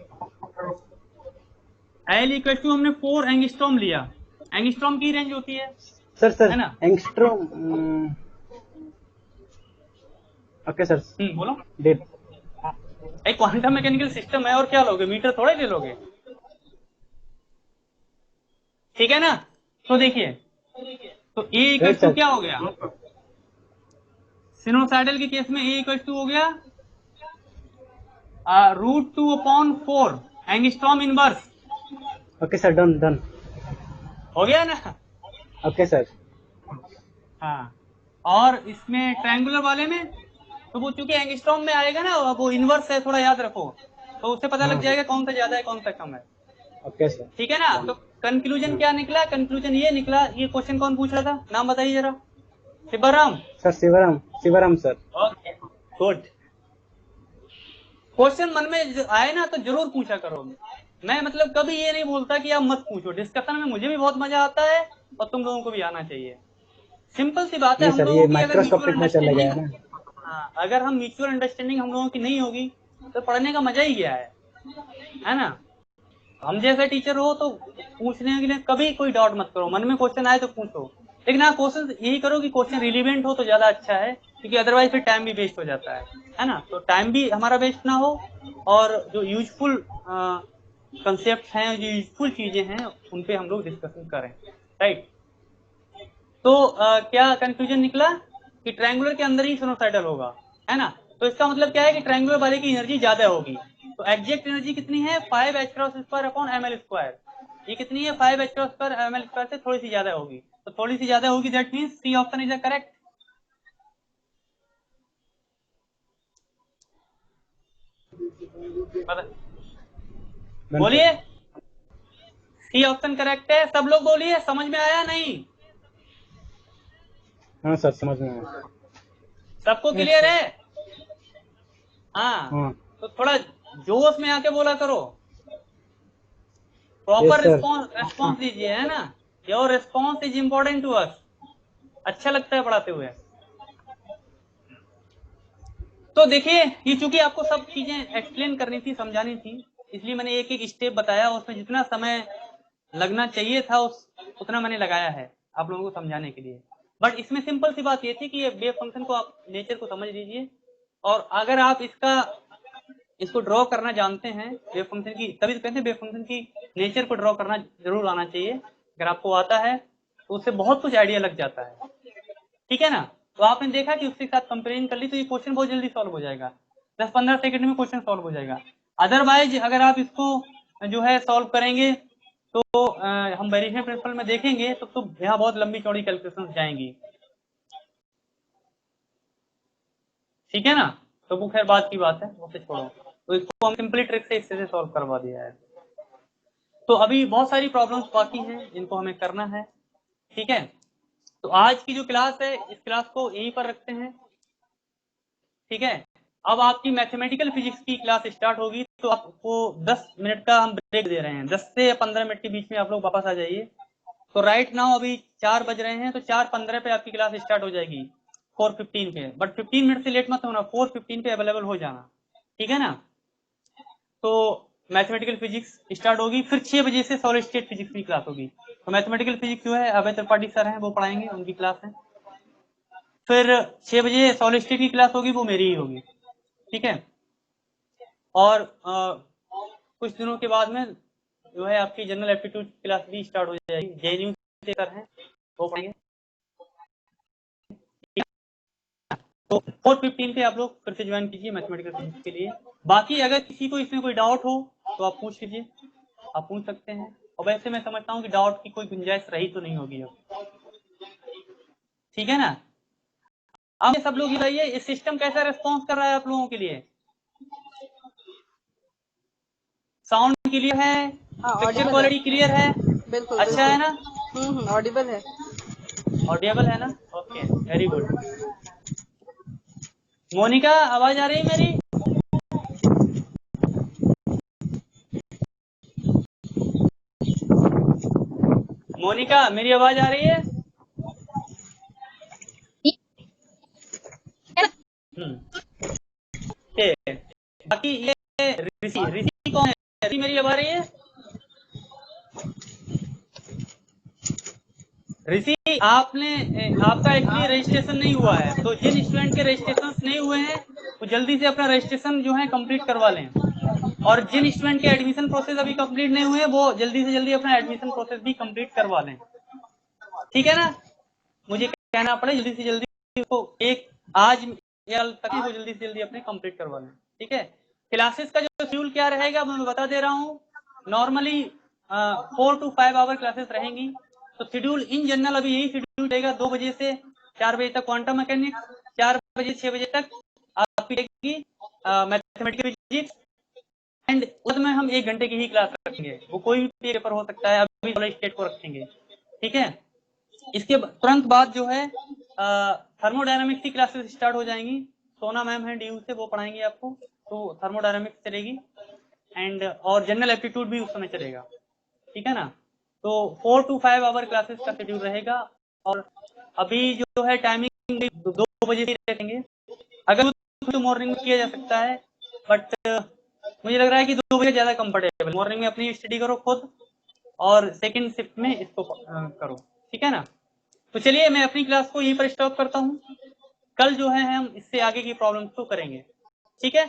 L = हमने 4 एंगस्ट्रॉम लिया। एंगस्ट्रॉम की रेंज होती है सर है ना। एंगस्ट्रॉम। Okay sir. बोलो। डेट। एक क्वांटम मैकेनिकल सिस्टम है, और क्या लोगे, मीटर थोड़े ले लोगे। ठीक है ना। तो देखिए, तो A = क्या हो गया, सिनोसाइडल के केस में A = हो गया √2/4 angstrom inverse. Okay sir, done done. हो गया ना। Okay sir. हाँ, और इसमें ट्रायंगुलर वाले में तो वो चूंकि एंगस्ट्रॉम में आएगा ना, वो इनवर्स है, थोड़ा याद रखो, तो उससे पता लग जाएगा कौन सा ज्यादा है कौन सा कम है। Okay sir. ठीक है ना। तो कंक्लूजन क्या निकला, कंक्लूजन ये निकला। ये क्वेश्चन कौन पूछ रहा था, नाम बताइए जरा। Shivram. Sir Shivram sir. Okay good. Question मन में आए ना तो जरूर पूछा करो। मैं मतलब कभी ये नहीं बोलता कि आप मत पूछो, डिस्कशन में मुझे भी बहुत मजा आता है और तुम लोगों को भी आना चाहिए। सिंपल सी बात है, हम सर लोगों ये की अगर म्यूचुअल माइक्रोस्कोपिक में चला गया अंडरस्टैंडिंग, है ना। हाँ, अगर हम म्यूचुअल अंडरस्टैंडिंग हम लोगों की नहीं होगी तो पढ़ने का मजा ही गया है ना। हम जैसे टीचर हो तो पूछने के लिए कभी कोई डाउट मत करो, मन में क्वेश्चन आए तो पूछो, लेकिन हाँ क्वेश्चन यही करो कि क्वेश्चन रिलीवेंट हो तो ज्यादा अच्छा है, क्योंकि अदरवाइज फिर टाइम भी वेस्ट हो जाता है ना। तो टाइम भी हमारा वेस्ट ना हो, और जो यूजफुल कंसेप्ट हैं, जो यूजफुल चीजें हैं, उन पे हम लोग डिस्कशन करें। राइट। तो क्या कंक्लूजन निकला कि ट्रायंगुलर के अंदर ही सिनुसाइडल होगा, है ना। तो इसका मतलब क्या है कि ट्रायंगुलर वाले की एनर्जी ज्यादा होगी। तो एग्जैक्ट एनर्जी कितनी है 5h×2/ml²। ये कितनी है 5h×2/ml² से थोड़ी सी ज्यादा होगी। तो थोड़ी सी ज्यादा होगी, that means C option is the correct. बोलिए, सी ऑप्शन करेक्ट है। सब लोग बोलिए, समझ में आया नहीं? हाँ सर समझ में आया। सबको क्लियर है? हाँ, हाँ तो थोड़ा जोश में आके बोला करो, यस प्रॉपर सर। रिस्पॉन्स दीजिए, है ना। Your response is important to us. अच्छा लगता है पढ़ाते हुए। तो देखिए, ये चूंकि आपको सब चीजें एक्सप्लेन करनी थी, समझानी थी, इसलिए मैंने एक एक स्टेप बताया। उसमें जितना समय लगना चाहिए था उतना मैंने लगाया है आप लोगों को समझाने के लिए। बट इसमें सिंपल सी बात ये थी कि ये वेव फंक्शन को आप नेचर को समझ लीजिए, और अगर आप इसको ड्रॉ करना जानते हैं वेव फंक्शन की, तभी तो कहते हैं वेव फंक्शन की नेचर को ड्रॉ करना जरूर आना चाहिए। अगर आपको आता है तो उससे बहुत कुछ आइडिया लग जाता है, ठीक है ना। तो आपने देखा कि उसके साथ कंपेरिजन कर ली तो ये क्वेश्चन बहुत जल्दी सॉल्व हो जाएगा, 10-15 सेकंड में क्वेश्चन सॉल्व हो जाएगा। अदरवाइज अगर आप इसको जो है सॉल्व करेंगे तो हम वेरिएशन प्रिंसिपल में देखेंगे तो यहाँ बहुत लंबी चौड़ी कैलकुलेशन जाएंगी, ठीक है ना। तो वो खैर बात की बात है, वो से छोड़ो। तो इसको हम सिंपली ट्रिक से इससे सॉल्व करवा दिया है। तो अभी बहुत सारी प्रॉब्लम्स बाकी हैं जिनको हमें करना है, ठीक है। तो आज की जो क्लास है इस क्लास को यहीं पर रखते हैं, ठीक है। अब आपकी मैथमेटिकल फिजिक्स की क्लास स्टार्ट होगी, तो आपको 10 मिनट का हम ब्रेक दे रहे हैं। 10 से 15 मिनट के बीच में आप लोग वापस आ जाइए। तो राइट नाउ अभी 4 बज रहे हैं, तो 4:15 पे आपकी क्लास स्टार्ट हो जाएगी 4:15 पे। बट 15 मिनट से लेट मत होना, 4:15 पे अवेलेबल हो जाना, ठीक है ना। तो मैथमेटिकल फिजिक्स स्टार्ट होगी, फिर 6 बजे से सॉलिड स्टेट फिजिक्स की क्लास होगी। तो मैथमेटिकल फिजिक्स जो है अभय त्रिपाठी सर हैं वो पढ़ाएंगे, उनकी क्लास है। फिर 6 बजे सॉलिड स्टेट की क्लास होगी, वो मेरी ही होगी, ठीक है। और कुछ दिनों के बाद में जो है आपकी जनरल एप्टीट्यूड क्लास भी स्टार्ट हो जाएगी, जेएनयू से सर हैं वो पढ़ेंगे। तो 4:15 पे आप लोग फिर से ज्वाइन कीजिए मैथमेटिकल फिजिक्स के लिए। बाकी अगर किसी को इसमें कोई डाउट हो तो आप पूछ लीजिए, आप पूछ सकते हैं। और वैसे मैं समझता हूँ कि डाउट की कोई गुंजाइश रही तो नहीं होगी अब, ठीक है ना। अब सब लोग बताइए इस सिस्टम कैसा रिस्पॉन्स कर रहा है आप लोगों के लिए? साउंड क्लियर है? हाँ, पिक्चर ऑडिबल है। क्वालिटी क्लियर है? बिल्कुल अच्छा है ना? ऑडिबल है। ऑडिएबल है ना? Okay, very good. मोनिका आवाज आ रही है मेरी? मोनिका मेरी आवाज आ रही है? बाकी ये ऋषि कौन है? ऋषि मेरी आवाज आ रही है? ऋषि आपका एक्चुअली रजिस्ट्रेशन नहीं हुआ है, तो जिन स्टूडेंट के रजिस्ट्रेशन नहीं हुए हैं वो जल्दी से अपना रजिस्ट्रेशन जो है कंप्लीट करवा लें, और जिन स्टूडेंट के एडमिशन प्रोसेस अभी कंप्लीट नहीं हुए वो जल्दी से जल्दी अपना एडमिशन प्रोसेस भी कंप्लीट करवा लें, ठीक है ना। मुझे कहना पड़े जल्दी से जल्दी उसको एक आज या तक वो जल्दी से जल्दी अपने कंप्लीट करवा लें, ठीक है। क्लासेस का जो शेड्यूल क्या रहेगा मैं बता दे रहा हूँ। नॉर्मली 4 to 5 आवर क्लासेस रहेंगी। तो शेड्यूल इन जनरल अभी यही शेड्यूल रहेगा, 2 बजे से 4 बजे तक क्वांटम मैकेनिक्स, 4 बजे से 6 बजे तक आपकी रहेगी मैथमेटिकल फिजिक्स, एंड उसमें हम 1 घंटे की ही क्लास रखेंगे। वो कोई भी पेपर हो सकता है, अभी सॉलिड स्टेट को रखेंगे, ठीक है। इसके तुरंत बाद जो है थर्मोडायनामिक्स की क्लासेस स्टार्ट हो जाएंगी। सोना मैम है ड्यू से, वो पढ़ाएंगे आपको। तो थर्मोडायनामिक्स चलेगी, एंड और जनरल एप्टीट्यूड भी उस समय चलेगा, ठीक है ना। तो 4 to 5 आवर क्लासेस का शेड्यूल रहेगा। और अभी जो है टाइमिंग 2 बजे ही रखेंगे। अगर तो मॉर्निंग में किया जा सकता है, बट मुझे लग रहा है कि 2 बजे ज्यादा कंफर्टेबल। मॉर्निंग में अपनी स्टडी करो खुद, और सेकंड शिफ्ट में इसको करो, ठीक है ना। तो चलिए मैं अपनी क्लास को यहीं पर स्टॉप करता हूँ। कल जो है हम इससे आगे की प्रॉब्लम्स को करेंगे, ठीक है।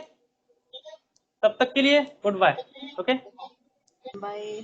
तब तक के लिए गुड बाय, ओके। बाय।